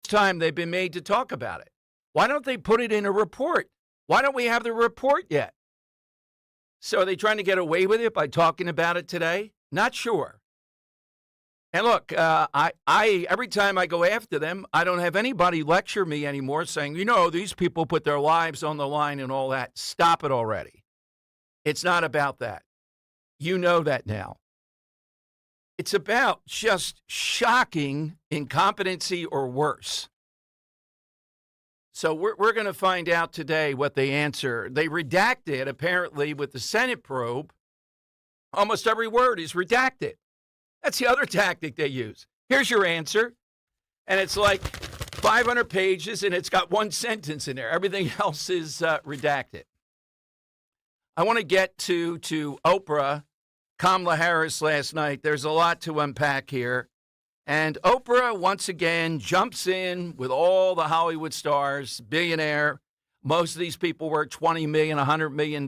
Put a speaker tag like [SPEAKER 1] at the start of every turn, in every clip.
[SPEAKER 1] first time they've been made to talk about it. Why don't they put it in a report? Why don't we have the report yet? So are they trying to get away with it by talking about it today? Not sure. And look, I every time I go after them, I don't have anybody lecture me anymore saying, these people put their lives on the line and all that. Stop it already. It's not about that. You know that now. It's about just shocking incompetency or worse. So we're going to find out today what they answer. They redacted, apparently, with the Senate probe. Almost every word is redacted. That's the other tactic they use. Here's your answer. And it's like 500 pages, and it's got one sentence in there. Everything else is redacted. I want to get to Oprah, Kamala Harris last night. There's a lot to unpack here. And Oprah, once again, jumps in with all the Hollywood stars, billionaire. Most of these people worth $20 million, $100 million,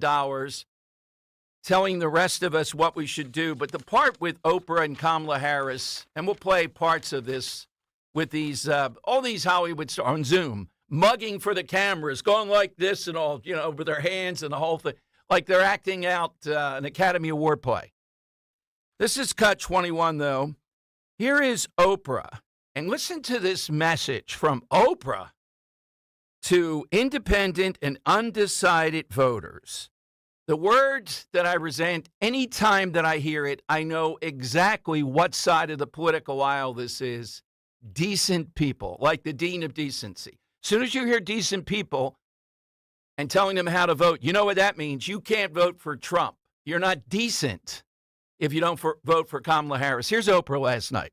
[SPEAKER 1] telling the rest of us what we should do. But the part with Oprah and Kamala Harris, and we'll play parts of this with these all these Hollywood stars on Zoom, mugging for the cameras, going like this and all, with their hands and the whole thing, like they're acting out an Academy Award play. This is cut 21, though. Here is Oprah, and listen to this message from Oprah to independent and undecided voters. The words that I resent, any time that I hear it, I know exactly what side of the political aisle this is. Decent people, like the Dean of Decency. As soon as you hear decent people and telling them how to vote, you know what that means. You can't vote for Trump. You're not decent if you don't vote for Kamala Harris. Here's Oprah last night.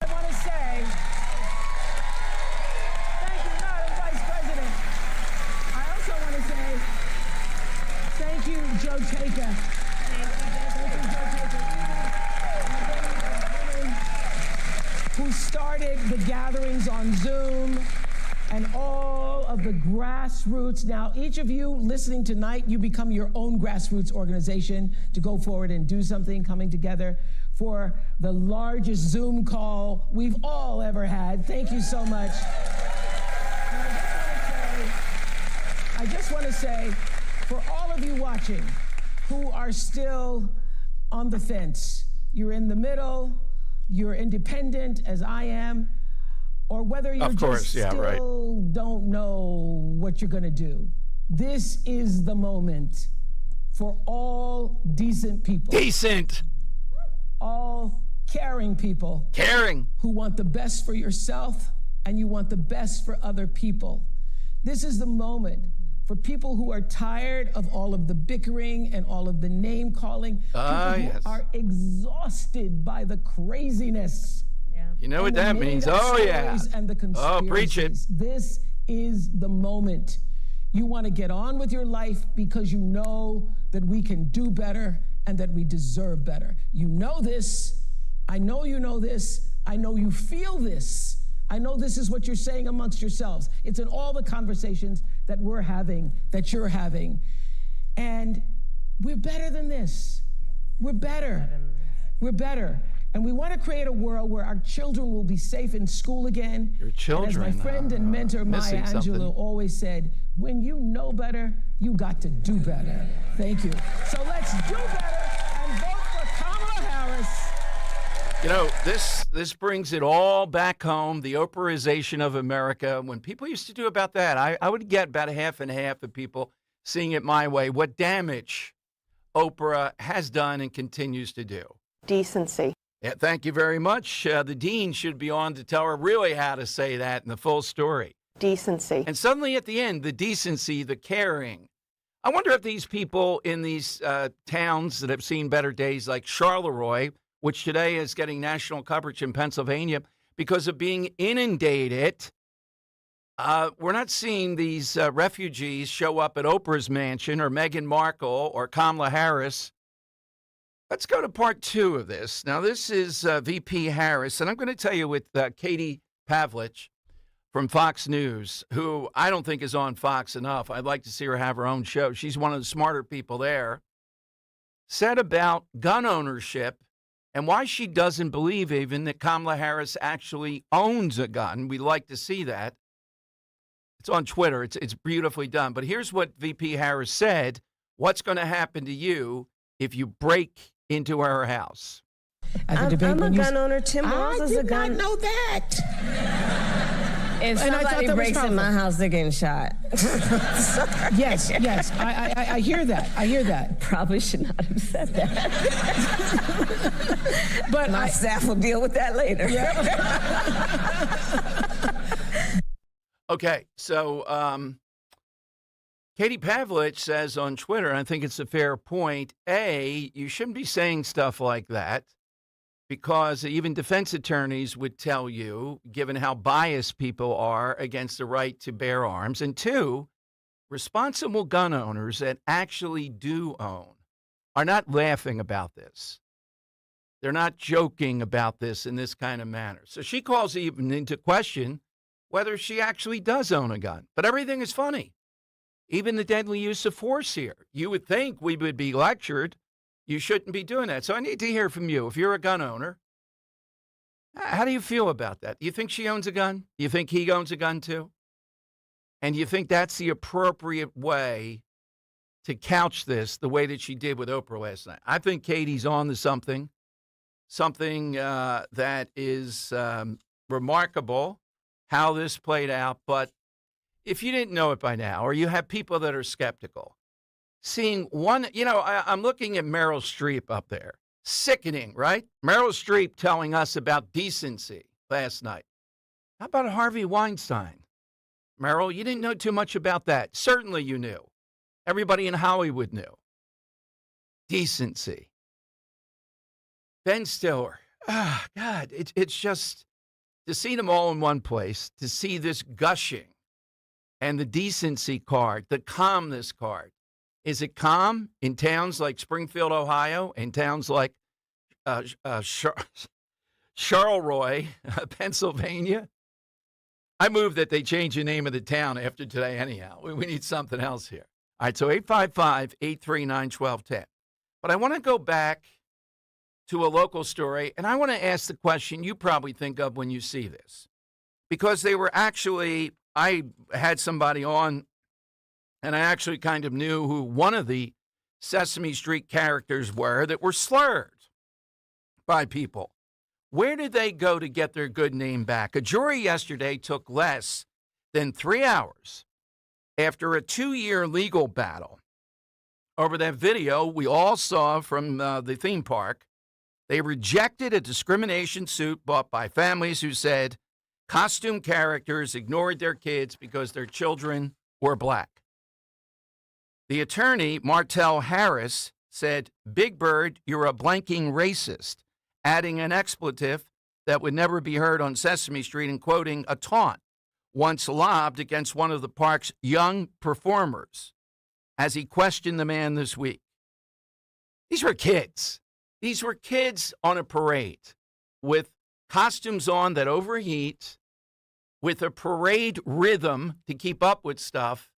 [SPEAKER 2] I want to say thank you, Madam Vice President. I also want to say thank you, Joe Taker. Who started the gatherings on Zoom and all of the grassroots. Now, each of you listening tonight, you become your own grassroots organization to go forward and do something, coming together for the largest Zoom call we've all ever had. Thank you so much. And I just want to say, for all of you watching who are still on the fence, you're in the middle, you're independent as I am, or whether you still don't know what you're going to do. This is the moment for all decent people.
[SPEAKER 1] Decent.
[SPEAKER 2] All caring people.
[SPEAKER 1] Caring.
[SPEAKER 2] Who want the best for yourself and you want the best for other people. This is the moment for people who are tired of all of the bickering and all of the name calling. People who are exhausted by the craziness.
[SPEAKER 1] You know what that means. Oh, yeah.
[SPEAKER 2] And the conspiracies.
[SPEAKER 1] Oh, preach it.
[SPEAKER 2] This is the moment. You want to get on with your life because you know that we can do better and that we deserve better. You know this. I know you know this. I know you feel this. I know this is what you're saying amongst yourselves. It's in all the conversations that we're having, that you're having. And we're better than this. We're better. We're better. And we want to create a world where our children will be safe in school again.
[SPEAKER 1] Your children.
[SPEAKER 2] And as my friend and mentor Maya Angelou always said, when you know better, you got to do better. Thank you. So let's do better and vote for Kamala Harris.
[SPEAKER 1] You know, this brings it all back home, the Oprahization of America. When people used to do about that, I would get about a half and half of people seeing it my way. What damage Oprah has done and continues to do.
[SPEAKER 3] Decency.
[SPEAKER 1] Yeah, thank you very much. The dean should be on to tell her really how to say that in the full story.
[SPEAKER 3] Decency.
[SPEAKER 1] And suddenly at the end, the decency, the caring. I wonder if these people in these towns that have seen better days, like Charleroi, which today is getting national coverage in Pennsylvania because of being inundated, we're not seeing these refugees show up at Oprah's mansion or Meghan Markle or Kamala Harris. Let's go to part two of this. Now, this is VP Harris, and I'm going to tell you with Katie Pavlich from Fox News, who I don't think is on Fox enough. I'd like to see her have her own show. She's one of the smarter people there. Said about gun ownership and why she doesn't believe even that Kamala Harris actually owns a gun. We'd like to see that. It's on Twitter. It's beautifully done. But here's what VP Harris said. What's going to happen to you if you break into her house?
[SPEAKER 3] I'm a gun owner. Tim Walz is a gun.
[SPEAKER 2] I did not know that.
[SPEAKER 3] If somebody breaks in my house, they're getting shot.
[SPEAKER 2] Yes. I hear that. I hear that.
[SPEAKER 3] Probably should not have said that.
[SPEAKER 2] But
[SPEAKER 3] my staff will deal with that later.
[SPEAKER 2] Yeah.
[SPEAKER 1] Okay, so Katie Pavlich says on Twitter, and I think it's a fair point, A, you shouldn't be saying stuff like that because even defense attorneys would tell you, given how biased people are against the right to bear arms, and two, responsible gun owners that actually do own are not laughing about this. They're not joking about this in this kind of manner. So she calls even into question whether she actually does own a gun. But everything is funny. Even the deadly use of force here. You would think we would be lectured. You shouldn't be doing that. So I need to hear from you. If you're a gun owner, how do you feel about that? Do you think she owns a gun? Do you think he owns a gun too? And do you think that's the appropriate way to couch this the way that she did with Oprah last night? I think Katie's on to something that is remarkable. How this played out, but if you didn't know it by now, or you have people that are skeptical, seeing one, I'm looking at Meryl Streep up there. Sickening, right? Meryl Streep telling us about decency last night. How about Harvey Weinstein? Meryl, you didn't know too much about that. Certainly you knew. Everybody in Hollywood knew. Decency. Ben Stiller. Ah, God, it's just... to see them all in one place, to see this gushing and the decency card, the calmness card. Is it calm in towns like Springfield, Ohio, in towns like Charleroi, Pennsylvania? I move that they change the name of the town after today anyhow. We need something else here. All right, so 855-839-1210. But I want to go back to a local story, and I want to ask the question you probably think of when you see this. Because they were actually, I had somebody on, and I actually kind of knew who one of the Sesame Street characters were that were slurred by people. Where did they go to get their good name back? A jury yesterday took less than 3 hours after a 2-year legal battle over that video we all saw from the theme park. They rejected a discrimination suit brought by families who said costume characters ignored their kids because their children were black. The attorney, Martell Harris, said, "Big Bird, you're a blanking racist," adding an expletive that would never be heard on Sesame Street and quoting a taunt once lobbed against one of the park's young performers as he questioned the man this week. These were kids. These were kids on a parade with costumes on that overheat, with a parade rhythm to keep up with stuff,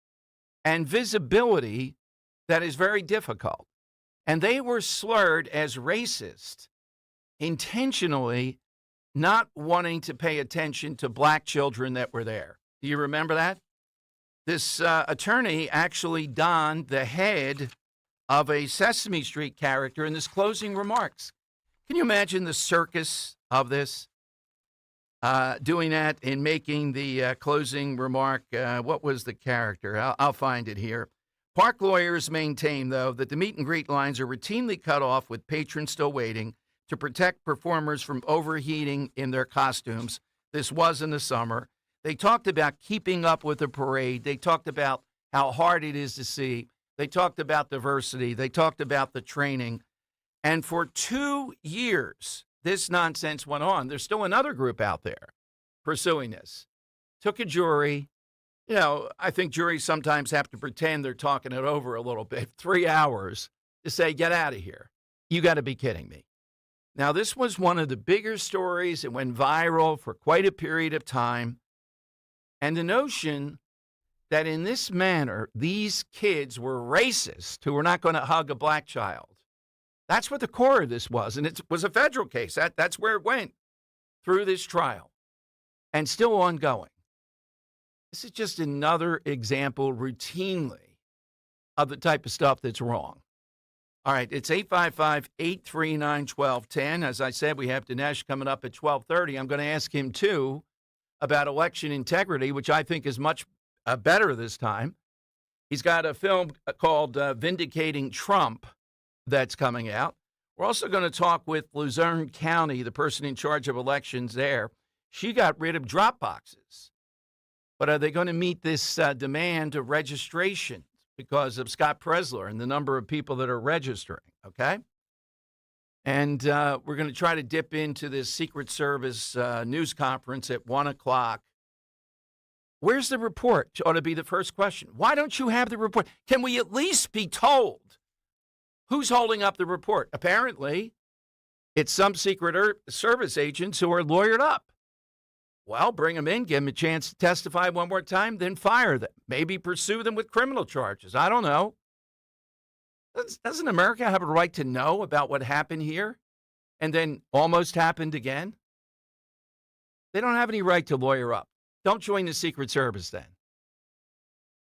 [SPEAKER 1] and visibility that is very difficult. And they were slurred as racist, intentionally not wanting to pay attention to black children that were there. Do you remember that? This attorney actually donned the head of a Sesame Street character in this closing remarks. Can you imagine the circus of this? Doing that and making the closing remark. What was the character? I'll find it here. Park lawyers maintain, though, that the meet and greet lines are routinely cut off with patrons still waiting to protect performers from overheating in their costumes. This was in the summer. They talked about keeping up with the parade. They talked about how hard it is to see. They talked about diversity. They talked about the training. And for 2 years, this nonsense went on. There's still another group out there pursuing this. Took a jury. You know, I think juries sometimes have to pretend they're talking it over a little bit. 3 hours to say, get out of here. You got to be kidding me. Now, this was one of the bigger stories. It went viral for quite a period of time. And the notion that in this manner, these kids were racist who were not going to hug a black child. That's what the core of this was, and it was a federal case. That's where it went through this trial, and still ongoing. This is just another example routinely of the type of stuff that's wrong. All right, it's 855-839-1210. As I said, we have Dinesh coming up at 12:30. I'm going to ask him, too, about election integrity, which I think is much better this time. He's got a film called Vindicating Trump that's coming out. We're also going to talk with Luzerne County, the person in charge of elections there. She got rid of drop boxes. But are they going to meet this demand of registration because of Scott Presler and the number of people that are registering, okay? And we're going to try to dip into this Secret Service news conference at 1 o'clock. Where's the report? Ought to be the first question. Why don't you have the report? Can we at least be told who's holding up the report? Apparently, it's some Secret Service agents who are lawyered up. Well, bring them in, give them a chance to testify one more time, then fire them. Maybe pursue them with criminal charges. I don't know. Doesn't America have a right to know about what happened here and then almost happened again? They don't have any right to lawyer up. Don't join the Secret Service then.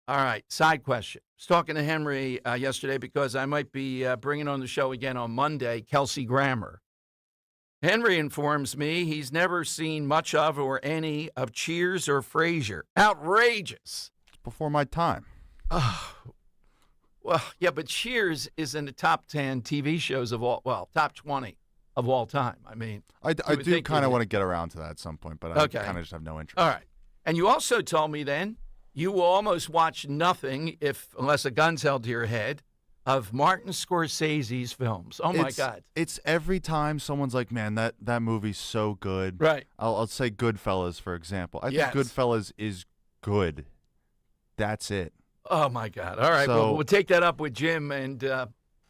[SPEAKER 1] All right, side question. I was talking to Henry yesterday because I might be bringing on the show again on Monday, Kelsey Grammer. Henry informs me he's never seen much of or any of Cheers or Frasier. Outrageous.
[SPEAKER 4] It's before my time.
[SPEAKER 1] Oh, well, yeah, but Cheers is in the top 10 TV shows of all, well, top 20 of all time. I mean,
[SPEAKER 4] I do kind of want to get around to that at some point, but I kind of just have no interest.
[SPEAKER 1] All right. And you also told me then you will almost watch nothing, unless a gun's held to your head, of Martin Scorsese's films. Oh, my God.
[SPEAKER 4] It's every time someone's like, man, that movie's so good.
[SPEAKER 1] Right.
[SPEAKER 4] I'll say Goodfellas, for example. I think Goodfellas is good. That's it.
[SPEAKER 1] Oh, my God. All right. Well, we'll take that up with Jim and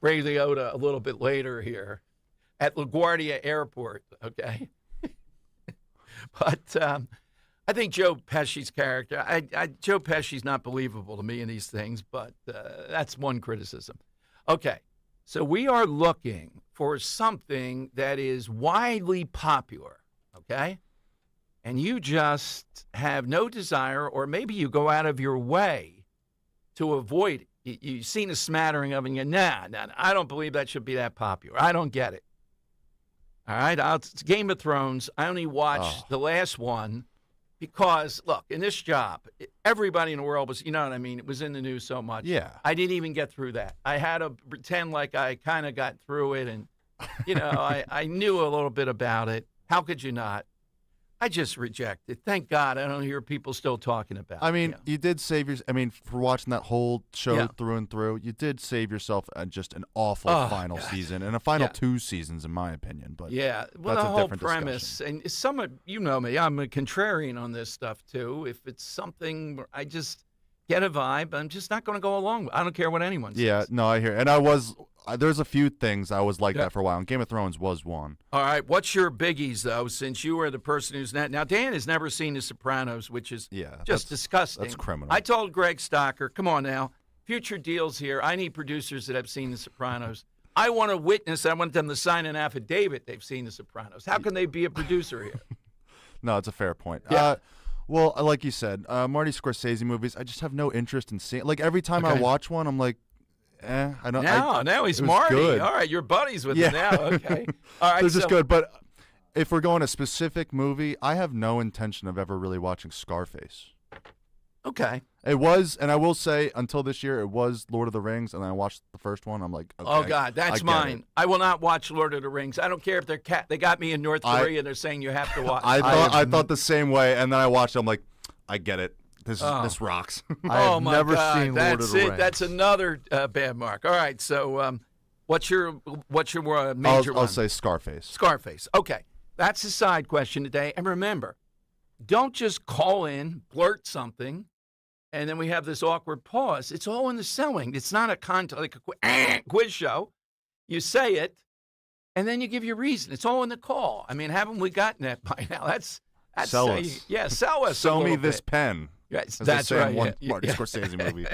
[SPEAKER 1] Ray Liotta a little bit later here at LaGuardia Airport, okay? But I think Joe Pesci's character, Joe Pesci's not believable to me in these things, but that's one criticism. Okay, so we are looking for something that is widely popular, okay? And you just have no desire, or maybe you go out of your way to avoid it. You've seen a smattering of it, and you nah, I don't believe that should be that popular. I don't get it. All right, it's Game of Thrones. I only watched the last one. Because, look, in this job, everybody in the world was, you know what I mean, it was in the news so much.
[SPEAKER 4] Yeah.
[SPEAKER 1] I didn't even get through that. I had to pretend like I kind of got through it and, you know, I knew a little bit about it. How could you not? I just reject it. Thank God I don't hear people still talking about it.
[SPEAKER 4] I mean, you did save for watching that whole show through and through, you did save yourself just an awful final season and a final 2 seasons, in my opinion. But
[SPEAKER 1] well,
[SPEAKER 4] that's
[SPEAKER 1] the
[SPEAKER 4] a
[SPEAKER 1] whole
[SPEAKER 4] different
[SPEAKER 1] premise,
[SPEAKER 4] discussion.
[SPEAKER 1] and some of you know me, I'm a contrarian on this stuff too. If it's something where I just get a vibe, I'm just not going to go along with. I don't care what anyone says.
[SPEAKER 4] Yeah, no, I hear. And there's a few things I was like that for a while, and Game of Thrones was one.
[SPEAKER 1] All right, what's your biggies, though, since you are the person who's not. Now, Dan has never seen The Sopranos, which is just disgusting.
[SPEAKER 4] That's criminal.
[SPEAKER 1] I told Greg Stocker, come on now, future deals here. I need producers that have seen The Sopranos. I want a witness. I want them to sign an affidavit they've seen The Sopranos. How can they be a producer here?
[SPEAKER 4] No, it's a fair point.
[SPEAKER 1] Yeah.
[SPEAKER 4] Well, like you said, Marty Scorsese movies, I just have no interest in seeing. Like, every time I watch one, I'm like, I don't.
[SPEAKER 1] Now he's Marty.
[SPEAKER 4] Good.
[SPEAKER 1] All right, you're buddies with him now. Okay. All right.
[SPEAKER 4] They're just good. But if we're going a specific movie, I have no intention of ever really watching Scarface.
[SPEAKER 1] Okay.
[SPEAKER 4] It was, and I will say, until this year, it was Lord of the Rings, and then I watched the first one. I'm like, okay,
[SPEAKER 1] oh God, that's mine. I will not watch Lord of the Rings. I don't care if they got me in North Korea and they're saying you have to watch.
[SPEAKER 4] I thought the same way, and then I watched it. I'm like, I get it. This rocks.
[SPEAKER 5] I have never seen Lord of the Rings.
[SPEAKER 1] That's another bad mark. All right, so what's your major one?
[SPEAKER 4] I'll say Scarface.
[SPEAKER 1] Scarface. Okay, that's a side question today. And remember, don't just call in, blurt something, and then we have this awkward pause. It's all in the selling. It's not a quiz show. You say it, and then you give your reason. It's all in the call. I mean, haven't we gotten that by now? That's
[SPEAKER 4] sell us.
[SPEAKER 1] Yeah, sell us.
[SPEAKER 4] Sell me this pen.
[SPEAKER 1] Yes,
[SPEAKER 4] that's right. One
[SPEAKER 1] Martin
[SPEAKER 4] Scorsese movie.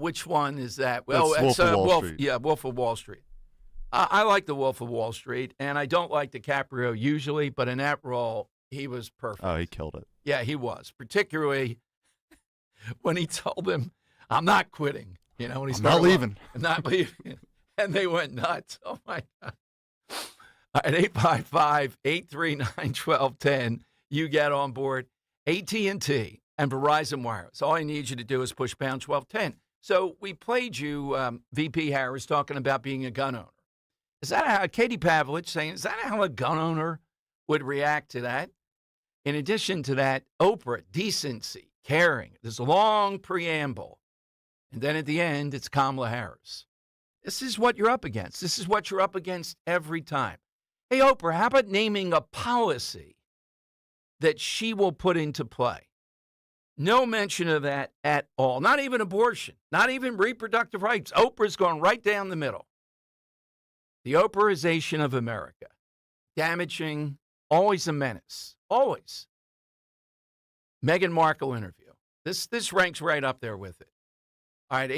[SPEAKER 1] Which one is that? Well,
[SPEAKER 4] Wolf of Wall Street.
[SPEAKER 1] Yeah, Wolf of Wall Street. I like The Wolf of Wall Street, and I don't like DiCaprio usually, but in that role, he was perfect.
[SPEAKER 4] Oh, he killed it.
[SPEAKER 1] Yeah, he was, particularly when he told them, I'm not quitting. You know, when he started, I'm not leaving. And they went nuts. Oh, my God. All right, 855-839-1210. You get on board. AT&T and Verizon Wireless. All I need you to do is push pound 1210. So we played you VP Harris talking about being a gun owner. Is that how Katie Pavlich saying, is that how a gun owner would react to that? In addition to that, Oprah, decency, caring. There's a long preamble. And then at the end, it's Kamala Harris. This is what you're up against. This is what you're up against every time. Hey, Oprah, how about naming a policy that she will put into play? No mention of that at all. Not even abortion, not even reproductive rights. Oprah's gone right down the middle. The Oprahization of America. Damaging, always a menace. Always. Meghan Markle interview. This ranks right up there with it. All right,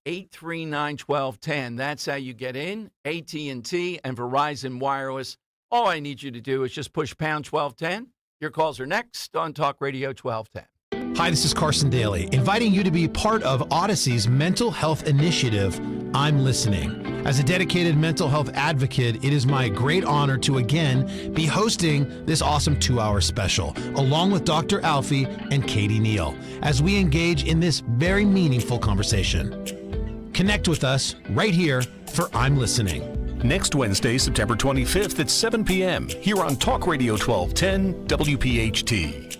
[SPEAKER 1] 855-839-1210. That's how you get in. AT&T and Verizon Wireless. All I need you to do is just push pound 1210. Your calls are next on Talk Radio 1210.
[SPEAKER 6] Hi, this is Carson Daly, inviting you to be part of Odyssey's mental health initiative, I'm Listening. As a dedicated mental health advocate, it is my great honor to again be hosting this awesome 2-hour special, along with Dr. Alfie and Katie Neal, as we engage in this very meaningful conversation. Connect with us right here for I'm Listening.
[SPEAKER 7] Next Wednesday, September 25th at 7 p.m. here on Talk Radio 1210 WPHT.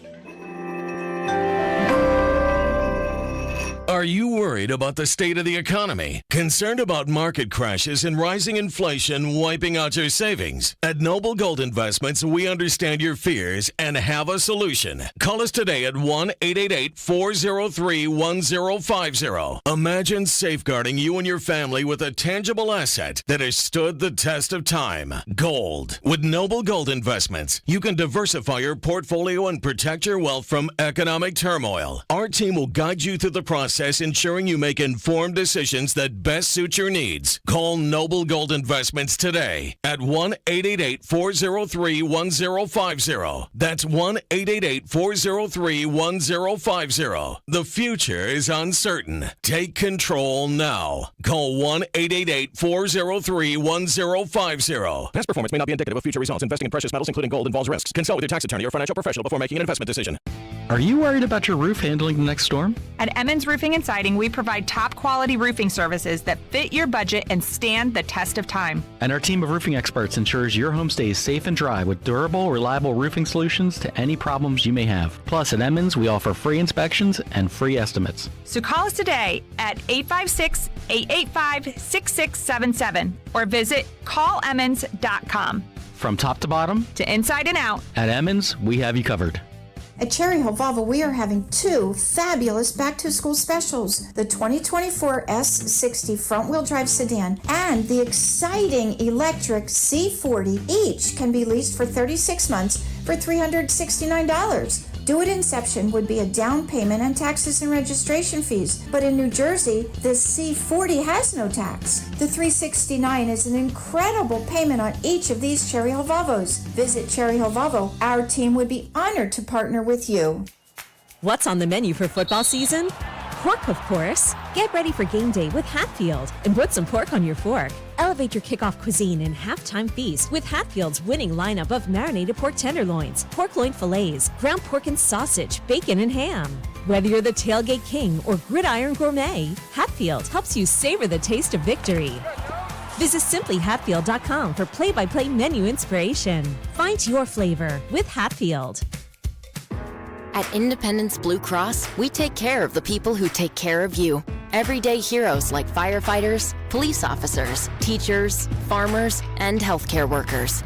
[SPEAKER 8] Are you worried about the state of the economy? Concerned about market crashes and rising inflation wiping out your savings? At Noble Gold Investments, we understand your fears and have a solution. Call us today at 1-888-403-1050. Imagine safeguarding you and your family with a tangible asset that has stood the test of time. Gold. With Noble Gold Investments, you can diversify your portfolio and protect your wealth from economic turmoil. Our team will guide you through the process, ensuring you make informed decisions that best suit your needs. Call Noble Gold Investments today at 1-888-403-1050. That's 1-888-403-1050. The future is uncertain. Take control now. Call 1-888-403-1050.
[SPEAKER 9] Past performance may not be indicative of future results. Investing in precious metals, including gold, involves risks. Consult with your tax attorney or financial professional before making an investment decision.
[SPEAKER 10] Are you worried about your roof handling the next storm?
[SPEAKER 11] At Emmons Roofing and Siding, we provide top-quality roofing services that fit your budget and stand the test of time.
[SPEAKER 10] And our team of roofing experts ensures your home stays safe and dry with durable, reliable roofing solutions to any problems you may have. Plus, at Emmons, we offer free inspections and free estimates.
[SPEAKER 11] So call us today at 856-885-6677 or visit callemmons.com.
[SPEAKER 10] From top to bottom,
[SPEAKER 11] to inside and out,
[SPEAKER 10] at Emmons, we have you covered.
[SPEAKER 12] At Cherry Hill Volvo, we are having 2 fabulous back-to-school specials. The 2024 S60 front-wheel drive sedan and the exciting electric C40 each can be leased for 36 months for $369. Due at inception would be a down payment and taxes and registration fees. But in New Jersey, the C40 has no tax. The $369 is an incredible payment on each of these Cherry Hill Volvos. Visit Cherry Hill Volvo. Our team would be honored to partner with you.
[SPEAKER 13] What's on the menu for football season? Pork, of course. Get ready for game day with Hatfield and put some pork on your fork. Elevate your kickoff cuisine and halftime feast with Hatfield's winning lineup of marinated pork tenderloins, pork loin fillets, ground pork and sausage, bacon and ham. Whether you're the tailgate king or gridiron gourmet, Hatfield helps you savor the taste of victory. Visit simplyhatfield.com for play-by-play menu inspiration. Find your flavor with Hatfield.
[SPEAKER 14] At Independence Blue Cross, we take care of the people who take care of you. Everyday heroes like firefighters, police officers, teachers, farmers, and healthcare workers.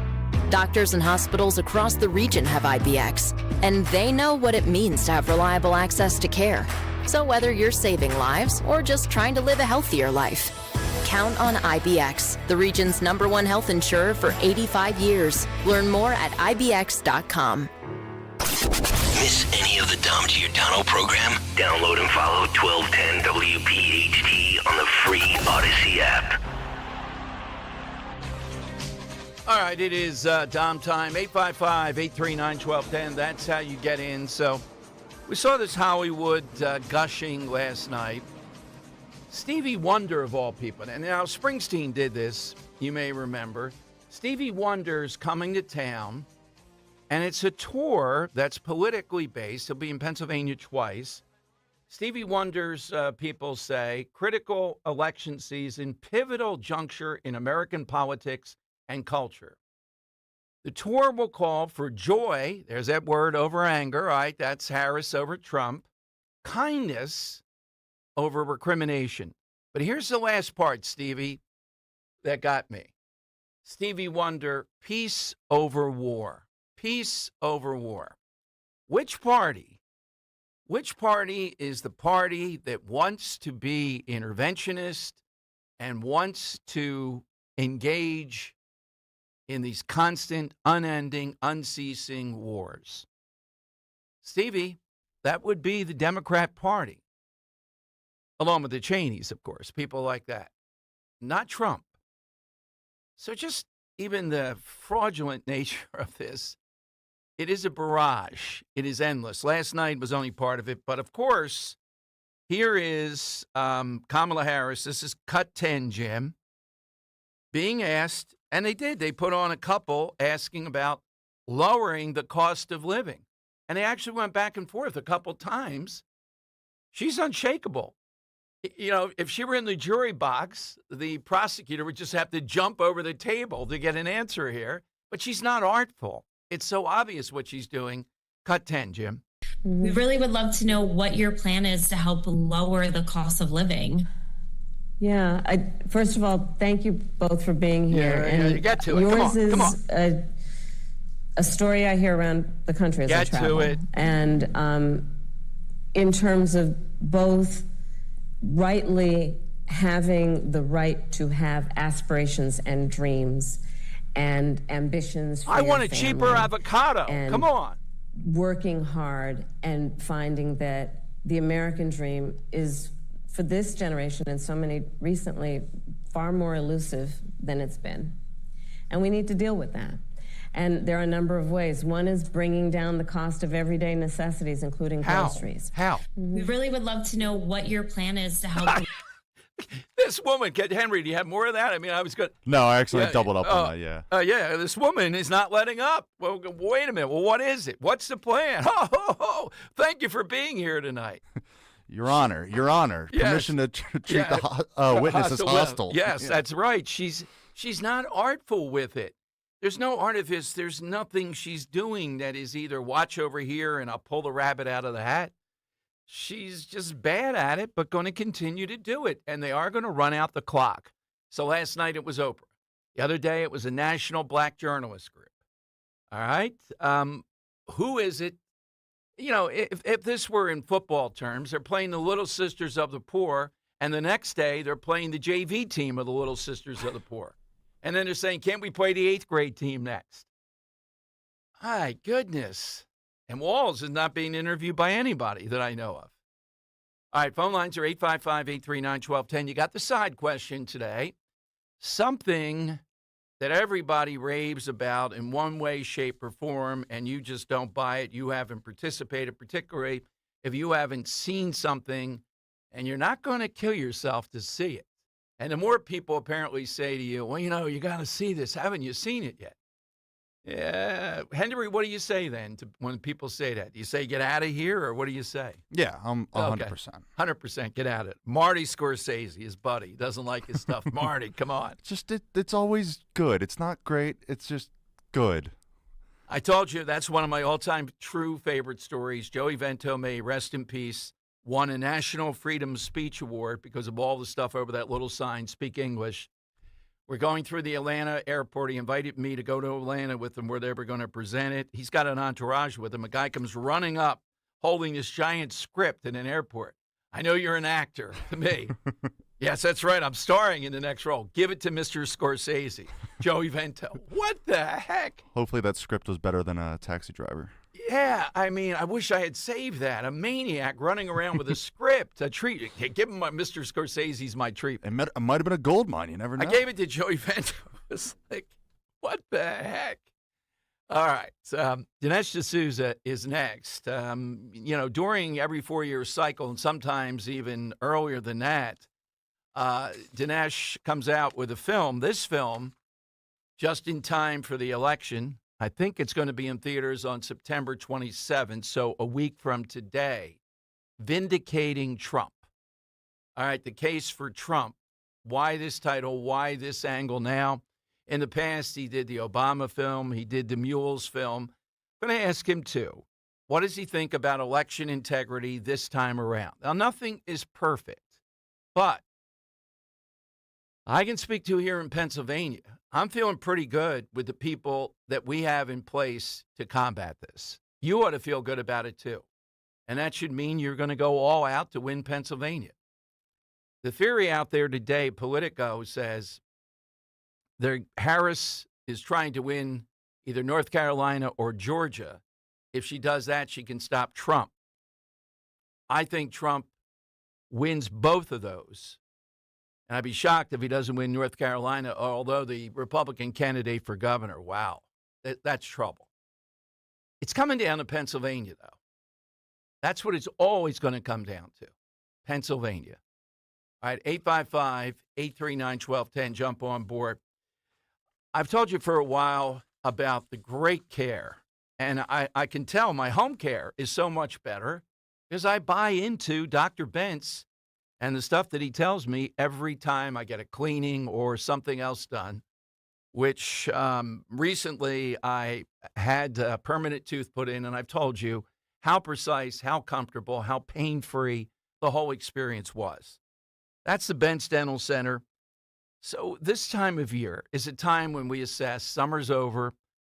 [SPEAKER 14] Doctors and hospitals across the region have IBX, and they know what it means to have reliable access to care. So whether you're saving lives or just trying to live a healthier life, count on IBX, the region's #1 health insurer for 85 years. Learn more at IBX.com.
[SPEAKER 15] Miss any of the Dom Giordano program? Download and follow 1210 WPHT on the free Odyssey app.
[SPEAKER 1] All right, it is Dom time, 855-839-1210. That's how you get in. So we saw this Hollywood gushing last night. Stevie Wonder, of all people, and now Springsteen did this, you may remember. Stevie Wonder's coming to town, and it's a tour that's politically based. He'll be in Pennsylvania twice. Stevie Wonder's people say, critical election season, pivotal juncture in American politics and culture. The tour will call for joy, there's that word, over anger, right? That's Harris over Trump. Kindness over recrimination. But here's the last part, Stevie, that got me. Stevie Wonder, peace over war. Peace over war. Which party is the party that wants to be interventionist and wants to engage in these constant, unending, unceasing wars? Stevie, that would be the Democrat Party, along with the Cheneys, of course, people like that, not Trump. So just even the fraudulent nature of this, it is a barrage. It is endless. Last night was only part of it. But, of course, here is Kamala Harris. This is cut 10, Jim, being asked, and they did. They put on a couple asking about lowering the cost of living. And they actually went back and forth a couple times. She's unshakable. You know, if she were in the jury box, the prosecutor would just have to jump over the table to get an answer here. But she's not artful. It's so obvious what she's doing. Cut 10, Jim.
[SPEAKER 16] We really would love to know what your plan is to help lower the cost of living.
[SPEAKER 3] Yeah. First of all, thank you both for being here.
[SPEAKER 1] Yeah, you get to it.
[SPEAKER 3] Yours
[SPEAKER 1] come on.
[SPEAKER 3] is a story I hear around the country as I travel.
[SPEAKER 1] Get to it.
[SPEAKER 3] And in terms of both rightly having the right to have aspirations and dreams and ambitions for
[SPEAKER 1] I want a
[SPEAKER 3] family,
[SPEAKER 1] cheaper avocado. Come on.
[SPEAKER 3] Working hard and finding that the American dream is, for this generation and so many recently, far more elusive than it's been. And we need to deal with that. And there are a number of ways. One is bringing down the cost of everyday necessities, including groceries.
[SPEAKER 1] How?
[SPEAKER 16] We really would love to know what your plan is to help.
[SPEAKER 1] This woman, Henry, do you have more of that? I mean, I was good.
[SPEAKER 4] No, I actually doubled up on that, yeah.
[SPEAKER 1] Yeah, this woman is not letting up. Well, wait a minute. Well, what is it? What's the plan? Thank you for being here tonight.
[SPEAKER 4] Your Honor.
[SPEAKER 1] Yes.
[SPEAKER 4] Permission to treat the witness as hostile.
[SPEAKER 1] Yes, that's right. She's not artful with it. There's no artifice. There's nothing she's doing that is either watch over here and I'll pull the rabbit out of the hat. She's just bad at it, but going to continue to do it. And they are going to run out the clock. So last night it was Oprah. The other day it was a national black journalist group. All right. Who is it? You know, if this were in football terms, they're playing the Little Sisters of the Poor. And the next day they're playing the JV team of the Little Sisters of the Poor. And then they're saying, can't we play the 8th grade team next? My goodness. And Walls is not being interviewed by anybody that I know of. All right, phone lines are 855-839-1210. You got the side question today. Something that everybody raves about in one way, shape, or form, and you just don't buy it. You haven't participated, particularly if you haven't seen something, and you're not going to kill yourself to see it. And the more people apparently say to you, well, you know, you got to see this. Haven't you seen it yet? Yeah. Henry, what do you say then when people say that? Do you say get out of here, or what do you say?
[SPEAKER 4] Yeah, I'm 100%.
[SPEAKER 1] Okay. 100% get out of it. Marty Scorsese, his buddy, doesn't like his stuff. Marty, come on.
[SPEAKER 4] It's always good. It's not great. It's just good.
[SPEAKER 1] I told you that's one of my all-time true favorite stories. Joey Vento, may rest in peace, won a National Freedom Speech Award because of all the stuff over that little sign, Speak English. We're going through the Atlanta airport. He invited me to go to Atlanta with him where they were going to present it. He's got an entourage with him. A guy comes running up holding this giant script in an airport. I know you're an actor. To me. Yes, that's right. I'm starring in the next role. Give it to Mr. Scorsese. Joey Vento. What the heck?
[SPEAKER 4] Hopefully that script was better than a Taxi Driver.
[SPEAKER 1] Yeah, I mean, I wish I had saved that. A maniac running around with a script, a treat. Give him Mr. Scorsese's my treat.
[SPEAKER 4] It might have been a gold mine. You never know.
[SPEAKER 1] I gave it to Joey Vento. It was like, What the heck? All right. Dinesh D'Souza is next. During every 4-year cycle, and sometimes even earlier than that, Dinesh comes out with a film. This film, just in time for the election. I think it's going to be in theaters on September 27th, so a week from today. Vindicating Trump. All right, the case for Trump. Why this title? Why this angle now? In the past, he did the Obama film. He did the Mules film. I'm going to ask him, too. What does he think about election integrity this time around? Now, nothing is perfect, but I can speak to here in Pennsylvania. I'm feeling pretty good with the people that we have in place to combat this. You ought to feel good about it, too. And that should mean you're going to go all out to win Pennsylvania. The theory out there today, Politico, says Harris is trying to win either North Carolina or Georgia. If she does that, she can stop Trump. I think Trump wins both of those. And I'd be shocked if he doesn't win North Carolina, although the Republican candidate for governor, wow, that's trouble. It's coming down to Pennsylvania, though. That's what it's always going to come down to, Pennsylvania. All right, 855-839-1210, jump on board. I've told you for a while about the great care, and I can tell my home care is so much better because I buy into Dr. Bentz and the stuff that he tells me every time I get a cleaning or something else done, which recently I had a permanent tooth put in, and I've told you how precise, how comfortable, how pain-free the whole experience was. That's the Bentz Dental Center. So this time of year is a time when we assess. Summer's over.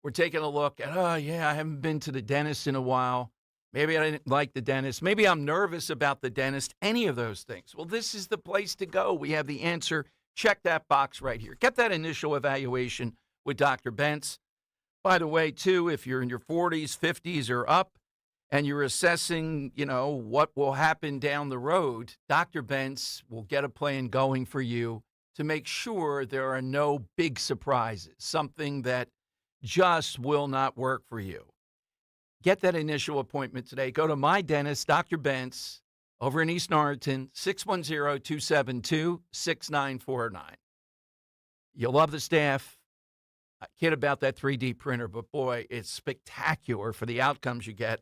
[SPEAKER 1] We're taking a look at, I haven't been to the dentist in a while. Maybe I didn't like the dentist. Maybe I'm nervous about the dentist. Any of those things. Well, this is the place to go. We have the answer. Check that box right here. Get that initial evaluation with Dr. Bentz. By the way, too, if you're in your 40s, 50s, or up, and you're assessing, what will happen down the road, Dr. Bentz will get a plan going for you to make sure there are no big surprises, something that just will not work for you. Get that initial appointment today. Go to my dentist, Dr. Bentz, over in East Norriton, 610-272-6949. You'll love the staff. I kid about that 3D printer, but boy, it's spectacular for the outcomes you get.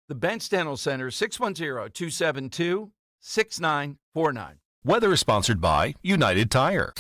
[SPEAKER 1] The Bentz Dental Center, 610-272-6949.
[SPEAKER 7] Weather is sponsored by United Tire.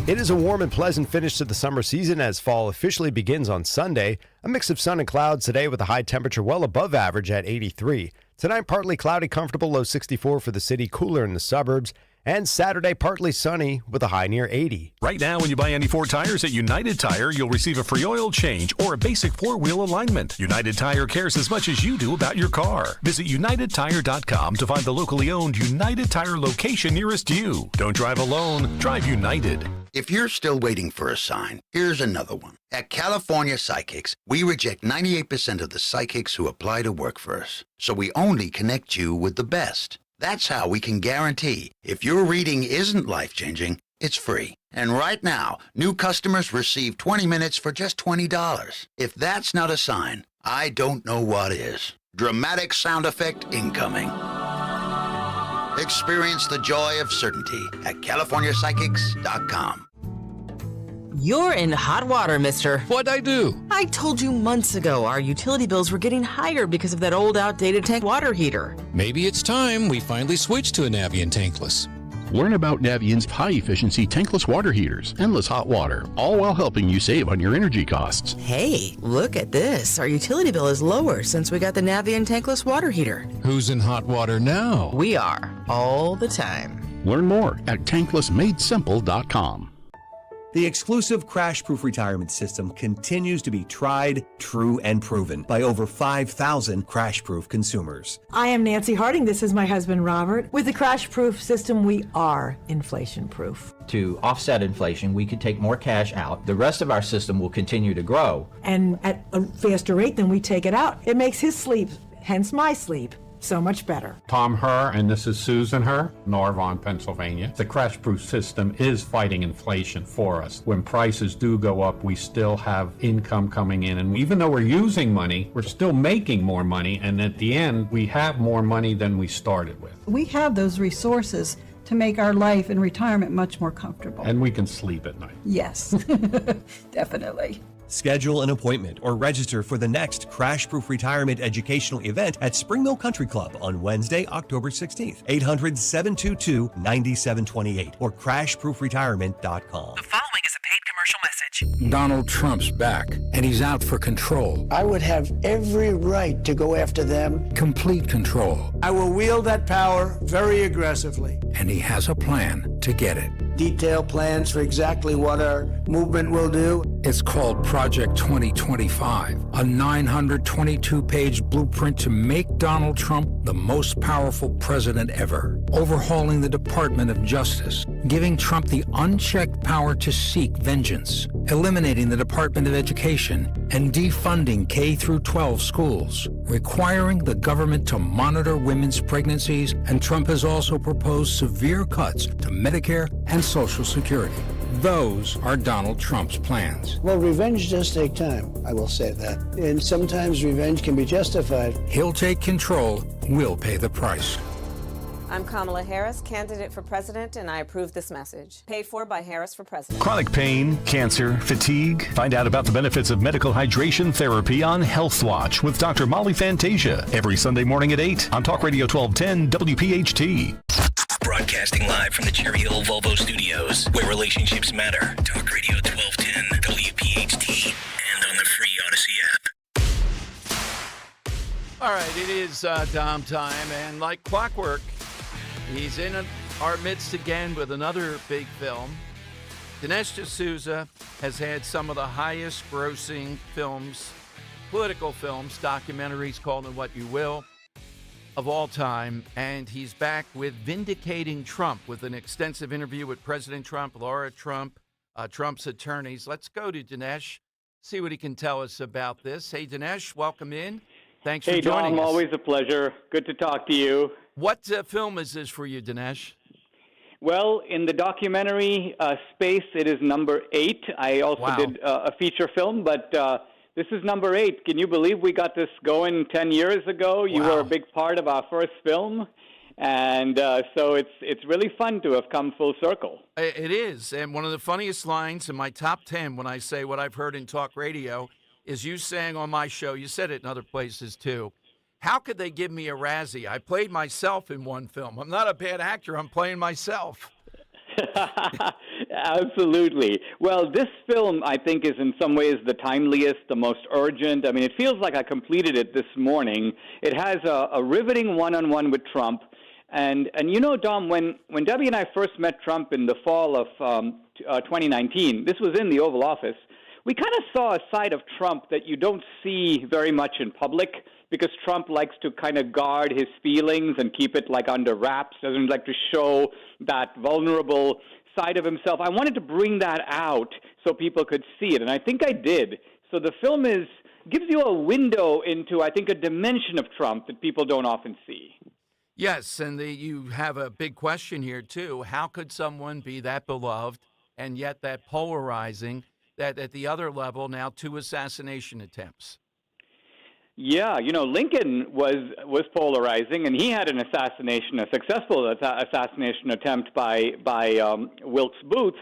[SPEAKER 17] It is a warm and pleasant finish to the summer season as fall officially begins on Sunday. A mix of sun and clouds today with a high temperature well above average at 83. Tonight, partly cloudy, comfortable, low 64 for the city, cooler in the suburbs. And Saturday, partly sunny with a high near 80.
[SPEAKER 7] Right now, when you buy any 4 tires at United Tire, you'll receive a free oil change or a basic 4-wheel alignment. United Tire cares as much as you do about your car. Visit UnitedTire.com to find the locally owned United Tire location nearest you. Don't drive alone. Drive United.
[SPEAKER 18] If you're still waiting for a sign, here's another one. At California Psychics, we reject 98% of the psychics who apply to work for us. So we only connect you with the best. That's how we can guarantee if your reading isn't life-changing, it's free. And right now, new customers receive 20 minutes for just $20. If that's not a sign, I don't know what is. Dramatic sound effect incoming. Experience the joy of certainty at CaliforniaPsychics.com.
[SPEAKER 19] You're in hot water, mister.
[SPEAKER 20] What'd I do?
[SPEAKER 19] I told you months ago our utility bills were getting higher because of that old outdated tank water heater.
[SPEAKER 20] Maybe it's time we finally switch to a Navien tankless.
[SPEAKER 21] Learn about Navient's high-efficiency tankless water heaters, endless hot water, all while helping you save on your energy costs.
[SPEAKER 19] Hey, look at this. Our utility bill is lower since we got the Navien tankless water heater.
[SPEAKER 20] Who's in hot water now?
[SPEAKER 19] We are, all the time.
[SPEAKER 21] Learn more at tanklessmadesimple.com.
[SPEAKER 22] The exclusive crash-proof retirement system continues to be tried, true, and proven by over 5,000 crash-proof consumers.
[SPEAKER 23] I am Nancy Harding. This is my husband, Robert. With the crash-proof system, we are inflation-proof.
[SPEAKER 24] To offset inflation, we could take more cash out. The rest of our system will continue to grow.
[SPEAKER 23] And at a faster rate than we take it out. It makes his sleep, hence my sleep, so much better.
[SPEAKER 2] Tom Herr, and this is Susan Herr, Norvon, Pennsylvania. The crash proof system is fighting inflation for us. When prices do go up, we still have income coming in. And even though we're using money, we're still making more money. And at the end, we have more money than we started with.
[SPEAKER 5] We have those resources to make our life in retirement much more comfortable.
[SPEAKER 2] And we can sleep at night.
[SPEAKER 5] Yes, definitely.
[SPEAKER 22] Schedule an appointment or register for the next Crash Proof Retirement Educational Event at Spring Mill Country Club on Wednesday, October 16th. 800-722-9728 or crashproofretirement.com.
[SPEAKER 6] The following is a paid commercial message.
[SPEAKER 8] Donald Trump's back, and he's out for control.
[SPEAKER 25] I would have every right to go after them.
[SPEAKER 8] Complete control.
[SPEAKER 25] I will wield that power very aggressively.
[SPEAKER 8] And he has a plan to get it.
[SPEAKER 25] Detailed plans for exactly what our movement will do.
[SPEAKER 8] It's called Project 2025, a 922-page blueprint to make Donald Trump the most powerful president ever, overhauling the Department of Justice, giving Trump the unchecked power to seek vengeance, eliminating the Department of Education, and defunding K-12 schools, requiring the government to monitor women's pregnancies, and Trump has also proposed severe cuts to Medicare and Social Security. Those are Donald Trump's plans.
[SPEAKER 25] Well, revenge does take time, I will say that. And sometimes revenge can be justified.
[SPEAKER 8] He'll take control, we'll pay the price.
[SPEAKER 3] I'm Kamala Harris, candidate for president, and I approve this message. Paid for by Harris for President.
[SPEAKER 7] Chronic pain, cancer, fatigue. Find out about the benefits of medical hydration therapy on Health Watch with Dr. Molly Fantasia every Sunday morning at 8 on Talk Radio 1210 WPHT.
[SPEAKER 15] Broadcasting live from the Cherry Hill Volvo Studios, where relationships matter. Talk Radio 1210 WPHT and on the free Odyssey app.
[SPEAKER 1] All right, it is Dom time, and like clockwork, he's in our midst again with another big film. Dinesh D'Souza has had some of the highest grossing films, political films, documentaries, call them what you will, of all time, and he's back with Vindicating Trump with an extensive interview with President Trump, Laura Trump, Trump's attorneys. Let's go to Dinesh, see what he can tell us about this. Hey, Dinesh, welcome in. Thanks for joining us.
[SPEAKER 26] Hey, Dom, always a pleasure. Good to talk to you.
[SPEAKER 1] What film is this for you, Dinesh?
[SPEAKER 26] Well, in the documentary space, it is number 8. I also did a feature film, but this is number 8. Can you believe we got this going 10 years ago? You were a big part of our first film, and so it's really fun to have come full circle.
[SPEAKER 1] It is, and one of the funniest lines in my top 10 when I say what I've heard in talk radio is you saying on my show, you said it in other places too, how could they give me a Razzie? I played myself in one film. I'm not a bad actor. I'm playing myself.
[SPEAKER 26] Absolutely. Well, this film, I think, is in some ways the timeliest, the most urgent. I mean, it feels like I completed it this morning. It has a riveting one-on-one with Trump. And you know, Dom, when Debbie and I first met Trump in the fall of 2019, this was in the Oval Office, we kind of saw a side of Trump that you don't see very much in public, because Trump likes to kind of guard his feelings and keep it like under wraps, doesn't like to show that vulnerable side of himself. I wanted to bring that out so people could see it, and I think I did. So the film gives you a window into, I think, a dimension of Trump that people don't often see.
[SPEAKER 1] Yes, and you have a big question here, too. How could someone be that beloved and yet that polarizing, that at the other level now 2 assassination attempts?
[SPEAKER 26] Yeah, you know, Lincoln was polarizing, and he had a successful assassination attempt by Wilkes Booth.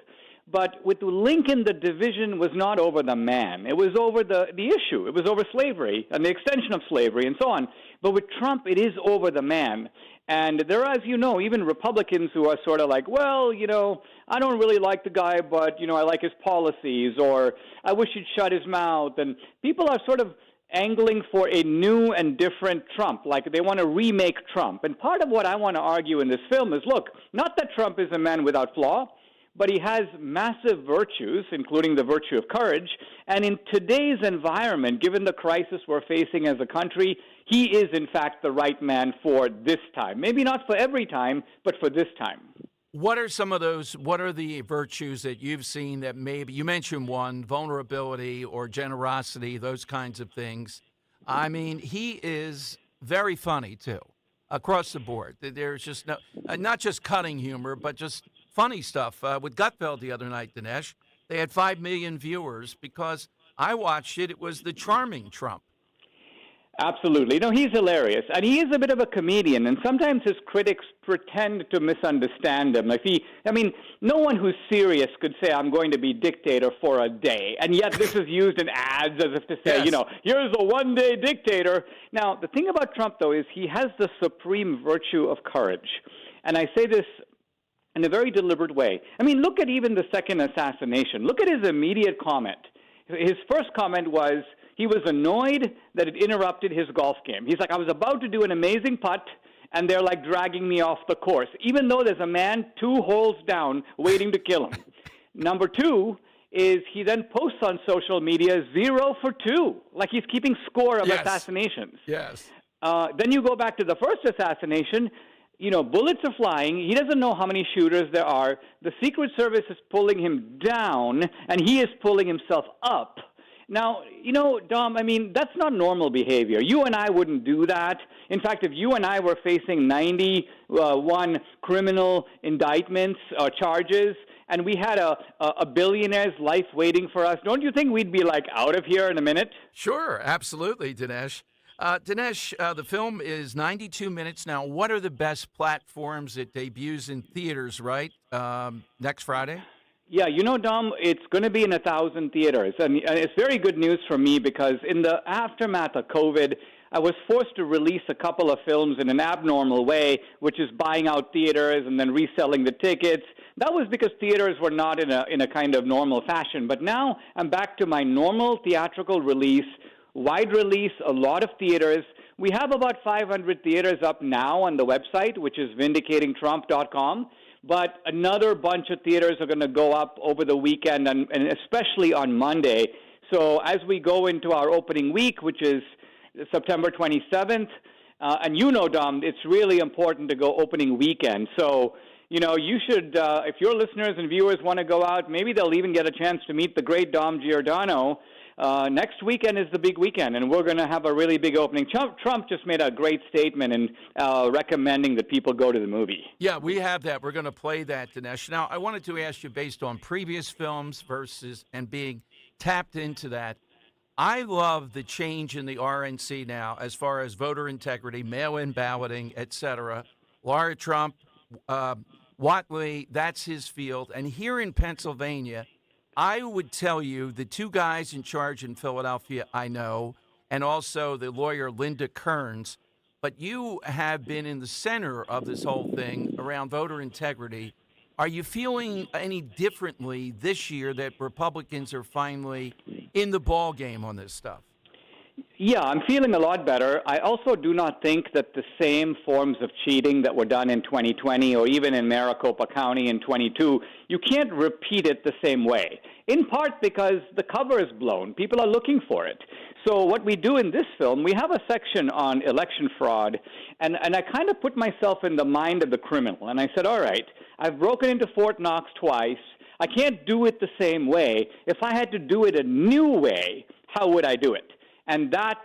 [SPEAKER 26] But with Lincoln, the division was not over the man. It was over the issue. It was over slavery and the extension of slavery and so on. But with Trump, it is over the man. And there are, as you know, even Republicans who are sort of like, well, you know, I don't really like the guy, but, you know, I like his policies, or I wish he'd shut his mouth. And people are sort of angling for a new and different Trump, like they want to remake Trump. And part of what I want to argue in this film is, look, not that Trump is a man without flaw, but he has massive virtues, including the virtue of courage. And in today's environment, given the crisis we're facing as a country, he is, in fact, the right man for this time. Maybe not for every time, but for this time.
[SPEAKER 1] What are some of those, what are the virtues that you've seen that maybe, you mentioned one, vulnerability or generosity, those kinds of things. I mean, he is very funny, too. across the board. There's just no, not just cutting humor, but just funny stuff. With Gutfeld the other night, Dinesh, they had 5 million viewers because I watched it. It was the charming Trump.
[SPEAKER 26] Absolutely. No, he's hilarious. And he is a bit of a comedian, and sometimes his critics pretend to misunderstand him. No one who's serious could say, I'm going to be dictator for a day. And yet this is used in ads as if to say,
[SPEAKER 1] Yes.
[SPEAKER 26] Here's a one-day dictator. Now, the thing about Trump, though, is he has the supreme virtue of courage. And I say this in a very deliberate way. Look at even the second assassination. Look at his immediate comment. His first comment was, he was annoyed that it interrupted his golf game. He's like, I was about to do an amazing putt, and they're like dragging me off the course, even though there's a man 2 holes down waiting to kill him. Number 2 is he then posts on social media 0 for 2, like he's keeping score of assassinations.
[SPEAKER 1] Yes.
[SPEAKER 26] Then you go back to the first assassination. Bullets are flying. He doesn't know how many shooters there are. The Secret Service is pulling him down, and he is pulling himself up. Now, Dom, that's not normal behavior. You and I wouldn't do that. In fact, if you and I were facing 91 criminal indictments or charges, and we had a billionaire's life waiting for us, don't you think we'd be, out of here in a minute?
[SPEAKER 1] Sure, absolutely, Dinesh. Dinesh, the film is 92 minutes now. What are the best platforms? It debuts in theaters, right, next Friday?
[SPEAKER 26] Yeah, Dom, it's going to be in 1,000 theaters. And it's very good news for me because in the aftermath of COVID, I was forced to release a couple of films in an abnormal way, which is buying out theaters and then reselling the tickets. That was because theaters were not in a kind of normal fashion. But now I'm back to my normal theatrical release, wide release, a lot of theaters. We have about 500 theaters up now on the website, which is vindicatingtrump.com. But another bunch of theaters are going to go up over the weekend and especially on Monday. So as we go into our opening week, which is September 27th, and Dom, it's really important to go opening weekend. So, you should, if your listeners and viewers want to go out, maybe they'll even get a chance to meet the great Dom Giordano. Next weekend is the big weekend, and we're going to have a really big opening. Trump just made a great statement in recommending that people go to the movie.
[SPEAKER 1] Yeah, we have that. We're going to play that, Dinesh. Now, I wanted to ask you, based on previous films and being tapped into that, I love the change in the RNC now as far as voter integrity, mail-in balloting, etc. Laura Trump, Whatley, that's his field. And here in Pennsylvania, I would tell you the 2 guys in charge in Philadelphia I know, and also the lawyer Linda Kearns, but you have been in the center of this whole thing around voter integrity. Are you feeling any differently this year that Republicans are finally in the ball game on this stuff?
[SPEAKER 26] Yeah, I'm feeling a lot better. I also do not think that the same forms of cheating that were done in 2020 or even in Maricopa County in 22, you can't repeat it the same way, in part because the cover is blown. People are looking for it. So what we do in this film, we have a section on election fraud, and I kind of put myself in the mind of the criminal. And I said, all right, I've broken into Fort Knox twice. I can't do it the same way. If I had to do it a new way, how would I do it? And that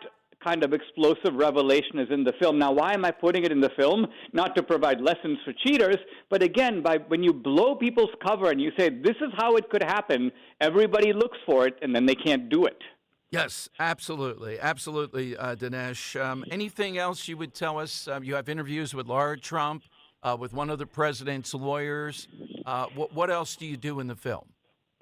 [SPEAKER 26] kind of explosive revelation is in the film. Now, why am I putting it in the film? Not to provide lessons for cheaters, but again, when you blow people's cover and you say, this is how it could happen, everybody looks for it, and then they can't do it.
[SPEAKER 1] Yes, absolutely. Absolutely, Dinesh. Anything else you would tell us? You have interviews with Laura Trump, with one of the president's lawyers. What else do you do in the film?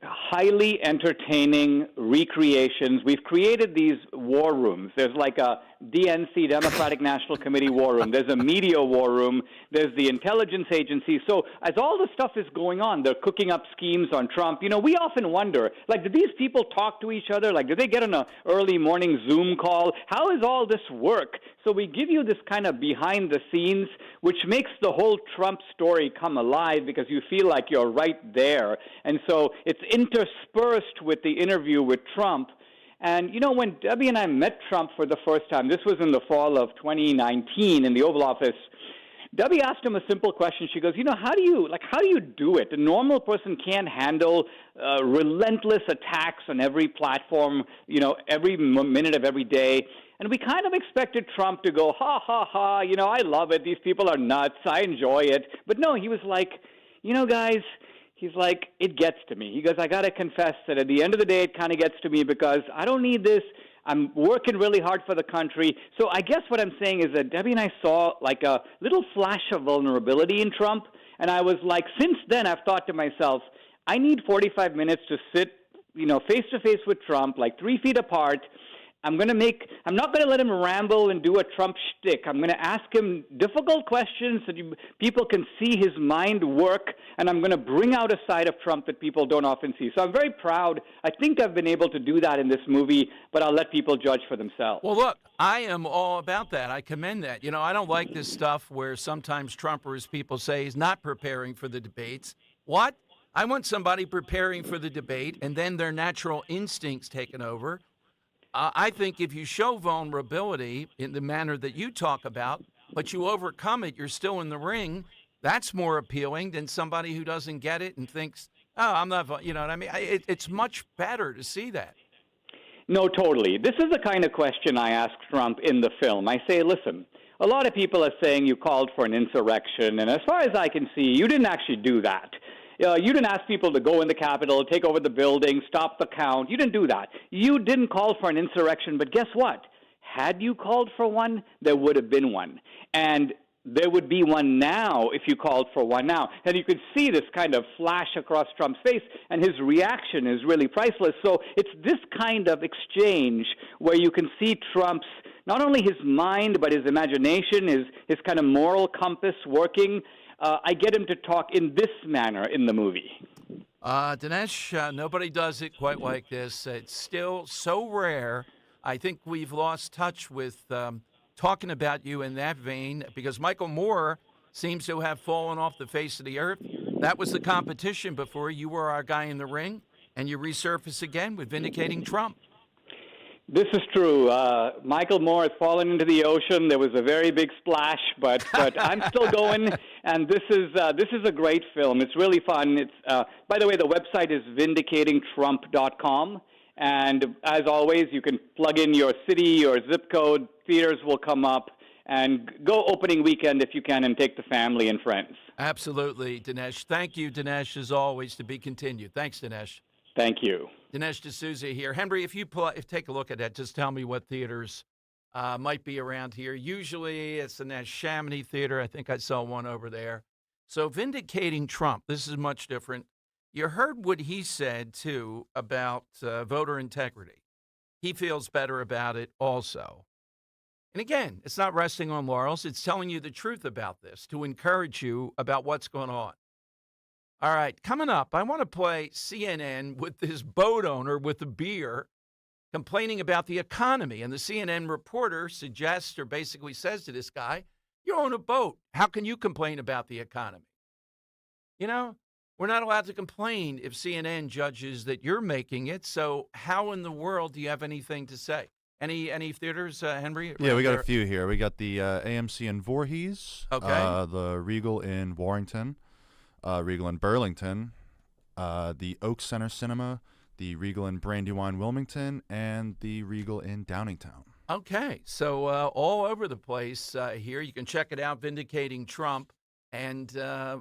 [SPEAKER 26] Highly entertaining recreations. We've created these war rooms. There's like a DNC, Democratic National Committee war room. There's a media war room. There's the intelligence agency. So as all this stuff is going on, they're cooking up schemes on Trump. We often wonder, do these people talk to each other? Do they get on an early morning Zoom call? How does all this work? So we give you this kind of behind the scenes, which makes the whole Trump story come alive because you feel like you're right there. And so it's interspersed with the interview with Trump. And, when Debbie and I met Trump for the first time, this was in the fall of 2019 in the Oval Office, Debbie asked him a simple question. She goes, how do you do it? A normal person can't handle relentless attacks on every platform, every minute of every day. And we kind of expected Trump to go, ha, ha, ha, I love it. These people are nuts. I enjoy it. But no, he was like, guys, he's like, it gets to me. He goes, I got to confess that at the end of the day, it kind of gets to me because I don't need this. I'm working really hard for the country. So I guess what I'm saying is that Debbie and I saw like a little flash of vulnerability in Trump. And I was like, since then, I've thought to myself, I need 45 minutes to sit, face to face with Trump, like 3 feet apart. I'm not going to let him ramble and do a Trump shtick. I'm going to ask him difficult questions so people can see his mind work, and I'm going to bring out a side of Trump that people don't often see. So I'm very proud. I think I've been able to do that in this movie, but I'll let people judge for themselves.
[SPEAKER 1] Well, look, I am all about that. I commend that. I don't like this stuff where sometimes Trump or his people say he's not preparing for the debates. What? I want somebody preparing for the debate and then their natural instincts taken over. I think if you show vulnerability in the manner that you talk about, but you overcome it, you're still in the ring, that's more appealing than somebody who doesn't get it and thinks, oh, I'm not, you know what I mean? It's much better to see that.
[SPEAKER 26] No, totally. This is the kind of question I ask Trump in the film. I say, listen, a lot of people are saying you called for an insurrection, and as far as I can see, you didn't actually do that. You didn't ask people to go in the Capitol, take over the building, stop the count. You didn't do that. You didn't call for an insurrection, but guess what? Had you called for one, there would have been one. And there would be one now if you called for one now. And you could see this kind of flash across Trump's face, and his reaction is really priceless. So it's this kind of exchange where you can see Trump's, not only his mind, but his imagination, his kind of moral compass working. I get him to talk in this manner in the movie.
[SPEAKER 1] Dinesh, nobody does it quite like this. It's still so rare. I think we've lost touch with talking about you in that vein because Michael Moore seems to have fallen off the face of the earth. That was the competition before. You were our guy in the ring, and you resurface again with Vindicating Trump.
[SPEAKER 26] This is true. Michael Moore has fallen into the ocean. There was a very big splash, but I'm still going. And this is a great film. It's really fun. It's by the way, the website is vindicatingtrump.com. And as always, you can plug in your city, your zip code. Theaters will come up. And go opening weekend if you can, and take the family and friends.
[SPEAKER 1] Absolutely, Dinesh. Thank you, Dinesh, as always. To be continued. Thanks, Dinesh.
[SPEAKER 26] Thank you.
[SPEAKER 1] Dinesh D'Souza here. Henry, if you take a look at that, just tell me what theaters might be around here. Usually it's the Nash Chamonix Theater. I think I saw one over there. So Vindicating Trump, this is much different. You heard what he said, too, about voter integrity. He feels better about it also. And again, it's not resting on laurels. It's telling you the truth about this to encourage you about what's going on. All right, coming up, I want to play CNN with this boat owner with the beer complaining about the economy. And the CNN reporter suggests or basically says to this guy, you own a boat. How can you complain about the economy? You know, we're not allowed to complain if CNN judges that you're making it. So how in the world do you have anything to say? Any theaters, Henry?
[SPEAKER 4] Yeah, we got a few here. We got the AMC in Voorhees,
[SPEAKER 1] okay.
[SPEAKER 4] The Regal in Warrington, Regal in Burlington, the Oak Center Cinema, the Regal in Brandywine, Wilmington, and the Regal in Downingtown.
[SPEAKER 1] Okay, so all over the place here. You can check it out, Vindicating Trump, and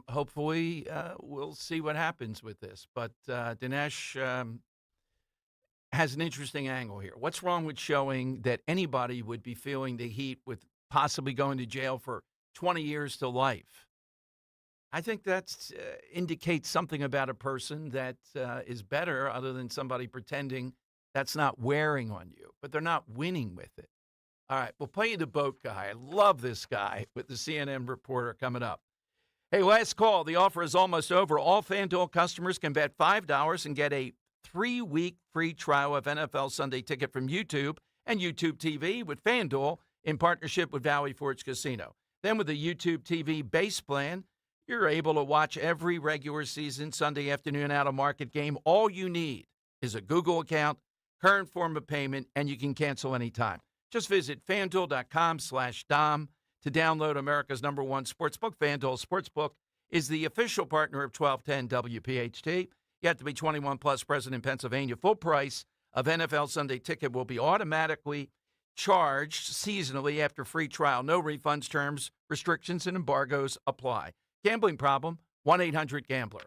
[SPEAKER 1] hopefully we'll see what happens with this. But Dinesh has an interesting angle here. What's wrong with showing that anybody would be feeling the heat with possibly going to jail for 20 years to life? I think that indicates something about a person that is better other than somebody pretending that's not wearing on you, but they're not winning with it. All right, we'll play you the boat guy. I love this guy with the CNN reporter coming up. Hey, last call. The offer is almost over. All FanDuel customers can bet $5 and get a 3-week free trial of NFL Sunday Ticket from YouTube and YouTube TV with FanDuel in partnership with Valley Forge Casino. Then with the YouTube TV base plan, you're able to watch every regular season Sunday afternoon out-of-market game. All you need is a Google account, current form of payment, and you can cancel anytime. Just visit FanDuel.com/Dom to download America's #1 sportsbook. FanDuel Sportsbook is the official partner of 1210 WPHT. You have to be 21 plus, present in Pennsylvania. Full price of NFL Sunday Ticket will be automatically charged seasonally after free trial. No refunds, terms, restrictions, and embargoes apply. Gambling problem? 1-800-GAMBLER.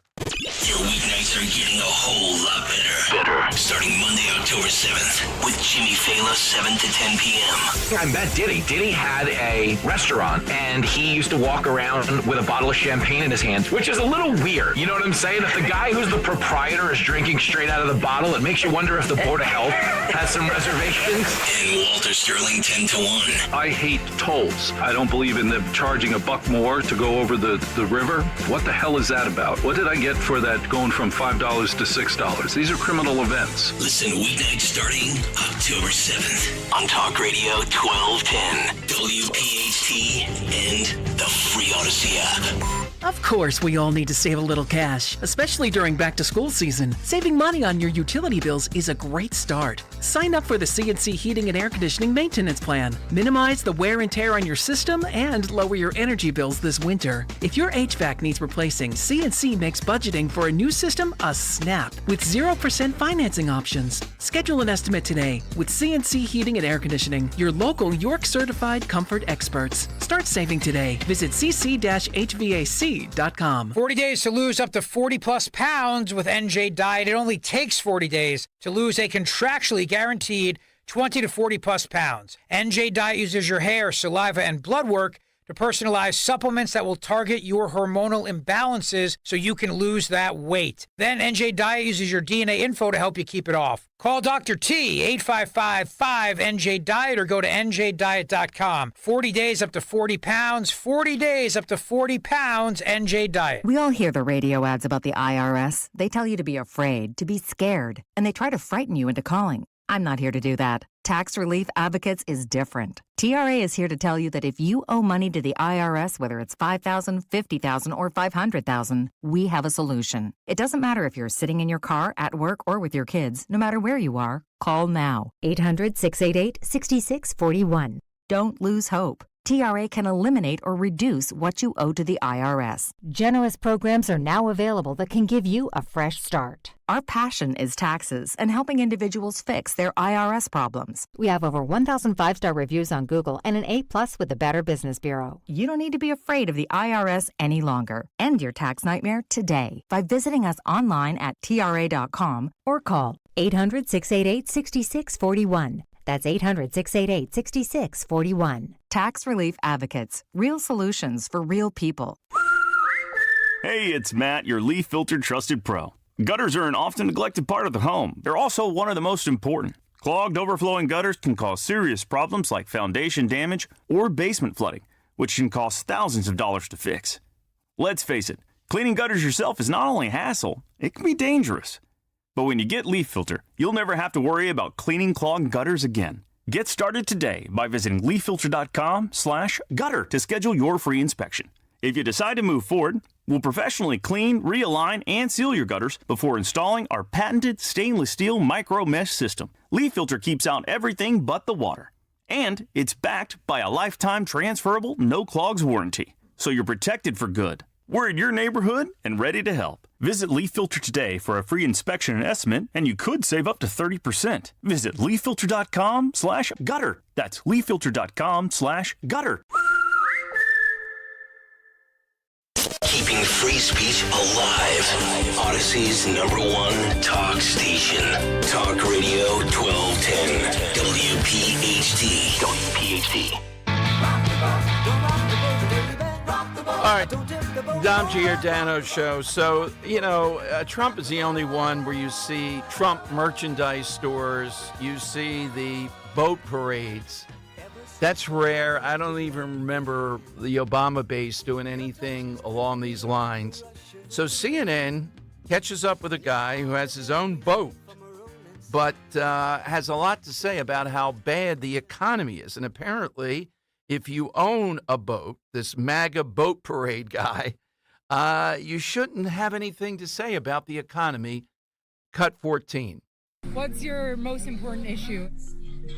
[SPEAKER 15] Your weeknights are getting a whole lot better. Starting Monday, October 7th with Jimmy Fallon, 7 to 10 p.m.
[SPEAKER 9] I met Diddy. Diddy had a restaurant, and he used to walk around with a bottle of champagne in his hands, which is a little weird. You know what I'm saying? If the guy who's the proprietor is drinking straight out of the bottle, it makes you wonder if the Board of Health has some reservations.
[SPEAKER 15] And Walter Sterling, 10 to 1.
[SPEAKER 10] I hate tolls. I don't believe in them charging $1 more to go over the river. What the hell is that about? What did I get for that going from $5 to $6? These are criminal events.
[SPEAKER 15] Listen weeknights starting October 7th on Talk Radio 1210, WPHT, and the free Odyssey app.
[SPEAKER 6] Of course, we all need to save a little cash, especially during back-to-school season. Saving money on your utility bills is a great start. Sign up for the CNC Heating and Air Conditioning Maintenance Plan. Minimize the wear and tear on your system and lower your energy bills this winter. If your HVAC needs replacing, CNC makes budgeting for a new system a snap with 0% financing options. Schedule an estimate today with CNC Heating and Air Conditioning, your local York-certified comfort experts. Start saving today. Visit cc-hvac.com.
[SPEAKER 11] 40 days to lose up to 40 plus pounds with NJ Diet. It only takes 40 days to lose a contractually guaranteed 20 to 40 plus pounds. NJ Diet uses your hair, saliva, and blood work to personalize supplements that will target your hormonal imbalances so you can lose that weight. Then NJ Diet uses your DNA info to help you keep it off. Call Dr. T, 855-5NJ-DIET, or go to njdiet.com. 40 days up to 40 pounds, 40 days up to 40 pounds, NJ Diet.
[SPEAKER 12] We all hear the radio ads about the IRS. They tell you to be afraid, to be scared, and they try to frighten you into calling. I'm not here to do that. Tax Relief Advocates is different. TRA is here to tell you that if you owe money to the IRS, whether it's $5,000, $50,000, or $500,000, we have a solution. It doesn't matter if you're sitting in your car, at work, or with your kids. No matter where you are, call now. 800-688-6641. Don't lose hope. TRA can eliminate or reduce what you owe to the IRS.
[SPEAKER 13] Generous programs are now available that can give you a fresh start.
[SPEAKER 12] Our passion is taxes and helping individuals fix their IRS problems.
[SPEAKER 13] We have over 1,000 5-star reviews on Google and an A+ with the Better Business Bureau.
[SPEAKER 12] You don't need to be afraid of the IRS any longer. End your tax nightmare today by visiting us online at TRA.com or call
[SPEAKER 13] 800-688-6641. That's 800-688-6641.
[SPEAKER 12] Tax Relief Advocates. Real solutions for real people.
[SPEAKER 14] Hey, it's Matt, your leaf filter trusted pro. Gutters are an often neglected part of the home. They're also one of the most important. Clogged, overflowing gutters can cause serious problems like foundation damage or basement flooding, which can cost thousands of dollars to fix. Let's face it, cleaning gutters yourself is not only a hassle, it can be dangerous. But when you get Leaf Filter, you'll never have to worry about cleaning clogged gutters again. Get started today by visiting leaffilter.com/gutter to schedule your free inspection. If you decide to move forward, we'll professionally clean, realign, and seal your gutters before installing our patented stainless steel micro mesh system. Leaf Filter keeps out everything but the water. And it's backed by a lifetime transferable no clogs warranty. So you're protected for good. We're in your neighborhood and ready to help. Visit Leaf Filter today for a free inspection and estimate, and you could save up to 30%. Visit leaffilter.com/gutter. That's leaffilter.com/gutter.
[SPEAKER 15] Keeping free speech alive. Odyssey's #1 talk station. Talk Radio 1210. WPHT. WPHT.
[SPEAKER 1] All right, Dom Giordano show. So, Trump is the only one where you see Trump merchandise stores. You see the boat parades. That's rare. I don't even remember the Obama base doing anything along these lines. So CNN catches up with a guy who has his own boat, but has a lot to say about how bad the economy is. And apparently, if you own a boat, this MAGA boat parade guy, you shouldn't have anything to say about the economy. Cut 14.
[SPEAKER 27] What's your most important issue?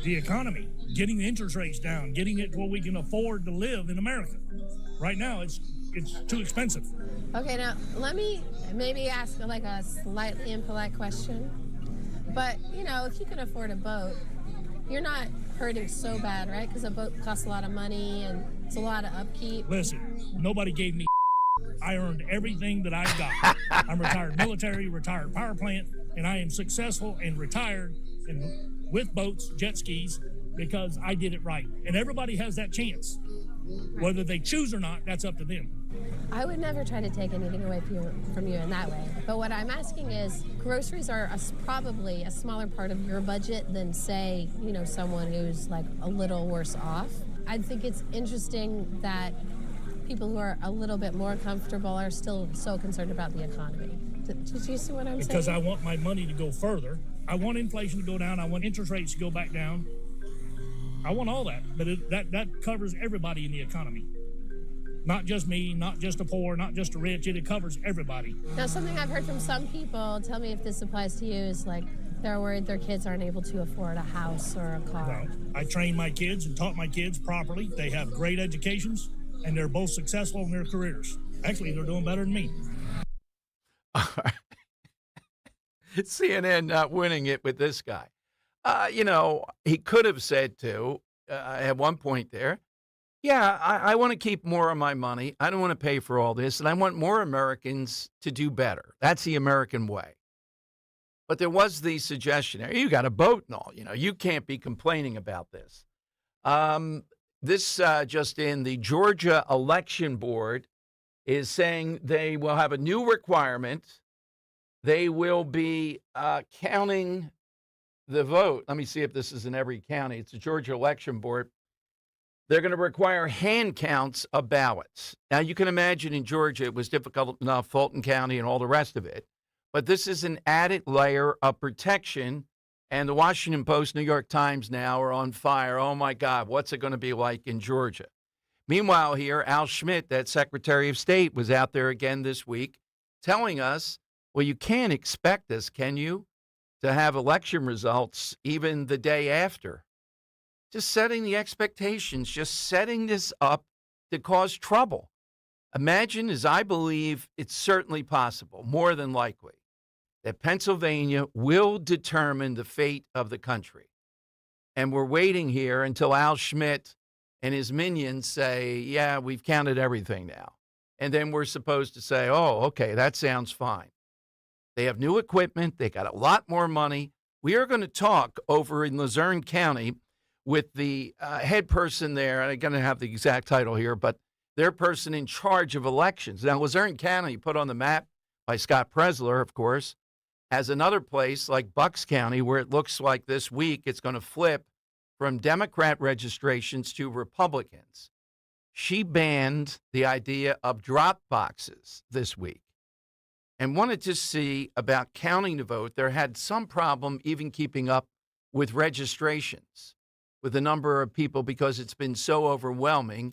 [SPEAKER 16] the economy, getting the interest rates down, getting it to where we can afford to live in America. Right now, it's too expensive.
[SPEAKER 17] Okay, now let me maybe ask like a slightly impolite question. But, you know, if you can afford a boat, you're not hurting so bad, right? Because a boat costs a lot of money and it's a lot of upkeep.
[SPEAKER 16] Listen, nobody gave me I earned everything that I've got. I'm retired military, retired power plant, and I am successful and retired with boats, jet skis, because I did it right. And everybody has that chance. Whether they choose or not, that's up to them.
[SPEAKER 17] I would never try to take anything away from you in that way. But what I'm asking is, groceries are probably a smaller part of your budget than, say, you know, someone who's like a little worse off. I think it's interesting that people who are a little bit more comfortable are still so concerned about the economy. Did you see what I'm saying?
[SPEAKER 16] Because I want my money to go further. I want inflation to go down. I want interest rates to go back down. I want all that. But that covers everybody in the economy. Not just me, not just the poor, not just the rich. It covers everybody.
[SPEAKER 17] Now, something I've heard from some people, tell me if this applies to you, is like they're worried their kids aren't able to afford a house or a car.
[SPEAKER 16] Well, I trained my kids and taught my kids properly. They have great educations, and they're both successful in their careers. Actually, they're doing better than me.
[SPEAKER 1] CNN not winning it with this guy. You know, he could have said at one point there, yeah, I want to keep more of my money. I don't want to pay for all this, and I want more Americans to do better. That's the American way. But there was the suggestion there, you got a boat and all, you know, you can't be complaining about this. This just in, the Georgia Election Board is saying they will have a new requirement. They will be counting the vote. Let me see if this is in every county. It's the Georgia Election Board. They're going to require hand counts of ballots. Now, you can imagine in Georgia it was difficult enough, Fulton County and all the rest of it. But this is an added layer of protection. And the Washington Post, New York Times now are on fire. Oh, my God, what's it going to be like in Georgia? Meanwhile, here, Al Schmidt, that Secretary of State, was out there again this week telling us, well, you can't expect this, can you, to have election results even the day after? Just setting the expectations, just setting this up to cause trouble. Imagine, as I believe it's certainly possible, more than likely, that Pennsylvania will determine the fate of the country. And we're waiting here until Al Schmidt and his minions say, yeah, we've counted everything now. And then we're supposed to say, oh, okay, that sounds fine. They have new equipment. They got a lot more money. We are going to talk over in Luzerne County with the head person there. I'm going to have the exact title here, but their person in charge of elections. Now, Luzerne County, put on the map by Scott Presler, of course, as another place like Bucks County, where it looks like this week it's going to flip from Democrat registrations to Republicans. She banned the idea of drop boxes this week and wanted to see about counting the vote. There had some problem even keeping up with registrations, with the number of people, because it's been so overwhelming.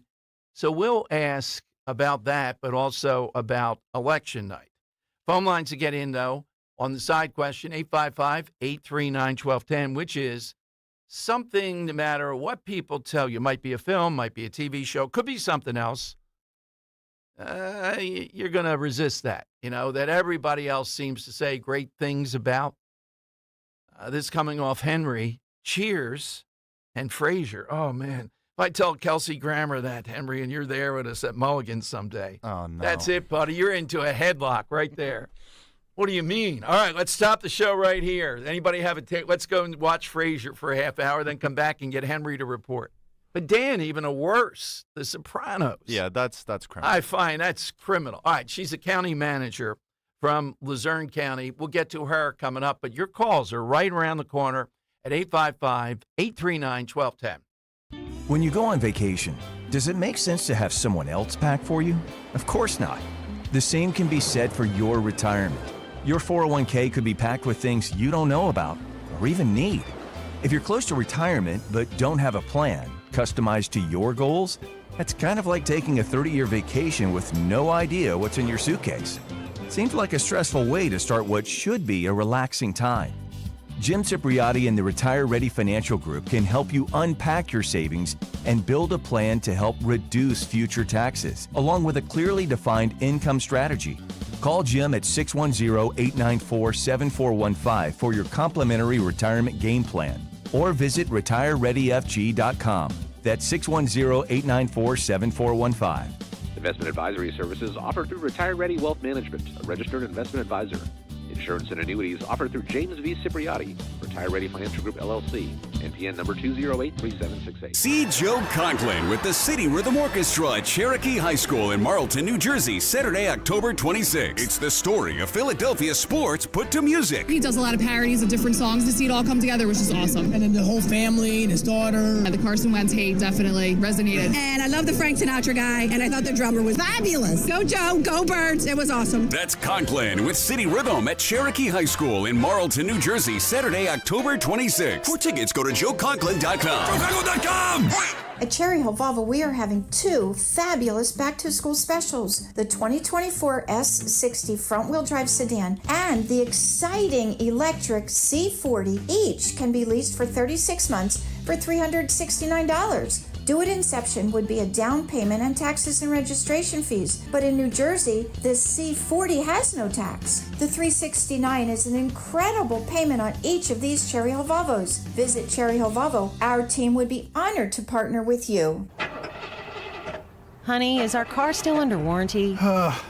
[SPEAKER 1] So we'll ask about that, but also about election night. Phone lines to get in, though, on the side question, 855-839-1210, which is something, no matter what people tell you, might be a film, might be a TV show, could be something else. You're going to resist that, you know, that everybody else seems to say great things about. This coming off Henry, Cheers, and Frasier. Oh, man. If I tell Kelsey Grammer that, Henry, and you're there with us at Mulligan's someday.
[SPEAKER 4] Oh, no.
[SPEAKER 1] That's it, buddy. You're into a headlock right there. What do you mean? All right, let's stop the show right here. Anybody have a take? Let's go and watch Frasier for a half hour, then come back and get Henry to report. But Dan, even a worse, The Sopranos.
[SPEAKER 4] Yeah, that's criminal.
[SPEAKER 1] I find that's criminal. All right, she's a county manager from Luzerne County. We'll get to her coming up, but your calls are right around the corner at 855-839-1210.
[SPEAKER 18] When you go on vacation, does it make sense to have someone else pack for you? Of course not. The same can be said for your retirement. Your 401k could be packed with things you don't know about or even need. If you're close to retirement but don't have a plan customized to your goals, that's kind of like taking a 30-year vacation with no idea what's in your suitcase. Seems like a stressful way to start what should be a relaxing time. Jim Cipriotti and the Retire Ready Financial Group can help you unpack your savings and build a plan to help reduce future taxes, along with a clearly defined income strategy. Call Jim at 610-894-7415 for your complimentary retirement game plan, or visit retirereadyfg.com. That's 610-894-7415.
[SPEAKER 2] Investment advisory services offered through Retire Ready Wealth Management, a registered investment advisor. Insurance and annuities offered through James V. Cipriotti, Retire Ready Financial Group, LLC, NPN number 2083768.
[SPEAKER 19] See Joe Conklin with the City Rhythm Orchestra at Cherokee High School in Marlton, New Jersey, Saturday, October 26th. It's the story of Philadelphia sports put to music.
[SPEAKER 20] He does a lot of parodies of different songs. To see it all come together was just awesome. And then the whole family and his daughter. The Carson Wentz hate definitely resonated.
[SPEAKER 21] And I love the Frank Sinatra guy, and I thought the drummer was fabulous. Go Joe, go Birds. It was awesome.
[SPEAKER 19] That's Conklin with City Rhythm at Cherokee High School in Marlton, New Jersey, Saturday, October 26th. For tickets, go to joeconklin.com. joeconklin.com!
[SPEAKER 23] At Cherry Hill Volvo, we are having two fabulous back-to-school specials. The 2024 S60 front-wheel drive sedan and the exciting electric C40 each can be leased for 36 months for $369. Due at inception would be a down payment and taxes and registration fees. But in New Jersey, this C40 has no tax. The $369 is an incredible payment on each of these Cherry Hill Volvos. Visit Cherry Hill Volvo. Our team would be honored to partner with you.
[SPEAKER 24] Honey, is our car still under warranty?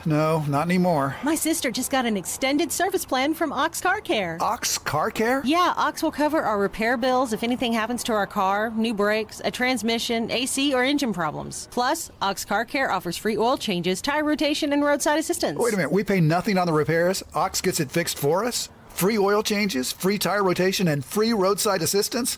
[SPEAKER 27] No, not anymore.
[SPEAKER 24] My sister just got an extended service plan from Ox Car Care.
[SPEAKER 27] Ox Car Care?
[SPEAKER 24] Yeah, Ox will cover our repair bills if anything happens to our car, new brakes, a transmission, AC, or engine problems. Plus, Ox Car Care offers free oil changes, tire rotation, and roadside assistance.
[SPEAKER 27] Wait a minute, we pay nothing on the repairs? Ox gets it fixed for us? Free oil changes, free tire rotation, and free roadside assistance?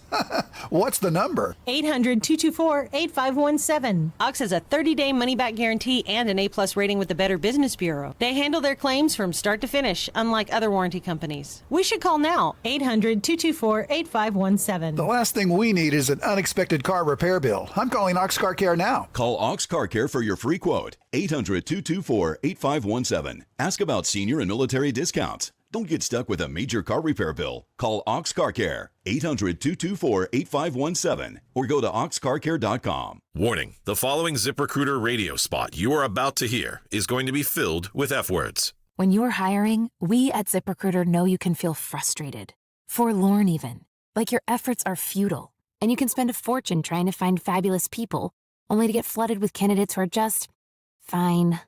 [SPEAKER 27] What's the number?
[SPEAKER 24] 800-224-8517. Ox has a 30-day money-back guarantee and an A-plus rating with the Better Business Bureau. They handle their claims from start to finish, unlike other warranty companies. We should call now, 800-224-8517.
[SPEAKER 27] The last thing we need is an unexpected car repair bill. I'm calling Ox Car Care now.
[SPEAKER 19] Call Ox Car Care for your free quote. 800-224-8517. Ask about senior and military discounts. Don't get stuck with a major car repair bill. Call Ox Car Care, 800-224-8517, or go to oxcarcare.com.
[SPEAKER 28] Warning, the following ZipRecruiter radio spot you are about to hear is going to be filled with F words.
[SPEAKER 29] When you're hiring, we at ZipRecruiter know you can feel frustrated, forlorn even, like your efforts are futile, and you can spend a fortune trying to find fabulous people, only to get flooded with candidates who are just fine.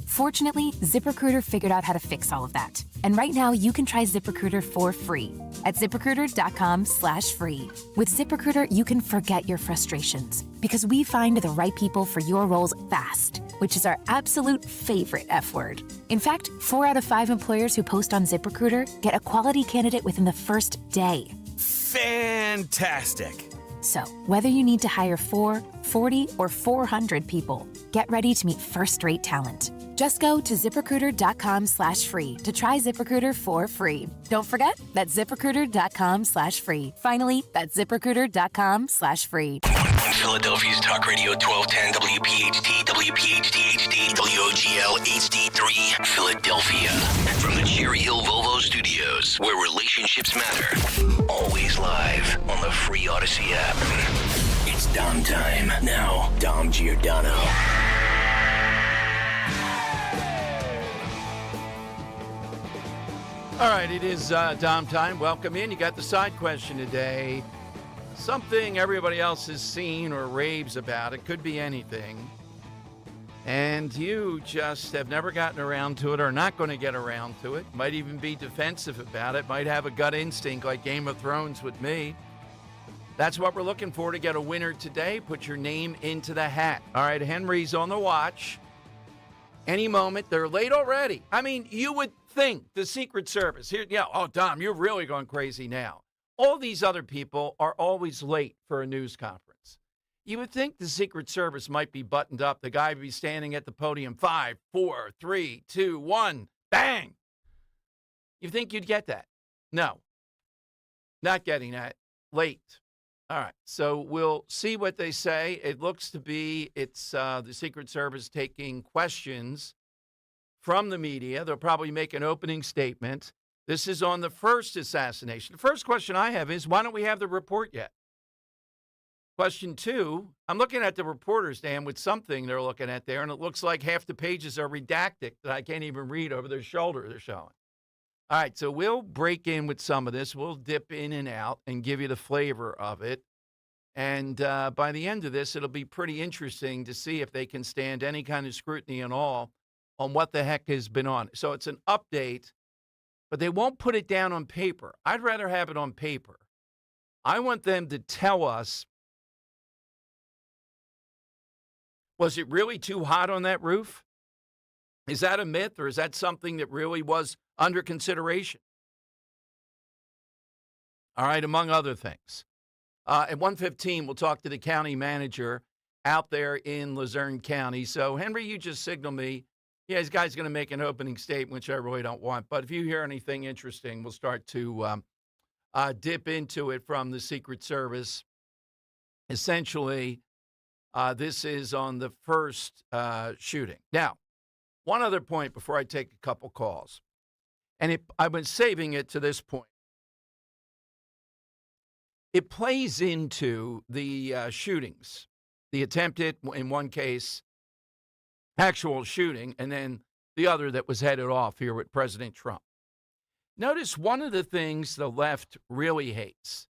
[SPEAKER 29] Fortunately, ZipRecruiter figured out how to fix all of that. And right now, you can try ZipRecruiter for free at ZipRecruiter.com/free. With ZipRecruiter, you can forget your frustrations because we find the right people for your roles fast, which is our absolute favorite F word. In fact, 4 out of 5 employers who post on ZipRecruiter get a quality candidate within the first day.
[SPEAKER 19] Fantastic.
[SPEAKER 29] So, whether you need to hire 4, 40, or 400 people, get ready to meet first-rate talent. Just go to ZipRecruiter.com/free to try ZipRecruiter for free. Don't forget, that's ZipRecruiter.com/free. Finally, that's ZipRecruiter.com/free.
[SPEAKER 15] Philadelphia's Talk Radio 1210 WPHT, WPHT HD, WOGL HD3, Philadelphia. From the Cherry Hill Volvo Studios, where relationships matter. Always live on the free Odyssey app. It's Dom time. Now, Dom Giordano.
[SPEAKER 1] All right, it is Dom time. Welcome in. You got the side question today. Something everybody else has seen or raves about. It could be anything. And you just have never gotten around to it or not going to get around to it. Might even be defensive about it. Might have a gut instinct like Game of Thrones with me. That's what we're looking for to get a winner today. Put your name into the hat. All right, Henry's on the watch. Any moment. They're late already. I mean, you would think the Secret Service here. Yeah. Oh, Dom, you're really going crazy now. All these other people are always late for a news conference. You would think the Secret Service might be buttoned up. The guy would be standing at the podium. 5, 4, 3, 2, 1. Bang. You think you'd get that? No. Not getting that. Late. All right. So we'll see what they say. It looks to be it's the Secret Service taking questions from the media. They'll probably make an opening statement. This is on the first assassination. The first question I have is, why don't we have the report yet? Question 2, I'm looking at the reporters, Dan, with something they're looking at there, and it looks like half the pages are redacted that I can't even read over their shoulder they're showing. All right, so we'll break in with some of this. We'll dip in and out and give you the flavor of it. And by the end of this, it'll be pretty interesting to see if they can stand any kind of scrutiny and all on what the heck has been on. So it's an update, but they won't put it down on paper. I'd rather have it on paper. I want them to tell us, was it really too hot on that roof? Is that a myth, or is that something that really was under consideration? All right, among other things. At 1:15, we'll talk to the county manager out there in Luzerne County. So, Henry, you just signal me. Yeah, this guy's going to make an opening statement, which I really don't want. But if you hear anything interesting, we'll start to dip into it from the Secret Service. Essentially, this is on the first shooting. Now, one other point before I take a couple calls. And I've been saving it to this point. It plays into the shootings, the attempted, in one case, actual shooting, and then the other that was headed off here with President Trump. Notice one of the things the left really hates,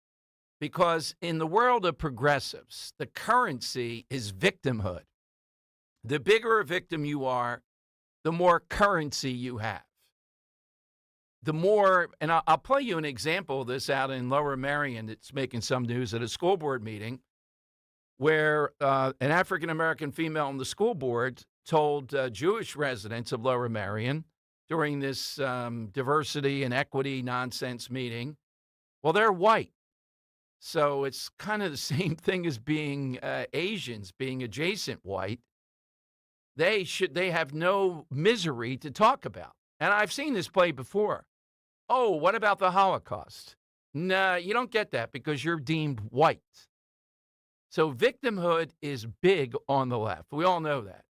[SPEAKER 1] because in the world of progressives, the currency is victimhood. The bigger a victim you are, the more currency you have. The more, and I'll play you an example of this out in Lower Merion. It's making some news at a school board meeting where an African-American female on the school board told Jewish residents of Lower Merion during this diversity and equity nonsense meeting, well, they're white. So it's kind of the same thing as being Asians, being adjacent white. They have no misery to talk about. And I've seen this play before. Oh, what about the Holocaust? No, you don't get that because you're deemed white. So victimhood is big on the left. We all know that.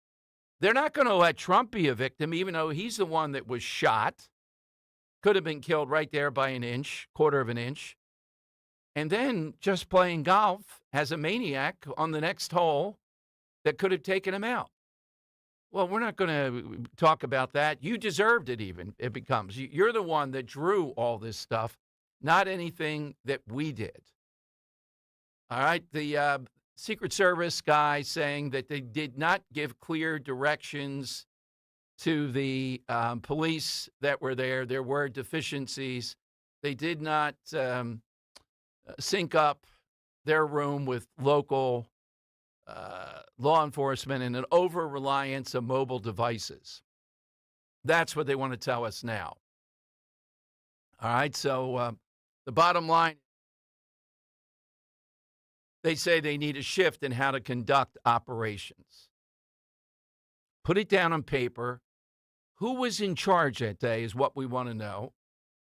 [SPEAKER 1] They're not going to let Trump be a victim, even though he's the one that was shot. Could have been killed right there by an inch, quarter of an inch. And then just playing golf as a maniac on the next hole that could have taken him out. Well, we're not going to talk about that. You deserved it even, it becomes. You're the one that drew all this stuff, not anything that we did. All right, the Secret Service guy saying that they did not give clear directions to the police that were there. There were deficiencies. They did not sync up their room with local law enforcement and an over-reliance of mobile devices. That's what they want to tell us now. All right, so the bottom line, they say they need a shift in how to conduct operations. Put it down on paper. Who was in charge that day is what we want to know.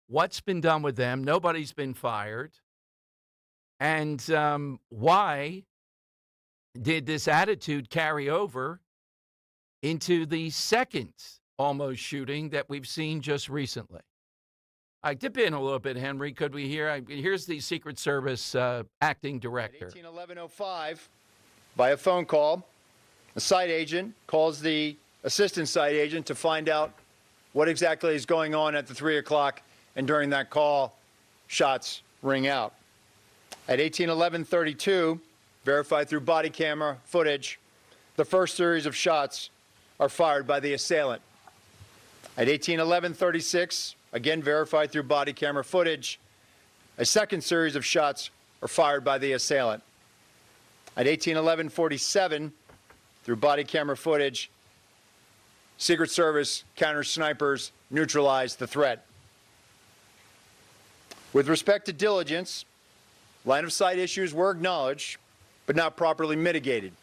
[SPEAKER 1] What's been done with them? Nobody's been fired. And why did this attitude carry over into the second almost shooting that we've seen just recently? I dip in a little bit, Henry. Could we hear? Here's the Secret Service acting director.
[SPEAKER 3] At 18:11:05, by a phone call, a site agent calls the assistant site agent to find out what exactly is going on at the 3 o'clock, and during that call, shots ring out. At 18:11:32, verified through body camera footage, the first series of shots are fired by the assailant. At 18:11:36, again verified through body camera footage, a second series of shots are fired by the assailant. At 18:11:47, through body camera footage, Secret Service counter snipers neutralized the threat. With respect to diligence, line of sight issues were acknowledged, but not properly mitigated.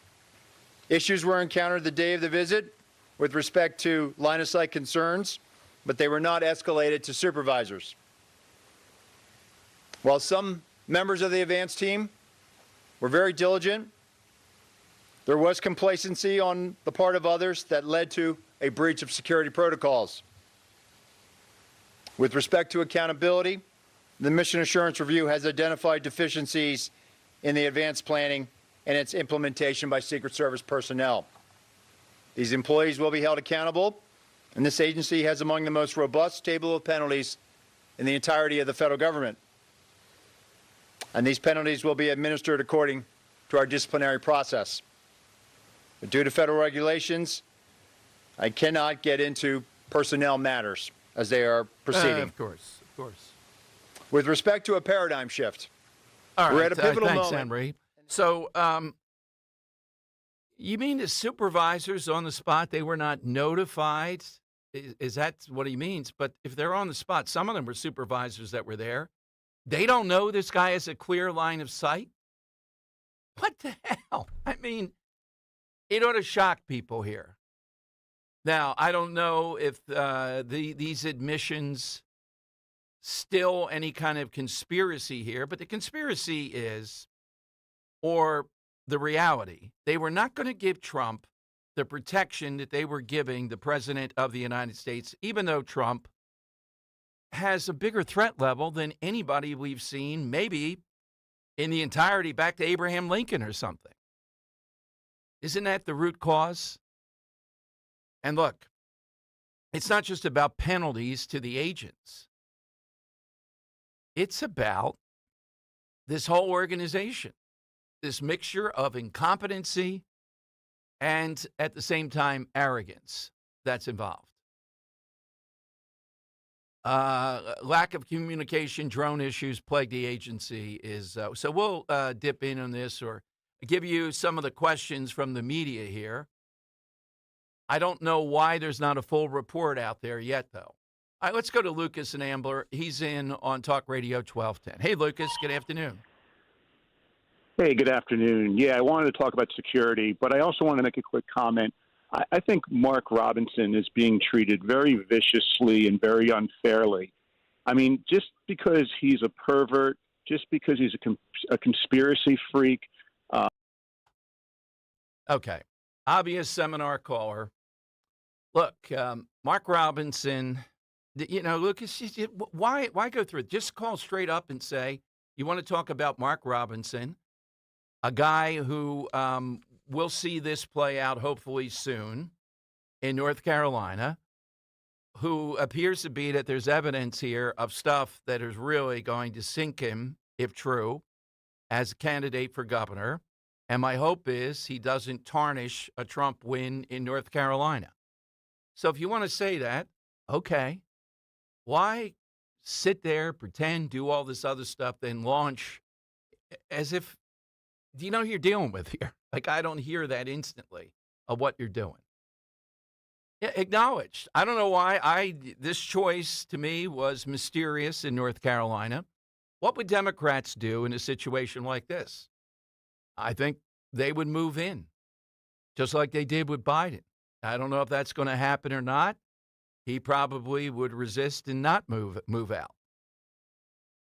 [SPEAKER 3] Issues were encountered the day of the visit with respect to line of sight concerns, but they were not escalated to supervisors. While some members of the advance team were very diligent, there was complacency on the part of others that led to a breach of security protocols. With respect to accountability, the Mission Assurance Review has identified deficiencies in the advanced planning and its implementation by Secret Service personnel. These employees will be held accountable, and this agency has among the most robust table of penalties in the entirety of the federal government. And these penalties will be administered according to our disciplinary process. But due to federal regulations, I cannot get into personnel matters as they are proceeding.
[SPEAKER 1] Of course.
[SPEAKER 3] With respect to a paradigm shift,
[SPEAKER 1] All right,
[SPEAKER 3] we're at a pivotal
[SPEAKER 1] thanks,
[SPEAKER 3] moment.
[SPEAKER 1] Henry. So, you mean the supervisors on the spot, they were not notified? Is that what he means? But if they're on the spot, some of them were supervisors that were there. They don't know this guy has a clear line of sight? What the hell? I mean, it ought to shock people here. Now, I don't know if these admissions still any kind of conspiracy here, but the conspiracy is, or the reality, they were not going to give Trump the protection that they were giving the president of the United States, even though Trump has a bigger threat level than anybody we've seen, maybe in the entirety back to Abraham Lincoln or something. Isn't that the root cause? And look, it's not just about penalties to the agents. It's about this whole organization, this mixture of incompetency and, at the same time, arrogance that's involved. Lack of communication, drone issues plague the agency. So we'll dip in on this or give you some of the questions from the media here. I don't know why there's not a full report out there yet, though. All right, let's go to Lucas and Ambler. He's in on Talk Radio 1210. Hey, Lucas, good afternoon.
[SPEAKER 5] Hey, good afternoon. Yeah, I wanted to talk about security, but I also want to make a quick comment. I think Mark Robinson is being treated very viciously and very unfairly. I mean, just because he's a pervert, just because he's a conspiracy freak.
[SPEAKER 1] Okay. Obvious seminar caller. Look, Mark Robinson, Lucas, why go through it? Just call straight up and say, you want to talk about Mark Robinson, a guy who we'll see this play out hopefully soon in North Carolina, who appears to be that there's evidence here of stuff that is really going to sink him, if true, as a candidate for governor. And my hope is he doesn't tarnish a Trump win in North Carolina. So if you want to say that, okay, why sit there, pretend, do all this other stuff, then launch as if, do you know who you're dealing with here? Like, I don't hear that instantly of what you're doing. Yeah, acknowledged. I don't know why this choice to me was mysterious in North Carolina. What would Democrats do in a situation like this? I think they would move in, just like they did with Biden. I don't know if that's going to happen or not. He probably would resist and not move out.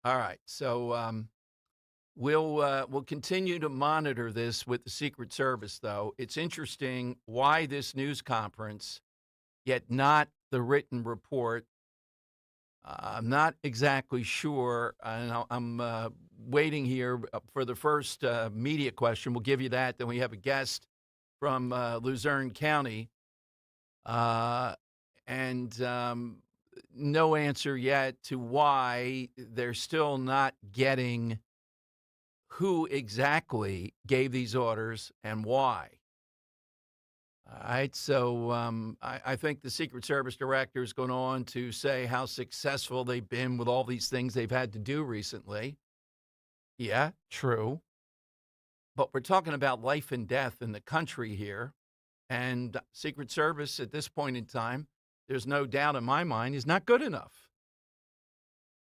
[SPEAKER 1] All right, so we'll continue to monitor this with the Secret Service, though. It's interesting why this news conference, yet not the written report. I'm not exactly sure, and I'm waiting here for the first media question. We'll give you that. Then we have a guest from Luzerne County, and no answer yet to why they're still not getting who exactly gave these orders and why. All right, so I think the Secret Service director is going on to say how successful they've been with all these things they've had to do recently. Yeah, true. But we're talking about life and death in the country here. And Secret Service at this point in time, there's no doubt in my mind, is not good enough.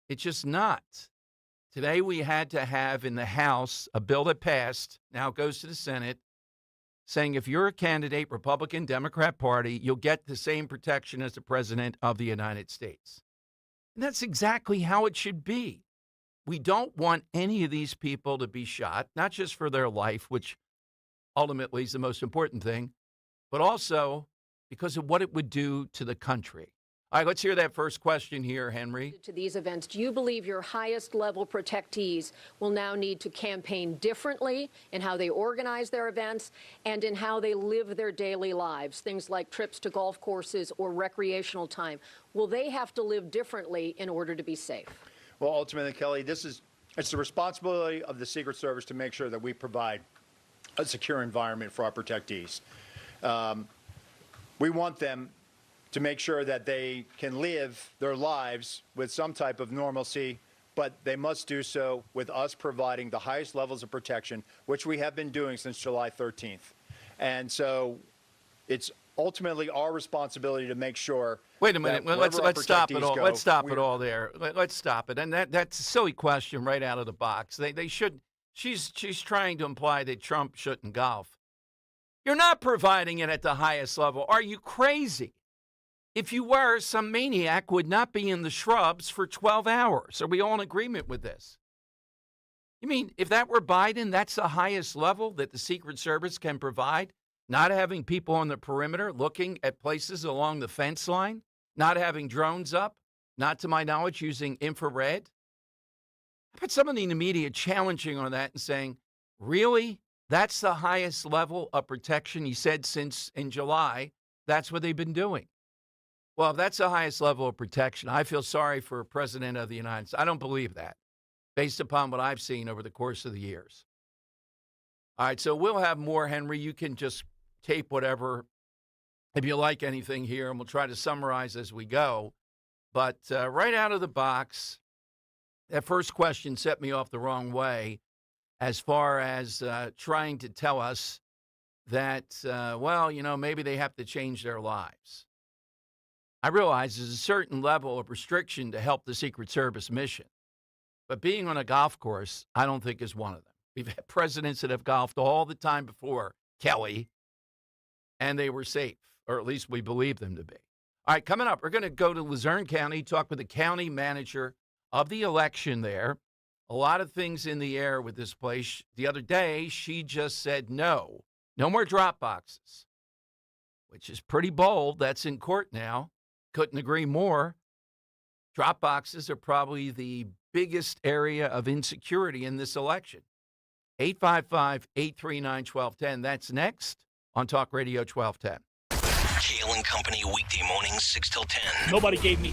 [SPEAKER 1] It's just not. Today we had to have in the House a bill that passed, now it goes to the Senate, saying if you're a candidate, Republican, Democrat Party, you'll get the same protection as the President of the United States. And that's exactly how it should be. We don't want any of these people to be shot, not just for their life, which ultimately is the most important thing, but also because of what it would do to the country. All right, let's hear that first question here, Henry.
[SPEAKER 6] To these events, do you believe your highest level protectees will now need to campaign differently in how they organize their events and in how they live their daily lives, things like trips to golf courses or recreational time? Will they have to live differently in order to be safe?
[SPEAKER 3] Well, ultimately, Kelly, it's the responsibility of the Secret Service to make sure that we provide a secure environment for our protectees. We want them to make sure that they can live their lives with some type of normalcy, but they must do so with us providing the highest levels of protection, which we have been doing since July 13th. And so it's ultimately our responsibility to make sure.
[SPEAKER 1] Wait a minute. Well, let's stop it all. Let's stop it all there. Let's stop it. And that's a silly question right out of the box. They should. She's trying to imply that Trump shouldn't golf. You're not providing it at the highest level. Are you crazy? If you were, some maniac would not be in the shrubs for 12 hours. Are we all in agreement with this? You mean if that were Biden, that's the highest level that the Secret Service can provide? Not having people on the perimeter looking at places along the fence line? Not having drones up? Not to my knowledge using infrared? But somebody in the media challenging on that and saying, really? That's the highest level of protection? He said since in July, that's what they've been doing. Well, if that's the highest level of protection, I feel sorry for a president of the United States. I don't believe that, based upon what I've seen over the course of the years. All right, so we'll have more, Henry. You can just tape whatever, if you like anything here, and we'll try to summarize as we go. But right out of the box, that first question set me off the wrong way as far as trying to tell us that, maybe they have to change their lives. I realize there's a certain level of restriction to help the Secret Service mission. But being on a golf course, I don't think is one of them. We've had presidents that have golfed all the time before, Kelly, and they were safe, or at least we believe them to be. All right, coming up, we're going to go to Luzerne County, talk with the county manager of the election there. A lot of things in the air with this place. The other day, she just said no more drop boxes, which is pretty bold. That's in court now. Couldn't agree more. Drop boxes are probably the biggest area of insecurity in this election. 855-839-1210. That's next on Talk Radio 1210.
[SPEAKER 15] Kale and Company weekday mornings 6 till 10.
[SPEAKER 16] Nobody gave me.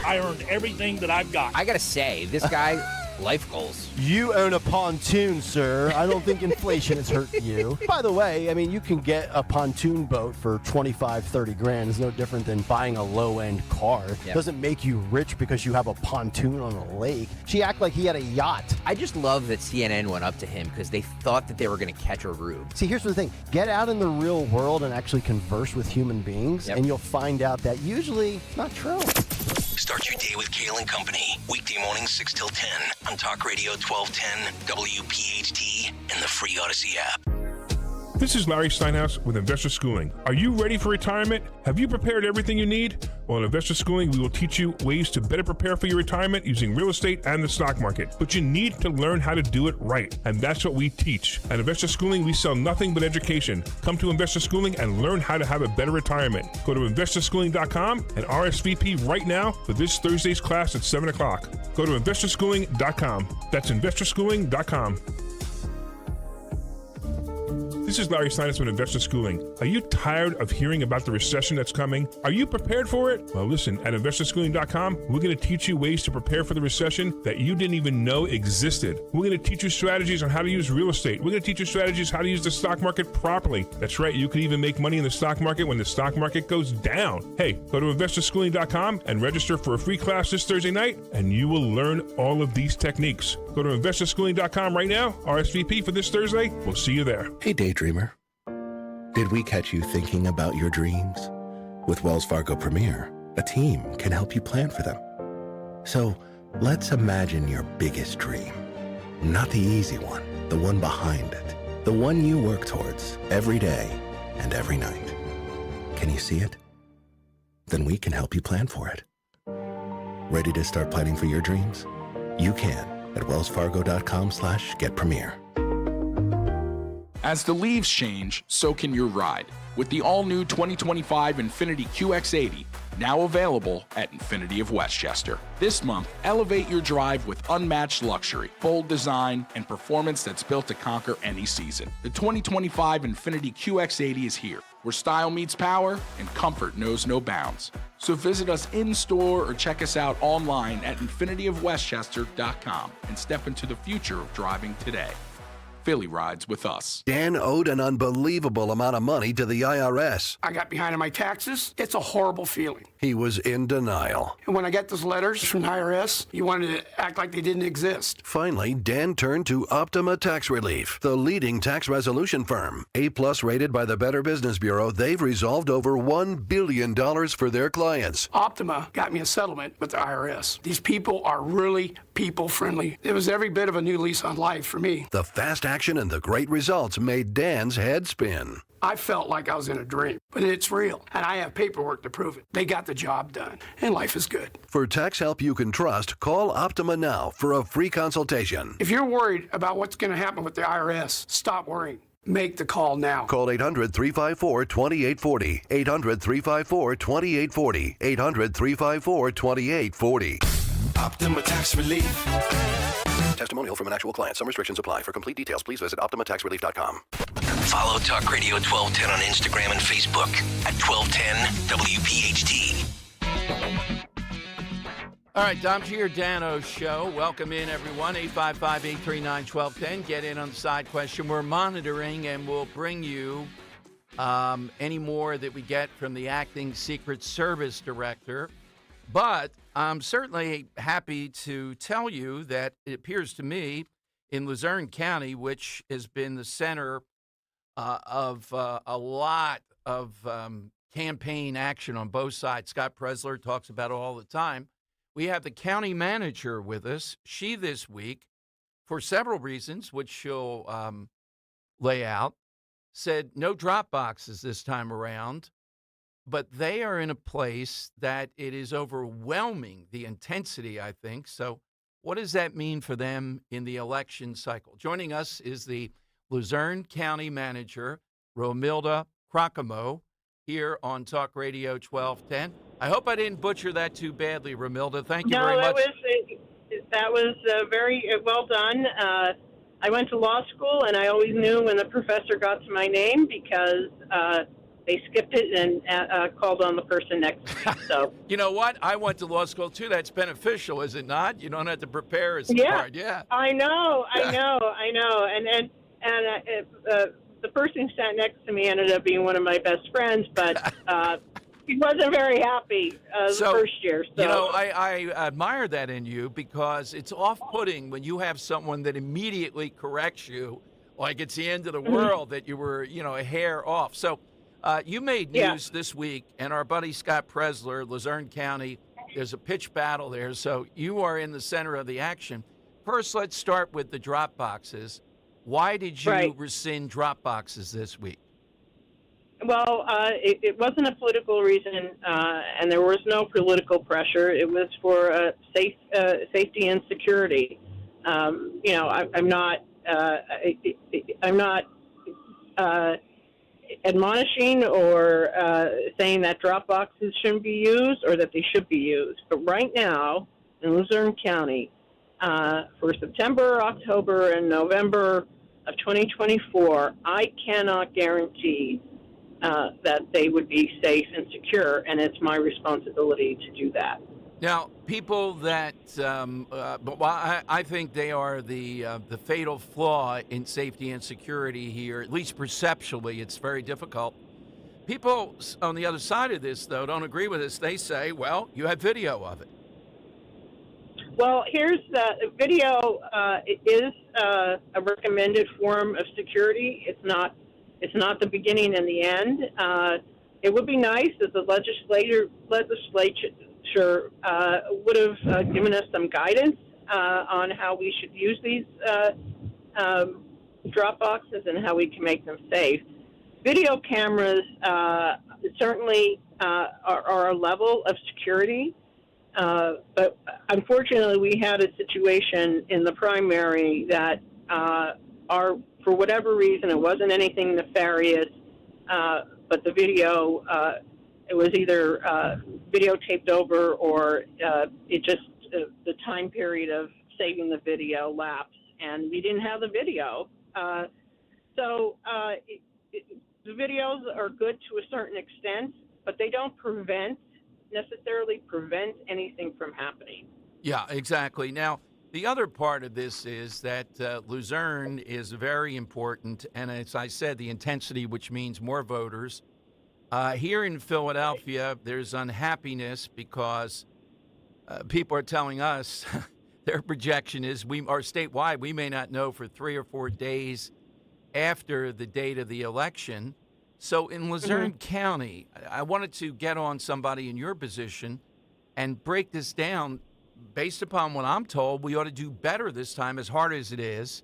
[SPEAKER 16] I earned everything that I've got.
[SPEAKER 7] I gotta say, this guy, life goals.
[SPEAKER 8] You own a pontoon, sir. I don't think inflation has hurt you. By the way, I mean, you can get a pontoon boat for 25, 30 grand. It's no different than buying a low-end car. It doesn't make you rich because you have a pontoon on a lake. She acted like he had a yacht.
[SPEAKER 7] I just love that CNN went up to him because they thought that they were going to catch a rube.
[SPEAKER 8] See, here's the thing. Get out in the real world and actually converse with human beings, and you'll find out that usually it's not true.
[SPEAKER 15] Start your day with Kale and Company. Weekday mornings 6 till 10 on Talk Radio 1210, WPHT, and the free Odyssey app.
[SPEAKER 9] This is Larry Steinhaus with Investor Schooling. Are you ready for retirement? Have you prepared everything you need? Well, at Investor Schooling, we will teach you ways to better prepare for your retirement using real estate and the stock market. But you need to learn how to do it right, and that's what we teach. At Investor Schooling, we sell nothing but education. Come to Investor Schooling and learn how to have a better retirement. Go to investorschooling.com and RSVP right now for this Thursday's class at 7 o'clock. Go to investorschooling.com. That's investorschooling.com. This is Larry Steinhaus with Investor Schooling. Are you tired of hearing about the recession that's coming? Are you prepared for it? Well, listen, at investorschooling.com, we're going to teach you ways to prepare for the recession that you didn't even know existed. We're going to teach you strategies on how to use real estate. We're going to teach you strategies how to use the stock market properly. That's right, you can even make money in the stock market when the stock market goes down. Hey, go to investorschooling.com and register for a free class this Thursday night, and you will learn all of these techniques. Go to investorschooling.com right now, RSVP for this Thursday. We'll see you there.
[SPEAKER 10] Hey, Daydreamer. Did we catch you thinking about your dreams? With Wells Fargo Premier, a team can help you plan for them. So let's imagine your biggest dream. Not the easy one, the one behind it. The one you work towards every day and every night. Can you see it? Then we can help you plan for it. Ready to start planning for your dreams? You can at wellsfargo.com/getpremier.
[SPEAKER 4] As the leaves change, so can your ride. With the all-new 2025 Infiniti QX80, now available at Infiniti of Westchester. This month, elevate your drive with unmatched luxury, bold design, and performance that's built to conquer any season. The 2025 Infiniti QX80 is here, where style meets power and comfort knows no bounds. So visit us in-store or check us out online at infinityofwestchester.com and step into the future of driving today. Philly rides with us.
[SPEAKER 11] Dan owed an unbelievable amount of money to the IRS.
[SPEAKER 12] I got behind on my taxes. It's a horrible feeling.
[SPEAKER 11] He was in denial.
[SPEAKER 12] And when I got those letters from the IRS, you wanted to act like they didn't exist.
[SPEAKER 11] Finally, Dan turned to Optima Tax Relief, the leading tax resolution firm. A-plus rated by the Better Business Bureau, they've resolved over $1 billion for their clients.
[SPEAKER 12] Optima got me a settlement with the IRS. These people are really people-friendly. It was every bit of a new lease on life for me.
[SPEAKER 11] The fast action and the great results made Dan's head spin.
[SPEAKER 12] I felt like I was in a dream, but it's real, and I have paperwork to prove it. They got the job done, and life is good.
[SPEAKER 11] For tax help you can trust, call Optima now for a free consultation.
[SPEAKER 12] If you're worried about what's going to happen with the IRS, stop worrying. Make the call now.
[SPEAKER 11] Call 800-354-2840. 800-354-2840. 800-354-2840.
[SPEAKER 15] Optima Tax Relief.
[SPEAKER 11] Testimonial from an actual client. Some restrictions apply. For complete details, please visit OptimaTaxRelief.com.
[SPEAKER 15] Follow Talk Radio 1210 on Instagram and Facebook at 1210 WPHT.
[SPEAKER 1] All right, Dom Giordano Show. Welcome in, everyone. 855-839-1210. Get in on the side question. We're monitoring, and we'll bring you any more that we get from the acting Secret Service director. But I'm certainly happy to tell you that it appears to me in Luzerne County, which has been the center of a lot of campaign action on both sides. Scott Presler talks about it all the time. We have the county manager with us. She this week, for several reasons, which she'll lay out, said no drop boxes this time around. But they are in a place that it is overwhelming, the intensity, I think. So what does that mean for them in the election cycle? Joining us is the Luzerne County Manager, Romilda Crocamo, here on Talk Radio 1210. I hope I didn't butcher that too badly, Romilda. Thank you very much.
[SPEAKER 13] That was very well done. I went to law school, and I always knew when the professor got to my name because they skipped it and called on the person next to me. So
[SPEAKER 1] you know what? I went to law school too. That's beneficial, is it not? You don't have to prepare as hard. Yeah.
[SPEAKER 13] I know. And the person who sat next to me ended up being one of my best friends, but he wasn't very happy the first year. So.
[SPEAKER 1] You know, I admire that in you because it's off-putting when you have someone that immediately corrects you, like it's the end of the world that you were, a hair off. So. You made news this week, and our buddy Scott Presler, Luzerne County, there's a pitch battle there, so you are in the center of the action. First, let's start with the drop boxes. Why did you rescind drop boxes this week?
[SPEAKER 13] Well, it wasn't a political reason, and there was no political pressure. It was for safety and security. I'm not admonishing or saying that drop boxes shouldn't be used or that they should be used. But right now in Luzerne County, for September, October, and November of 2024, I cannot guarantee that they would be safe and secure, and it's my responsibility to do that.
[SPEAKER 1] Now, people that, I think they are the fatal flaw in safety and security here, at least perceptually, it's very difficult. People on the other side of this, though, don't agree with this. They say, well, you have video of it.
[SPEAKER 13] Well, here's the video is a recommended form of security. It's not the beginning and the end. It would be nice if the legislature would have given us some guidance on how we should use these drop boxes and how we can make them safe. Video cameras certainly are a level of security, but unfortunately we had a situation in the primary that for whatever reason, it wasn't anything nefarious, but the video, it was either videotaped over or it just, the time period of saving the video lapsed, and we didn't have the video. So the videos are good to a certain extent, but they don't necessarily prevent anything from happening.
[SPEAKER 1] Yeah, exactly. Now, the other part of this is that Luzerne is very important, and as I said, the intensity, which means more voters. Here in Philadelphia, there's unhappiness because people are telling us their projection is or statewide, we may not know for 3 or 4 days after the date of the election. So in Luzerne County, I wanted to get on somebody in your position and break this down. Based upon what I'm told, we ought to do better this time, as hard as it is,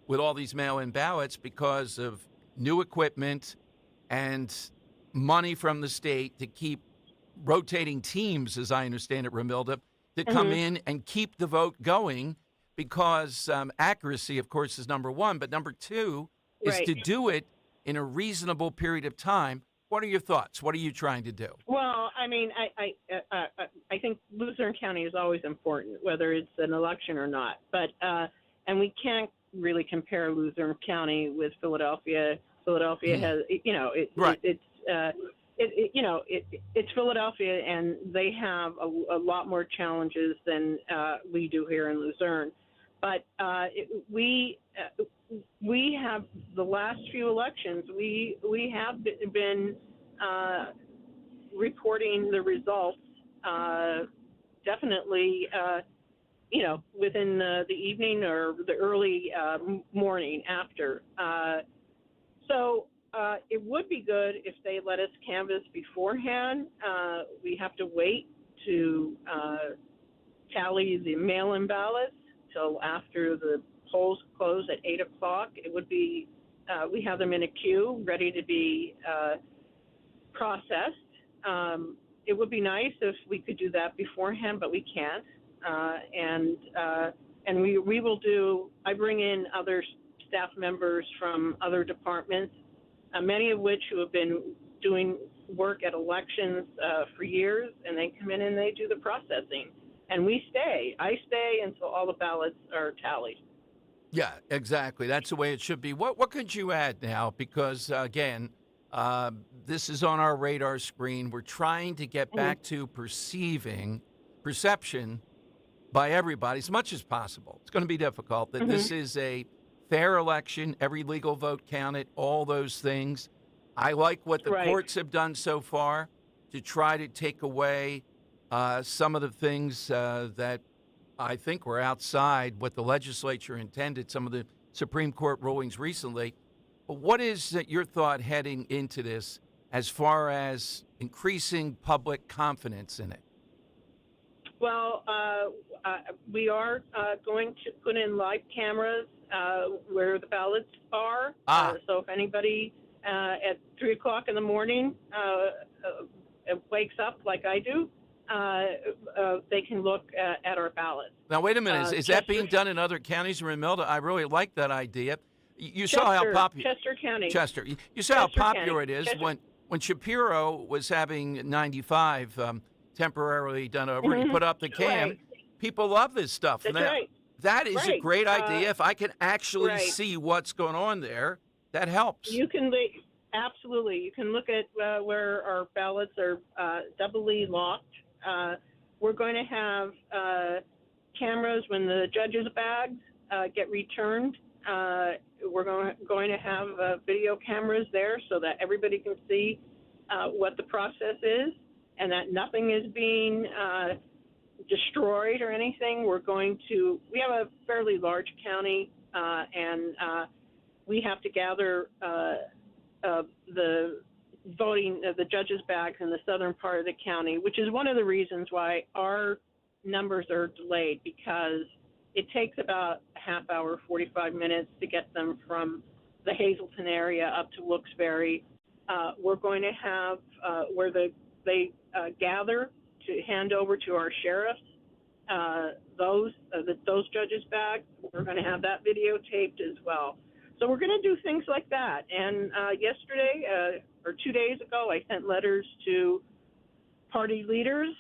[SPEAKER 1] with all these mail-in ballots because of new equipment and money from the state to keep rotating teams, as I understand it, Ramilda, to come in and keep the vote going because accuracy, of course, is number one. But number two is to do it in a reasonable period of time. What are your thoughts? What are you trying to do?
[SPEAKER 13] Well, I mean, I think Luzerne County is always important, whether it's an election or not. But and we can't really compare Luzerne County with Philadelphia. Philadelphia has, it's Philadelphia, and they have a lot more challenges than we do here in Luzerne. But we have the last few elections. We have been reporting the results definitely, within the evening or the early morning after. So it would be good if they let us canvass beforehand. We have to wait to tally the mail-in ballots till after the polls close at 8 o'clock. It would be, we have them in a queue ready to be processed. It would be nice if we could do that beforehand, but we can't. And we will do, I bring in other staff members from other departments, many of which who have been doing work at elections for years, and they come in and they do the processing. And I stay until all the ballots are tallied.
[SPEAKER 1] Yeah, exactly. That's the way it should be. What could you add now? Because, again, this is on our radar screen. We're trying to get back to perception by everybody as much as possible. It's going to be difficult. That this is a fair election, every legal vote counted, all those things. I like what the courts have done so far to try to take away some of the things that I think were outside what the legislature intended, some of the Supreme Court rulings recently. But what is your thought heading into this as far as increasing public confidence in it?
[SPEAKER 13] Well, we are going to put in live cameras where the ballots are. So if anybody at 3 o'clock in the morning wakes up like I do, they can look at our ballots.
[SPEAKER 1] Now, wait a minute. Is that being done in other counties? Ramilda, I really like that idea. You saw how popular
[SPEAKER 13] Chester County.
[SPEAKER 1] Chester. You saw how popular it is when Shapiro was having 95 temporarily done over. He put up the cam. People love this stuff.
[SPEAKER 13] That's right.
[SPEAKER 1] That is a great idea. If I can actually see what's going on there, that helps.
[SPEAKER 13] You can absolutely. You can look at where our ballots are doubly locked. We're going to have cameras when the judges' bags get returned. We're going to have video cameras there so that everybody can see what the process is and that nothing is being destroyed or anything. We have a fairly large county, and we have to gather the voting, the judges' bags in the southern part of the county, which is one of the reasons why our numbers are delayed, because it takes about a half hour, 45 minutes to get them from the Hazleton area up to Wilkes-Barre. We're going to have where they gather to hand over to our sheriffs those judges' bags. We're going to have that videotaped as well. So we're going to do things like that. And yesterday or 2 days ago, I sent letters to party leaders,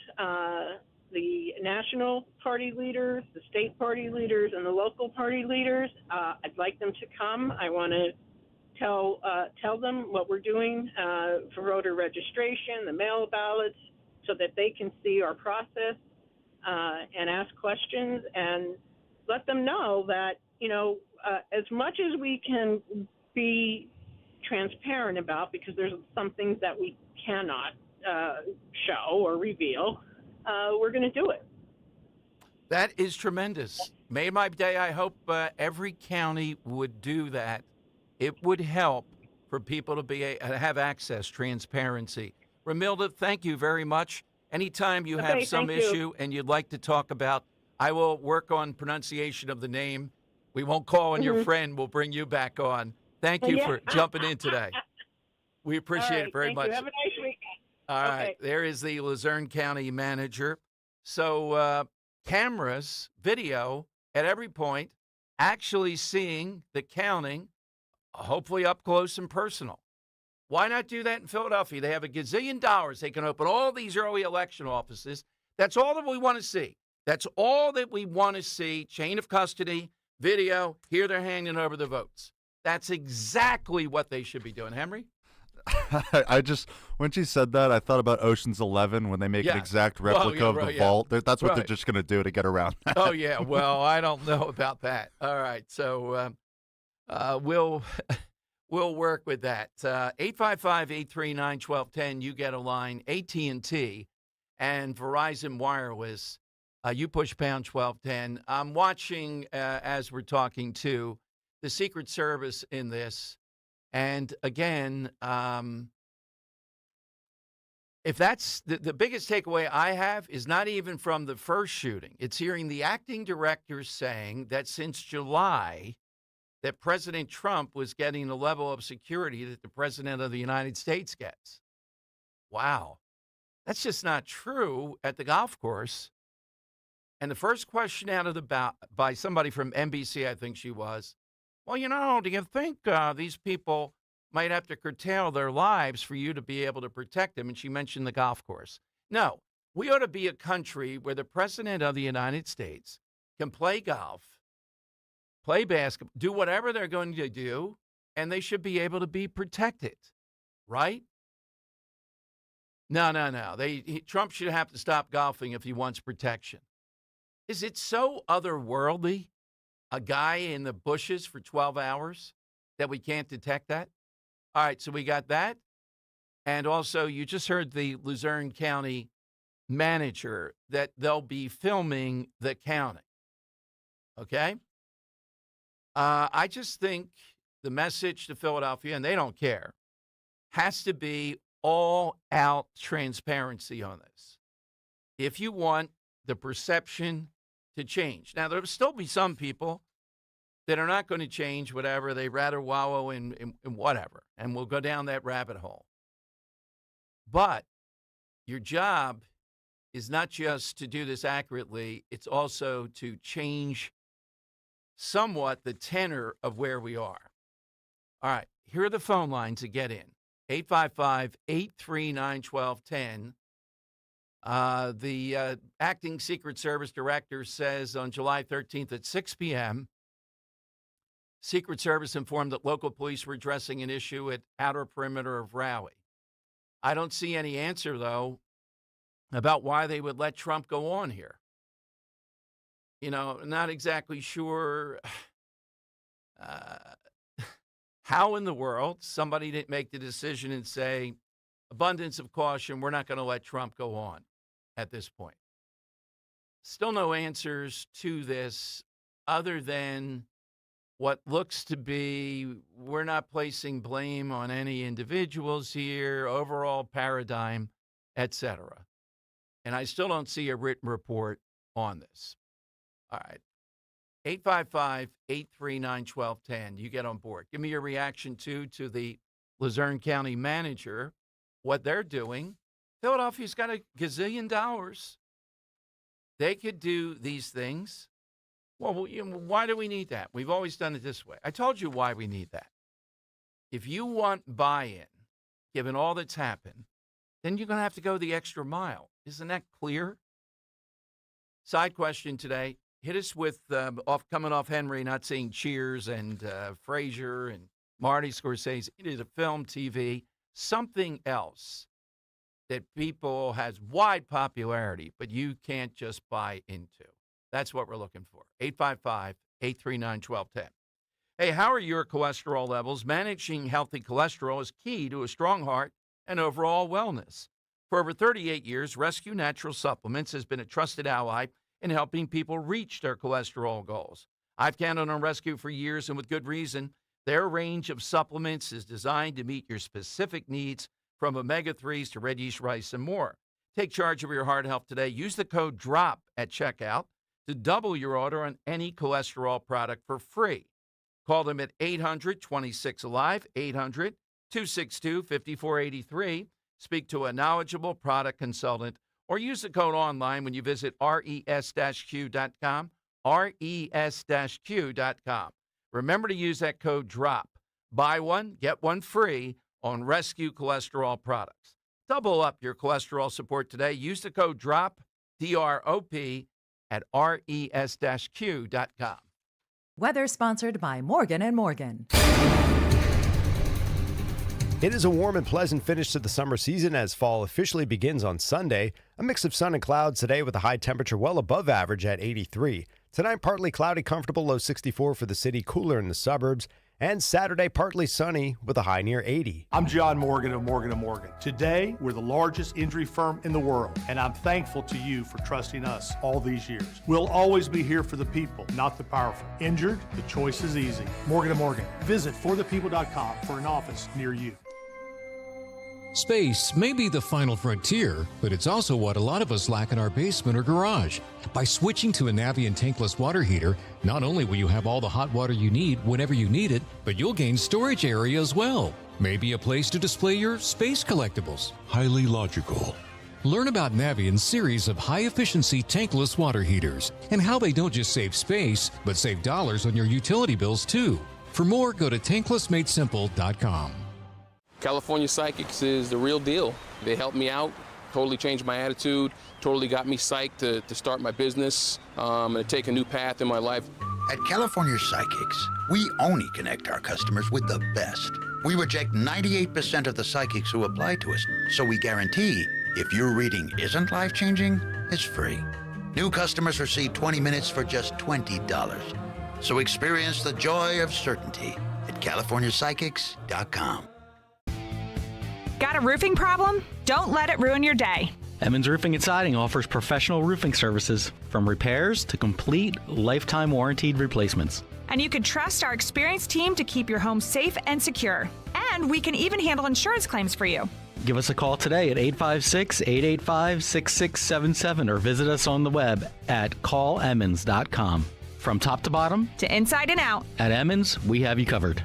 [SPEAKER 13] the national party leaders, the state party leaders, and the local party leaders. I'd like them to come. I want to tell them what we're doing for voter registration, the mail ballots, so that they can see our process and ask questions, and let them know that, as much as we can be transparent about, because there's some things that we cannot show or reveal, we're going to do it.
[SPEAKER 1] That is tremendous. Made my day. I hope every county would do that. It would help for people to have access, transparency. Ramilda, thank you very much. Anytime you have some issue and you'd like to talk about, I will work on pronunciation of the name. We won't call on your friend. We'll bring you back on. Thank you for jumping in today. We appreciate it very much.
[SPEAKER 13] Have a nice weekend.
[SPEAKER 1] All right. There is the Luzerne County manager. So cameras, video at every point, actually seeing the counting, hopefully up close and personal. Why not do that in Philadelphia? They have $1 gazillion. They can open all these early election offices. That's all that we want to see. That's all that we want to see. Chain of custody, video, here they're handing over the votes. That's exactly what they should be doing. Henry?
[SPEAKER 2] When she said that, I thought about Ocean's 11 when they make an exact replica of the vault. That's what they're just going to do to get around that.
[SPEAKER 1] Oh, yeah. Well, I don't know about that. All right. So we'll work with that. 855-839-1210. You get a line. AT&T and Verizon Wireless. You push pound 1210. I'm watching, as we're talking, too, the Secret Service in this. And again, if that's the biggest takeaway I have is not even from the first shooting. It's hearing the acting director saying that since July, that President Trump was getting the level of security that the President of the United States gets. Wow. That's just not true at the golf course. And the first question out of the by somebody from NBC, I think she was, well, do you think these people might have to curtail their lives for you to be able to protect them? And she mentioned the golf course. No, we ought to be a country where the President of the United States can play golf, play basketball, do whatever they're going to do, and they should be able to be protected, right? No. Trump should have to stop golfing if he wants protection. Is it so otherworldly, a guy in the bushes for 12 hours, that we can't detect that? All right, so we got that. And also, you just heard the Luzerne County manager that they'll be filming the counting. Okay? I just think the message to Philadelphia, and they don't care, has to be all-out transparency on this. If you want the perception to change. Now, there'll still be some people that are not going to change whatever. They'd rather wallow in whatever, and we'll go down that rabbit hole. But your job is not just to do this accurately, it's also to change somewhat the tenor of where we are. All right, here are the phone lines to get in. 855-839-1210. The acting Secret Service director says on July 13th at 6 p.m., Secret Service informed that local police were addressing an issue at outer perimeter of Raleigh. I don't see any answer, though, about why they would let Trump go on here. Not exactly sure how in the world somebody didn't make the decision and say, abundance of caution, we're not going to let Trump go on at this point. Still no answers to this other than what looks to be, we're not placing blame on any individuals here, overall paradigm, etc. And I still don't see a written report on this. All right. 855-839-1210. You get on board. Give me your reaction, to the Luzerne County manager, what they're doing. Philadelphia's got $1 gazillion. They could do these things. Well, why do we need that? We've always done it this way. I told you why we need that. If you want buy-in, given all that's happened, then you're going to have to go the extra mile. Isn't that clear? Side question today. Hit us with coming off Henry, not seeing Cheers and Frasier and Marty Scorsese. It is a film, TV, something else that people has wide popularity, but you can't just buy into. That's what we're looking for. 855-839-1210. Hey, how are your cholesterol levels? Managing healthy cholesterol is key to a strong heart and overall wellness. For over 38 years, Rescue Natural Supplements has been a trusted ally in helping people reach their cholesterol goals. I've counted on Rescue for years, and with good reason. Their range of supplements is designed to meet your specific needs, from omega-3s to red yeast rice and more. Take charge of your heart health today. Use the code DROP at checkout to double your order on any cholesterol product for free. Call them at 800-26-ALIVE, 800-262-5483. Speak to a knowledgeable product consultant, or use the code online when you visit res-q.com, res-q.com. Remember to use that code DROP. Buy one, get one free on Rescue cholesterol products. Double up your cholesterol support today. Use the code DROP, D-R-O-P, at res-q.com.
[SPEAKER 14] Weather sponsored by Morgan & Morgan.
[SPEAKER 8] It is a warm and pleasant finish to the summer season as fall officially begins on Sunday. A mix of sun and clouds today with a high temperature well above average at 83. Tonight, partly cloudy, comfortable, low 64 for the city, cooler in the suburbs. And Saturday, partly sunny with a high near 80.
[SPEAKER 17] I'm John Morgan of Morgan & Morgan. Today, we're the largest injury firm in the world, and I'm thankful to you for trusting us all these years. We'll always be here for the people, not the powerful. Injured? The choice is easy. Morgan & Morgan. Visit forthepeople.com for an office near you.
[SPEAKER 18] Space may be the final frontier, but it's also what a lot of us lack in our basement or garage. By switching to a Navien tankless water heater, not only will you have all the hot water you need whenever you need it, but you'll gain storage area as well. Maybe a place to display your space collectibles. Highly logical. Learn about Navien's series of high-efficiency tankless water heaters and how they don't just save space, but save dollars on your utility bills too. For more, go to tanklessmadesimple.com.
[SPEAKER 20] California Psychics is the real deal. They helped me out, totally changed my attitude, totally got me psyched to start my business and to take a new path in my life.
[SPEAKER 21] At California Psychics, we only connect our customers with the best. We reject 98% of the psychics who apply to us, so we guarantee if your reading isn't life-changing, it's free. New customers receive 20 minutes for just $20. So experience the joy of certainty at CaliforniaPsychics.com.
[SPEAKER 22] Got a roofing problem? Don't let it ruin your day.
[SPEAKER 23] Emmons Roofing and Siding offers professional roofing services, from repairs to complete lifetime warranted replacements.
[SPEAKER 22] And you can trust our experienced team to keep your home safe and secure. And we can even handle insurance claims for you.
[SPEAKER 23] Give us a call today at 856-885-6677 or visit us on the web at callemmons.com. From top to bottom,
[SPEAKER 22] to inside and out,
[SPEAKER 23] at Emmons, we have you covered.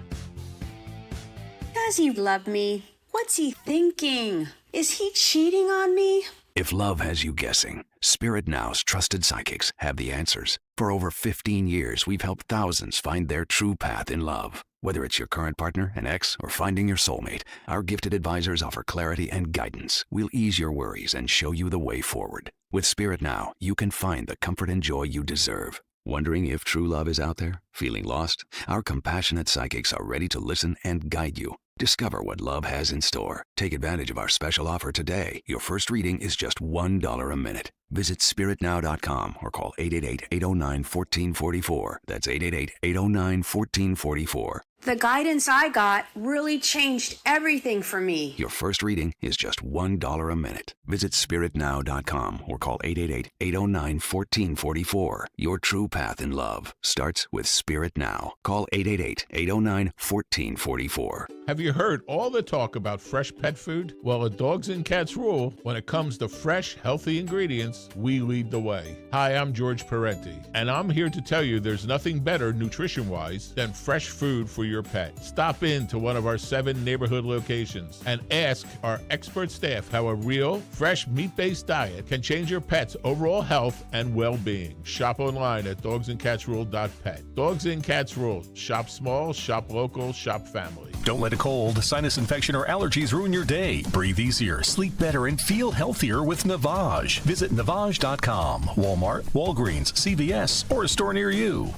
[SPEAKER 25] Does he love me? What's he thinking? Is he cheating on me?
[SPEAKER 26] If love has you guessing, Spirit Now's trusted psychics have the answers. For over 15 years, we've helped thousands find their true path in love. Whether it's your current partner, an ex, or finding your soulmate, our gifted advisors offer clarity and guidance. We'll ease your worries and show you the way forward. With Spirit Now, you can find the comfort and joy you deserve. Wondering if true love is out there? Feeling lost? Our compassionate psychics are ready to listen and guide you. Discover what love has in store. Take advantage of our special offer today. Your first reading is just $1 a minute. Visit spiritnow.com or call 888-809-1444. That's 888-809-1444.
[SPEAKER 25] The guidance I got really changed everything for me.
[SPEAKER 26] Your first reading is just $1 a minute. Visit spiritnow.com or call 888-809-1444. Your true path in love starts with Spirit Now. Call 888-809-1444.
[SPEAKER 9] Have you heard all the talk about fresh pet food? Well, at Dogs and Cats Rule, when it comes to fresh, healthy ingredients, we lead the way. Hi, I'm George Parenti, and I'm here to tell you there's nothing better nutrition-wise than fresh food for
[SPEAKER 3] your pet. Stop in to one of our 7 neighborhood locations and ask our expert staff how a real, fresh, meat-based diet can change your pet's overall health and well-being. Shop online at dogsandcatsrule.pet. Dogs and Cats Rule. Shop small, shop local, shop family.
[SPEAKER 5] Don't let a cold, sinus infection, or allergies ruin your day. Breathe easier, sleep better, and feel healthier with Navage. Visit Navage.com. Walmart, Walgreens, CVS, or a store near you.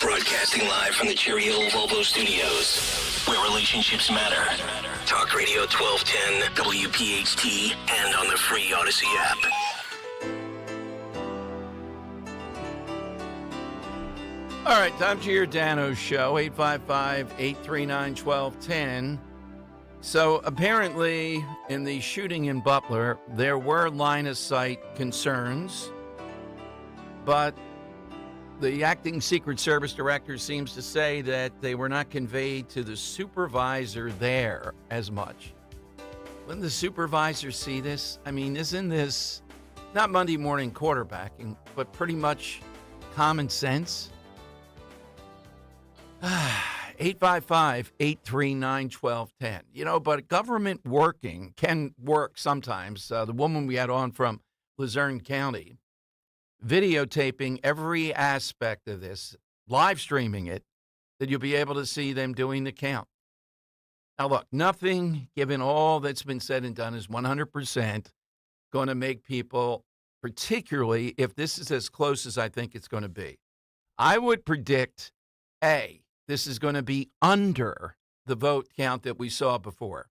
[SPEAKER 15] Broadcasting live from the Cherry Hill Volvo Studios, where relationships matter. Talk Radio 1210, WPHT, and on the free Odyssey app.
[SPEAKER 1] All right, time to Giordano's show, 855-839-1210. So apparently in the shooting in Butler, there were line-of-sight concerns, but the acting Secret Service director seems to say that they were not conveyed to the supervisor there as much. Wouldn't the supervisor see this? I mean, isn't this not Monday morning quarterbacking, but pretty much common sense? 855-839-1210. You know, but government working can work sometimes. The woman we had on from Luzerne County, videotaping every aspect of this, live streaming it, that you'll be able to see them doing the count. Now, look, nothing, given all that's been said and done, is 100% going to make people, particularly if this is as close as I think it's going to be. I would predict, this is going to be under the vote count that we saw before.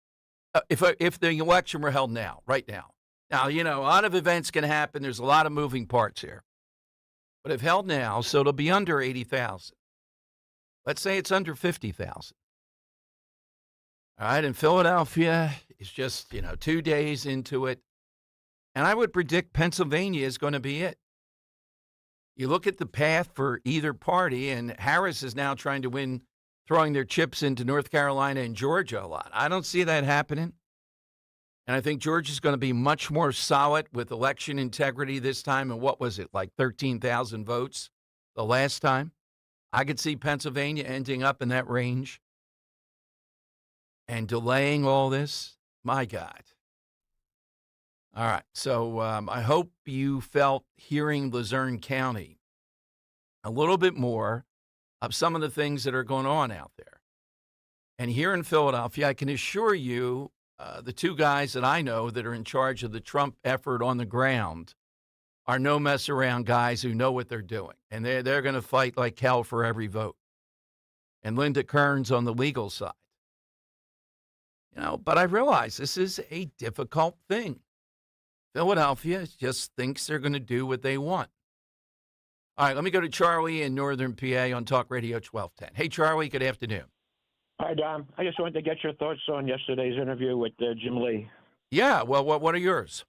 [SPEAKER 1] If the election were held now, right now. Now, you know, a lot of events can happen. There's a lot of moving parts here. But if held now, so it'll be under 80,000. Let's say it's under 50,000. All right, and Philadelphia is just, 2 days into it. And I would predict Pennsylvania is going to be it. You look at the path for either party, and Harris is now trying to win, throwing their chips into North Carolina and Georgia a lot. I don't see that happening. And I think Georgia's going to be much more solid with election integrity this time. And what was it, like 13,000 votes the last time? I could see Pennsylvania ending up in that range and delaying all this. My God. All right, so I hope you felt hearing Luzerne County a little bit more of some of the things that are going on out there. And here in Philadelphia, I can assure you the 2 guys that I know that are in charge of the Trump effort on the ground are no mess around guys who know what they're doing. And they're going to fight like hell for every vote. And Linda Kern's on the legal side. But I realize this is a difficult thing. Philadelphia just thinks they're going to do what they want. All right, let me go to Charlie in Northern PA on Talk Radio 1210. Hey, Charlie, good afternoon.
[SPEAKER 6] Hi, Dom. I just wanted to get your thoughts on yesterday's interview with Jim Lee.
[SPEAKER 1] Yeah, well, what are yours?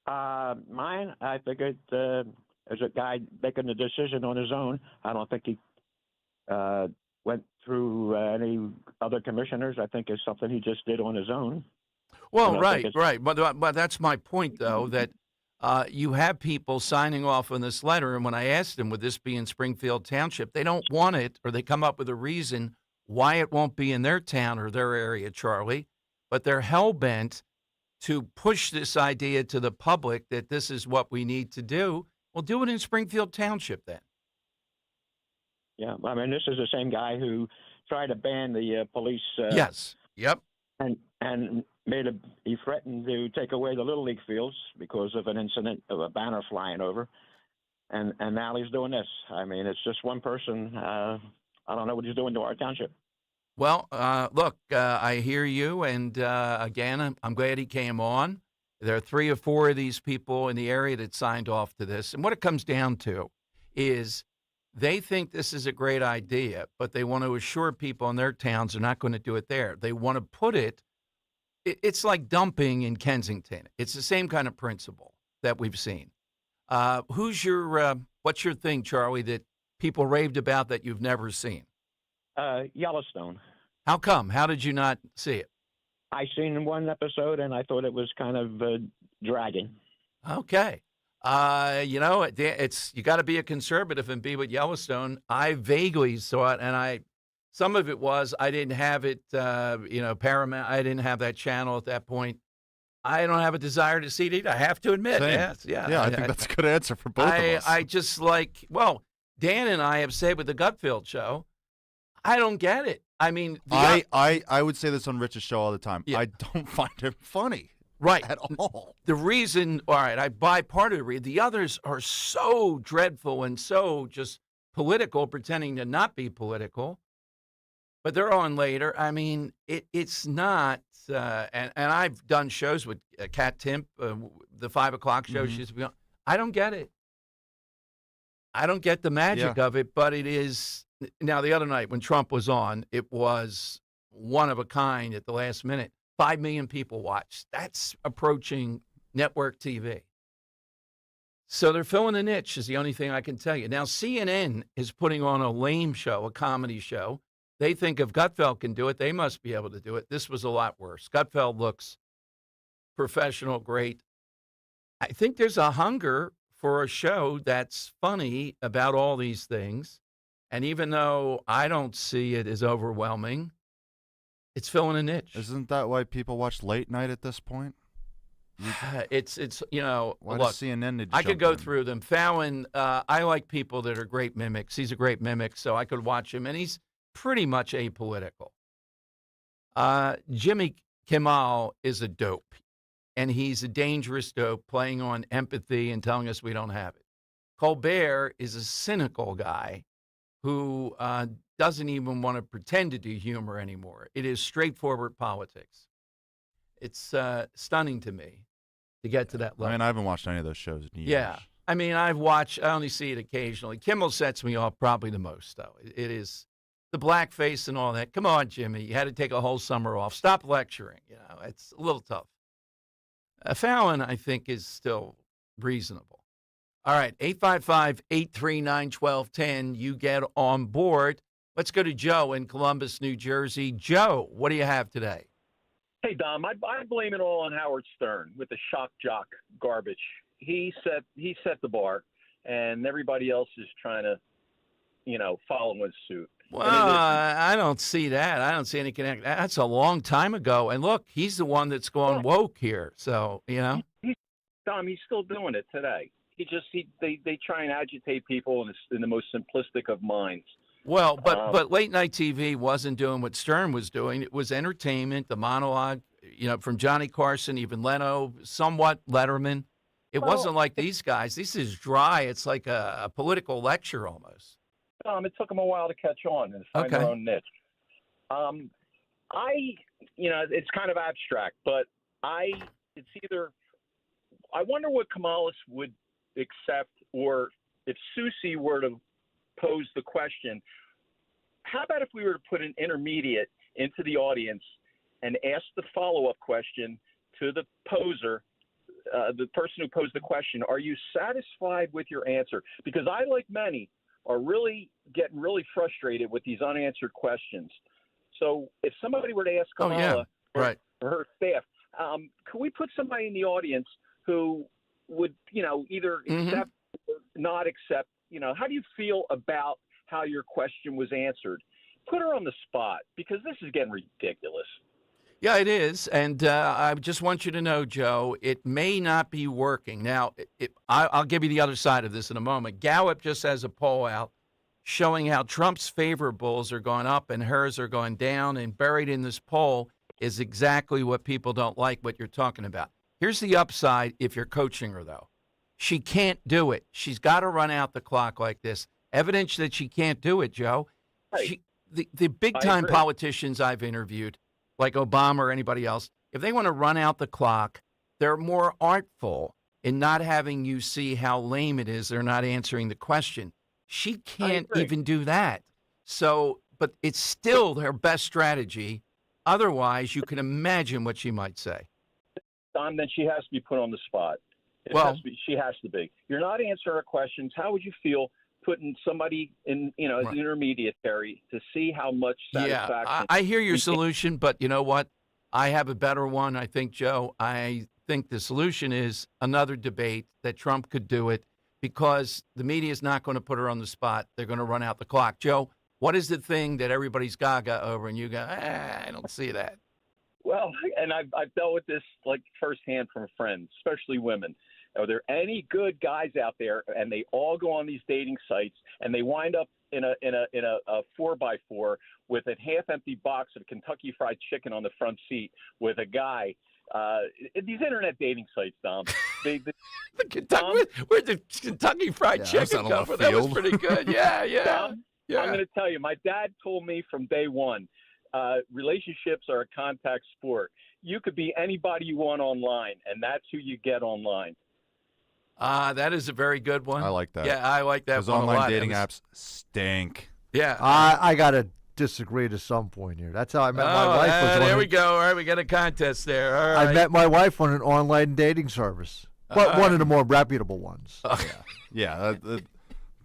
[SPEAKER 6] Mine, I figured as a guy making the decision on his own, I don't think he went through any other commissioners. I think it's something he just did on his own.
[SPEAKER 1] Well, right. But that's my point, though, that you have people signing off on this letter. And when I asked them, would this be in Springfield Township, they don't want it, or they come up with a reason why it won't be in their town or their area, Charlie. But they're hell-bent to push this idea to the public that this is what we need to do. Well, do it in Springfield Township then.
[SPEAKER 6] Yeah, I mean, this is the same guy who tried to ban the police.
[SPEAKER 1] Yes. Yep.
[SPEAKER 6] And he threatened to take away the Little League fields because of an incident of a banner flying over. And now he's doing this. I mean, it's just one person. I don't know what he's doing to our township.
[SPEAKER 1] Well, look, I hear you. And again, I'm glad he came on. There are 3 or 4 of these people in the area that signed off to this. And what it comes down to is they think this is a great idea, but they want to assure people in their towns they're not going to do it there. They want to put it. It's like dumping in Kensington. It's the same kind of principle that we've seen. What's your thing, Charlie, that people raved about that you've never seen?
[SPEAKER 6] Yellowstone.
[SPEAKER 1] How come? How did you not see it?
[SPEAKER 6] I seen one episode and I thought it was kind of dragging.
[SPEAKER 1] Okay. It's you got to be a conservative and be with Yellowstone. I vaguely saw it, and Some of it was I didn't have it, Paramount. I didn't have that channel at that point. I don't have a desire to see it. I have to admit.
[SPEAKER 2] Same.
[SPEAKER 1] Yes, yeah.
[SPEAKER 2] Yeah, I think that's a good answer for both of us.
[SPEAKER 1] I just Dan and I have said with the Gutfeld show, I don't get it. I mean,
[SPEAKER 2] I would say this on Rich's show all the time.
[SPEAKER 1] Yeah.
[SPEAKER 2] I don't find him funny.
[SPEAKER 1] Right.
[SPEAKER 2] At all.
[SPEAKER 1] The reason, all right, I buy part of the reason. The others are so dreadful and so just political, pretending to not be political. But they're on later. I mean, it's not, and I've done shows with Kat Timp, the 5 o'clock show.
[SPEAKER 2] Mm-hmm.
[SPEAKER 1] She's been, I don't get it. I don't get the magic of it, but it is. Now, the other night when Trump was on, it was one of a kind at the last minute. 5 million people watched. That's approaching network TV. So they're filling a niche is the only thing I can tell you. Now, CNN is putting on a lame show, a comedy show. They think if Gutfeld can do it, they must be able to do it. This was a lot worse. Gutfeld looks professional, great. I think there's a hunger for a show that's funny about all these things. And even though I don't see it as overwhelming, it's filling a niche.
[SPEAKER 2] Isn't that why people watch late night at this point?
[SPEAKER 1] It's
[SPEAKER 2] why does CNN need to
[SPEAKER 1] I could go
[SPEAKER 2] in?
[SPEAKER 1] through them. Fallon, I like people that are great mimics. He's a great mimic, so I could watch him, and he's pretty much apolitical. Jimmy Kimmel is a dope, and he's a dangerous dope, playing on empathy and telling us we don't have it. Colbert is a cynical guy who doesn't even want to pretend to do humor anymore. It is straightforward politics. It's stunning to me to get to that level.
[SPEAKER 2] I mean, I haven't watched any of those shows in years.
[SPEAKER 1] Yeah. I mean, I only see it occasionally. Kimmel sets me off probably the most, though. It is the blackface and all that. Come on, Jimmy. You had to take a whole summer off. Stop lecturing. It's a little tough. Fallon, I think, is still reasonable. All right, 855-839-1210. You get on board. Let's go to Joe in Columbus, New Jersey. Joe, what do you have today?
[SPEAKER 4] Hey, Dom, I blame it all on Howard Stern with the shock jock garbage. He set the bar, and everybody else is trying to, follow his suit.
[SPEAKER 1] Well, I don't see that. I don't see any connection. That's a long time ago. And look, he's the one that's gone woke here. So,
[SPEAKER 4] Dom, he's still doing it today. They try and agitate people in the most simplistic of minds.
[SPEAKER 1] Well, but late night TV wasn't doing what Stern was doing. It was entertainment, the monologue, from Johnny Carson, even Leno, somewhat Letterman. It wasn't like these guys. This is dry. It's like a political lecture almost.
[SPEAKER 4] It took them a while to catch on and find their own niche. It's kind of abstract, but it's either. I wonder what Kamalis would accept, or if Susie were to pose the question, how about if we were to put an intermediate into the audience and ask the follow-up question to the poser, the person who posed the question, are you satisfied with your answer? Because I, like many, are really getting really frustrated with these unanswered questions. So if somebody were to ask Kamala or her staff, could we put somebody in the audience who would, either accept or not accept? How do you feel about how your question was answered? Put her on the spot, because this is getting ridiculous.
[SPEAKER 1] Yeah, it is. And I just want you to know, Joe, it may not be working. Now, I'll give you the other side of this in a moment. Gallup just has a poll out showing how Trump's favorables are going up and hers are going down. And buried in this poll is exactly what people don't like, what you're talking about. Here's the upside if you're coaching her, though. She can't do it. She's got to run out the clock like this. Evidence that she can't do it, Joe.
[SPEAKER 4] Right.
[SPEAKER 1] The big-time politicians I've interviewed, like Obama or anybody else, if they want to run out the clock, they're more artful in not having you see how lame it is they're not answering the question. She can't even do that. So, but it's still their best strategy. Otherwise, you can imagine what she might say.
[SPEAKER 4] Don, then she has to be put on the spot. She has to be. You're not answering her questions. How would you feel putting somebody in, as an intermediary to see how much satisfaction?
[SPEAKER 1] Yeah, I hear your solution, but you know what? I have a better one, I think, Joe. I think the solution is another debate that Trump could do it, because the media is not going to put her on the spot. They're going to run out the clock. Joe, What is the thing that everybody's gaga over and you go, I don't see that?
[SPEAKER 4] Well, and I've dealt with this like firsthand from friends, especially women. Are there any good guys out there? And they all go on these dating sites, and they wind up in a 4x4 with a half-empty box of Kentucky Fried Chicken on the front seat with a guy. These internet dating sites, Dom.
[SPEAKER 1] Where'd the Kentucky Fried Chicken come from? That was pretty good. Yeah.
[SPEAKER 4] Dom, I'm going to tell you, my dad told me from day one, relationships are a contact sport. You could be anybody you want online, and that's who you get online.
[SPEAKER 1] That is a very good one.
[SPEAKER 2] I like that.
[SPEAKER 1] Yeah, I like that
[SPEAKER 2] Those
[SPEAKER 1] one a lot.
[SPEAKER 2] online dating apps stink.
[SPEAKER 1] Yeah.
[SPEAKER 7] I got to disagree to some point here. That's how I met my wife.
[SPEAKER 1] There we go. All right, we got a contest there. All right.
[SPEAKER 7] I met my wife on an online dating service, but one of the more reputable ones.
[SPEAKER 2] Yeah.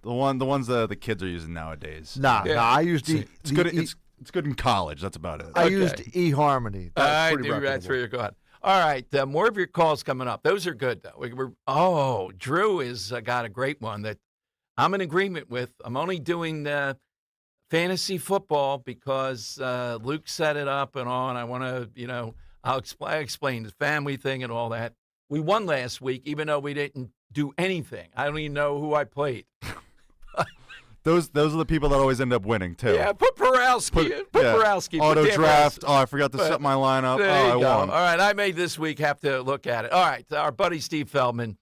[SPEAKER 2] The ones that the kids are using nowadays.
[SPEAKER 7] Nah, I used
[SPEAKER 2] it's good. It's good in college. That's about it.
[SPEAKER 7] I used eHarmony.
[SPEAKER 1] That's where you're going. All right, more of your calls coming up. Those are good, though. Drew has got a great one that I'm in agreement with. I'm only doing fantasy football because Luke set it up and all, and I want to, I'll explain the family thing and all that. We won last week, even though we didn't do anything. I don't even know who I played.
[SPEAKER 2] Those are the people that always end up winning, too.
[SPEAKER 1] Yeah, put Borowski. Borowski.
[SPEAKER 2] Auto draft. I forgot to set my lineup. I won.
[SPEAKER 1] All right, I may this week have to look at it. All right, our buddy Steve Feldman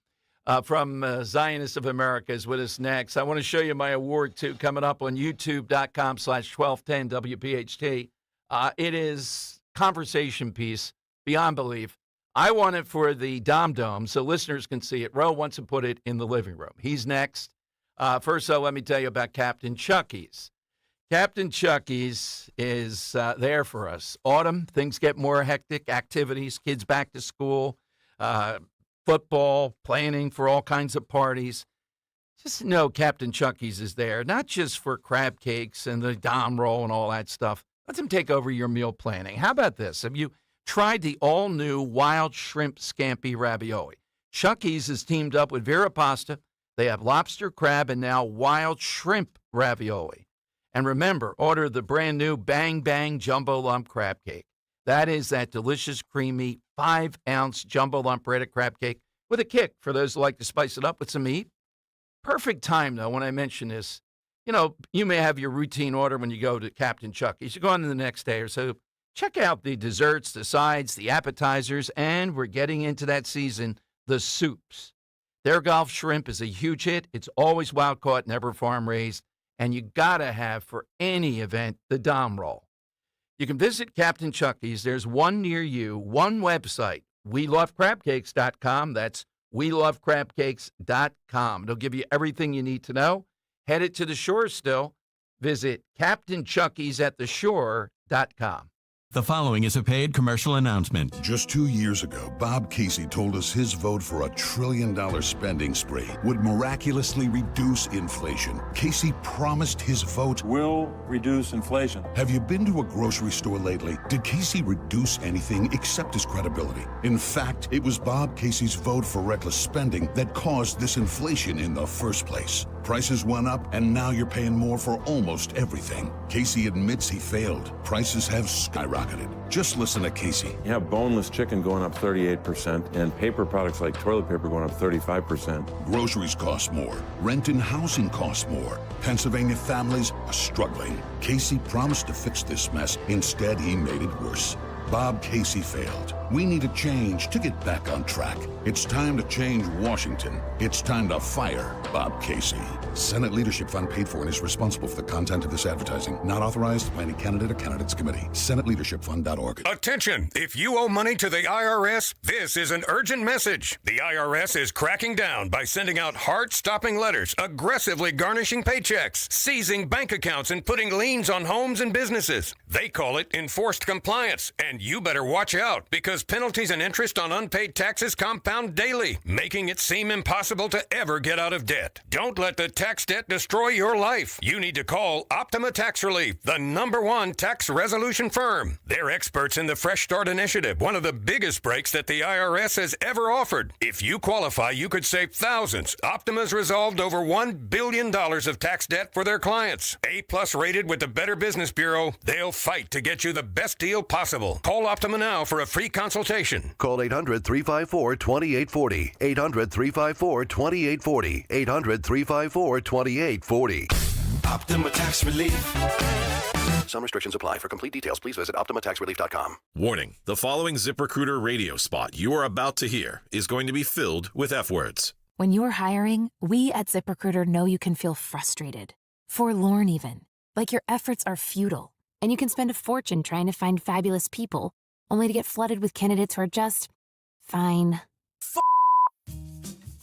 [SPEAKER 1] from Zionists of America is with us next. I want to show you my award, too, coming up on youtube.com/1210 WPHT. It is conversation piece beyond belief. I want it for the Dom Dome so listeners can see it. Ro wants to put it in the living room. He's next. First, though, let me tell you about Captain Chucky's. Captain Chucky's is there for us. Autumn, things get more hectic, activities, kids back to school, football, planning for all kinds of parties. Just know Captain Chucky's is there, not just for crab cakes and the Dom roll and all that stuff. Let them take over your meal planning. How about this? Have you tried the all-new wild shrimp scampi ravioli? Chucky's has teamed up with Vera Pasta. They have lobster, crab, and now wild shrimp ravioli. And remember, order the brand new Bang Bang Jumbo Lump Crab Cake. That is that delicious, creamy, 5-ounce jumbo lump breaded crab cake with a kick for those who like to spice it up with some meat. Perfect time, though, when I mention this. You may have your routine order when you go to Captain Chucky's. You go on to the next day or so. Check out the desserts, the sides, the appetizers, and we're getting into that season, the soups. Their Gulf shrimp is a huge hit. It's always wild caught, never farm raised. And you got to have, for any event, the Dom roll. You can visit Captain Chucky's. There's one near you, one website, WeLoveCrabCakes.com. That's WeLoveCrabCakes.com. It'll give you everything you need to know. Headed to the shore still. Visit CaptainChucky'sAtTheShore.com.
[SPEAKER 10] The following is a paid commercial announcement.
[SPEAKER 12] Just 2 years ago, Bob Casey told us his vote for $1 trillion spending spree would miraculously reduce inflation. Casey promised his vote will reduce inflation. Have you been to a grocery store lately? Did Casey reduce anything except his credibility? In fact, it was Bob Casey's vote for reckless spending that caused this inflation in the first place. Prices went up, and now you're paying more for almost everything. Casey admits he failed. Prices have skyrocketed. Just listen to Casey.
[SPEAKER 16] You have boneless chicken going up 38% and paper products like toilet paper going up 35%.
[SPEAKER 12] Groceries cost more. Rent and housing cost more. Pennsylvania families are struggling. Casey promised to fix this mess. Instead, he made it worse. Bob Casey failed. We need a change to get back on track. It's time to change Washington. It's time to fire Bob Casey. Senate Leadership Fund paid for and is responsible for the content of this advertising. Not authorized by any candidate or candidates committee. SenateLeadershipFund.org.
[SPEAKER 19] Attention! If you owe money to the IRS, this is an urgent message. The IRS is cracking down by sending out heart-stopping letters, aggressively garnishing paychecks, seizing bank accounts, and putting liens on homes and businesses. They call it enforced compliance, and You better watch out, because penalties and interest on unpaid taxes compound daily, making it seem impossible to ever get out of debt. Don't let the tax debt destroy your life. You need to call Optima Tax Relief, the #1 tax resolution firm. They're experts in the Fresh Start Initiative, one of the biggest breaks that the IRS has ever offered. If you qualify, you could save thousands. Optima's resolved over $1 billion of tax debt for their clients. A+ rated with the Better Business Bureau, they'll fight to get you the best deal possible. Call Optima now for a free consultation.
[SPEAKER 8] Call 800-354-2840. 800-354-2840. 800-354-2840.
[SPEAKER 15] Optima Tax Relief.
[SPEAKER 8] Some restrictions apply. For complete details, please visit OptimaTaxRelief.com.
[SPEAKER 11] Warning, the following ZipRecruiter radio spot you are about to hear is going to be filled with F words.
[SPEAKER 13] When you're hiring, we at ZipRecruiter know you can feel frustrated, forlorn even, like your efforts are futile, and you can spend a fortune trying to find fabulous people, only to get flooded with candidates who are just fine.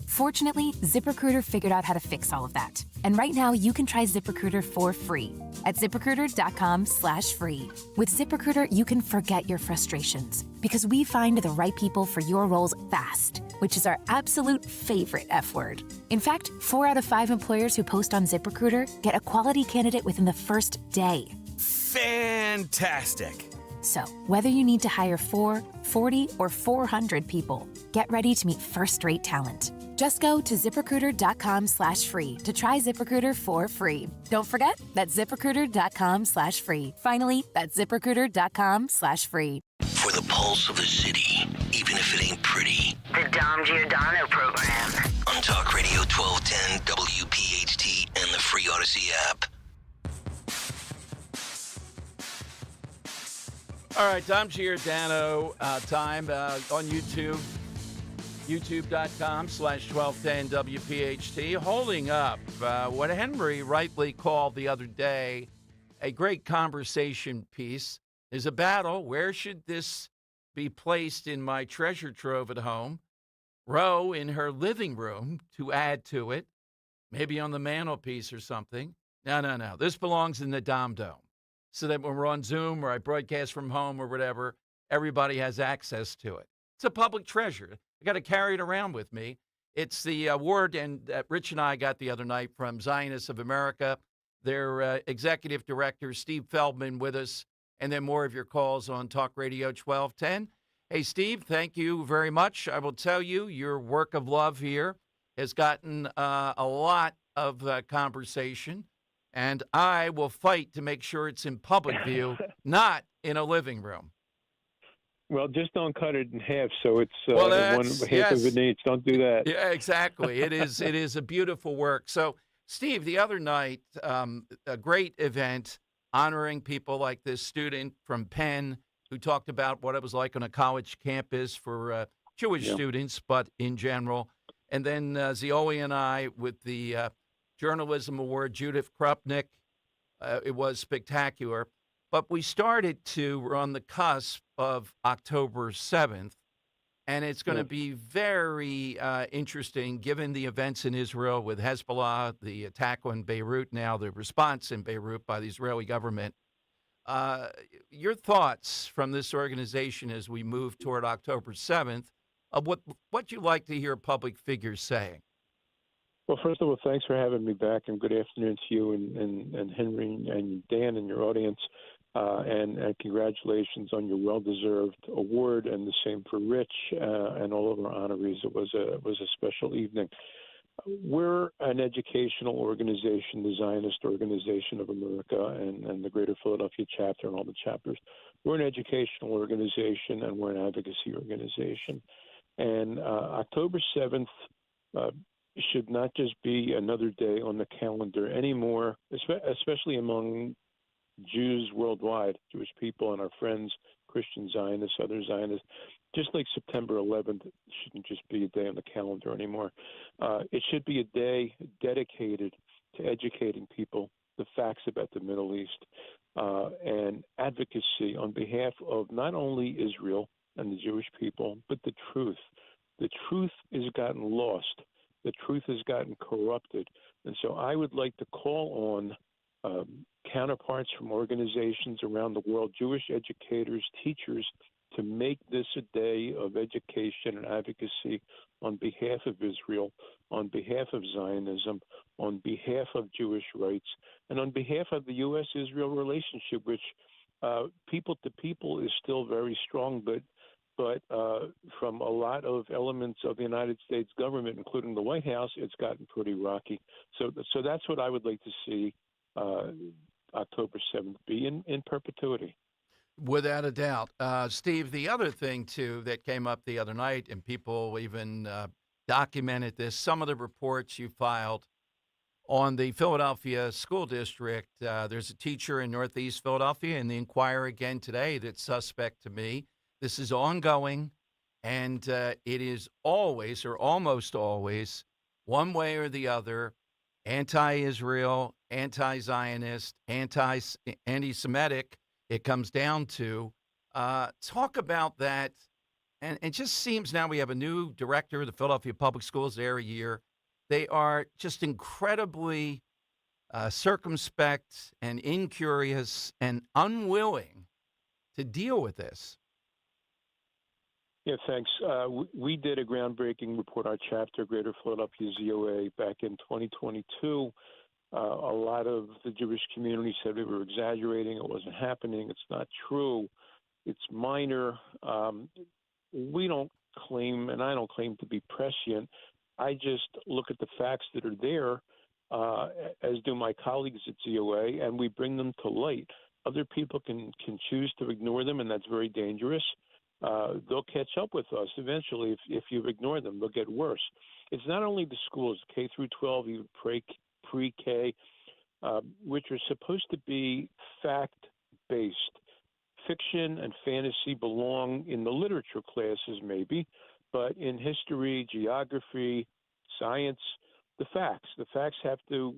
[SPEAKER 13] Fortunately, ZipRecruiter figured out how to fix all of that. And right now, you can try ZipRecruiter for free at ZipRecruiter.com/free. With ZipRecruiter, you can forget your frustrations because we find the right people for your roles fast, which is our absolute favorite F word. In fact, 4 out of 5 employers who post on ZipRecruiter get a quality candidate within the first day.
[SPEAKER 14] Fantastic.
[SPEAKER 13] So, whether you need to hire 4, 40, or 400 people, get ready to meet first-rate talent. Just go to ZipRecruiter.com/free to try ZipRecruiter for free. Don't forget, that's ZipRecruiter.com/free. Finally, that's ZipRecruiter.com/free.
[SPEAKER 15] For the pulse of the city, even if it ain't pretty.
[SPEAKER 17] The Dom Giordano program.
[SPEAKER 15] On Talk Radio 1210, WPHT, and the free Odyssey app.
[SPEAKER 1] All right, Dom Giordano time on YouTube. YouTube.com/1210WPHT, holding up what Henry rightly called the other day a great conversation piece. There's a battle. Where should this be placed in my treasure trove at home? Roe in her living room to add to it, maybe on the mantelpiece or something. No. This belongs in the Dom Dome, so that when we're on Zoom or I broadcast from home or whatever, everybody has access to it. It's a public treasure. I got to carry it around with me. It's the award that Rich and I got the other night from Zionists of America. Their executive director, Steve Feldman, with us, and then more of your calls on Talk Radio 1210. Hey, Steve, thank you very much. I will tell you, your work of love here has gotten a lot of conversation, and I will fight to make sure it's in public view, not in a living room.
[SPEAKER 24] Well, just don't cut it in half, so it's
[SPEAKER 1] well,
[SPEAKER 24] one half of it needs. Don't do that.
[SPEAKER 1] Yeah, exactly. It is a beautiful work. So, Steve, the other night, a great event honoring people like this student from Penn who talked about what it was like on a college campus for Jewish students, but in general. And then Zioli and I with the Journalism Award, Judith Krupnik. It was spectacular. But we're on the cusp of October 7th, and it's going to be very interesting given the events in Israel with Hezbollah, the attack on Beirut now, the response in Beirut by the Israeli government. Your thoughts from this organization as we move toward October 7th of what you like to hear public figures saying?
[SPEAKER 24] Well, first of all, thanks for having me back, and good afternoon to you and Henry and Dan and your audience. And congratulations on your well-deserved award, and the same for Rich and all of our honorees. It was a special evening. We're an educational organization, the Zionist Organization of America, and the Greater Philadelphia chapter and all the chapters. We're an educational organization, and we're an advocacy organization. And October 7th should not just be another day on the calendar anymore, especially among Jews worldwide, Jewish people and our friends, Christian Zionists, other Zionists. Just like September 11th shouldn't just be a day on the calendar anymore. It should be a day dedicated to educating people the facts about the Middle East and advocacy on behalf of not only Israel and the Jewish people, but the truth. The truth has gotten lost. The truth has gotten corrupted. And so I would like to call on counterparts from organizations around the world, Jewish educators, teachers, to make this a day of education and advocacy on behalf of Israel, on behalf of Zionism, on behalf of Jewish rights, and on behalf of the U.S.-Israel relationship, which people to people is still very strong, but from a lot of elements of the United States government, including the White House, it's gotten pretty rocky. So that's what I would like to see October 7th be in perpetuity.
[SPEAKER 1] Without a doubt. Steve, the other thing, too, that came up the other night, and people even documented this, some of the reports you filed on the Philadelphia School District. There's a teacher in Northeast Philadelphia in the Inquirer again today that's suspect to me. This is ongoing, and it is always or almost always one way or the other, anti-Israel, anti-Zionist, anti-Semitic. It comes down to talk about that. And it just seems now we have a new director of the Philadelphia Public Schools there a year. They are just incredibly circumspect and incurious and unwilling to deal with this.
[SPEAKER 24] Yeah, thanks. We did a groundbreaking report, our chapter, Greater Philadelphia ZOA, back in 2022. A lot of the Jewish community said we were exaggerating. It wasn't happening. It's not true. It's minor. We don't claim, and I don't claim to be prescient. I just look at the facts that are there, as do my colleagues at ZOA, and we bring them to light. Other people can choose to ignore them, and that's very dangerous. They'll catch up with us eventually. If you ignore them, they'll get worse. It's not only the schools, K through 12, even pre-K, which are supposed to be fact-based. Fiction and fantasy belong in the literature classes, maybe, but in history, geography, science, the facts have to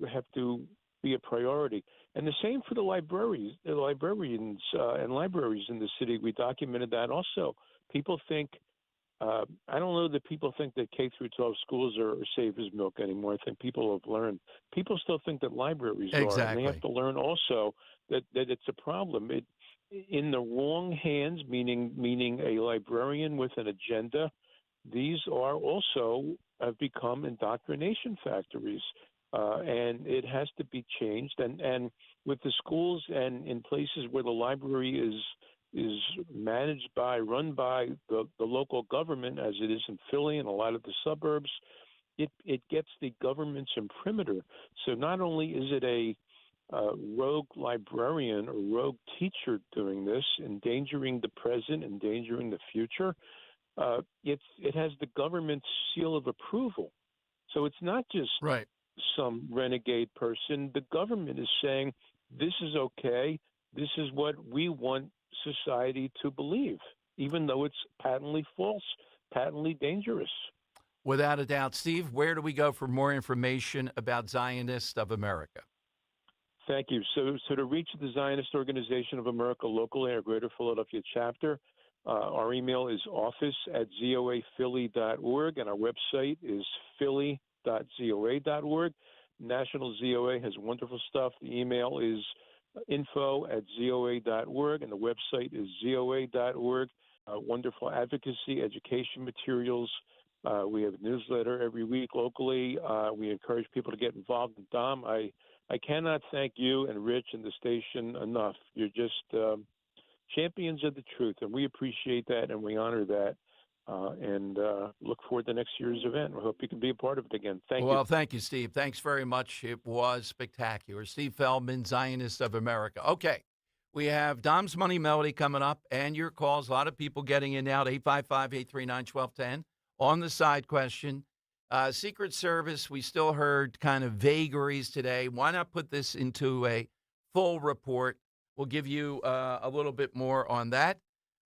[SPEAKER 24] be a priority. And the same for the librarians and libraries in the city. We documented that also. People think, I don't know that people think that K through 12 schools are safe as milk anymore. I think people have learned. People still think that libraries are, and they have to learn also that it's a problem. In the wrong hands, meaning a librarian with an agenda, these are also have become indoctrination factories, and it has to be changed. And with the schools and in places where the library is managed by, run by the local government, as it is in Philly and a lot of the suburbs, it gets the government's imprimatur. So not only is it a rogue librarian or rogue teacher doing this, endangering the present, endangering the future, it has the government's seal of approval. So it's not just some renegade person. The government is saying, this is okay, this is what we want society to believe, even though it's patently false, patently dangerous.
[SPEAKER 1] Without a doubt. Steve, where do we go for more information about Zionists of America?
[SPEAKER 24] Thank you. So to reach the Zionist Organization of America locally, our Greater Philadelphia chapter, our email is office@zoaphilly.org, and our website is philly.zoa.org. National ZOA has wonderful stuff. The email is info@zoa.org, and the website is zoa.org. Wonderful advocacy, education materials. We have a newsletter every week locally. We encourage people to get involved. And Dom, I cannot thank you and Rich and the station enough. You're just champions of the truth, and we appreciate that, and we honor that, and look forward to next year's event. We hope you can be a part of it again. Thank you.
[SPEAKER 1] Well, thank you, Steve. Thanks very much. It was spectacular. Steve Feldman, Zionist of America. Okay, we have Dom's Money Melody coming up, and your calls. A lot of people getting in now at 855-839-1210 on the side question. Secret Service, we still heard kind of vagaries today. Why not put this into a full report? We'll give you a little bit more on that.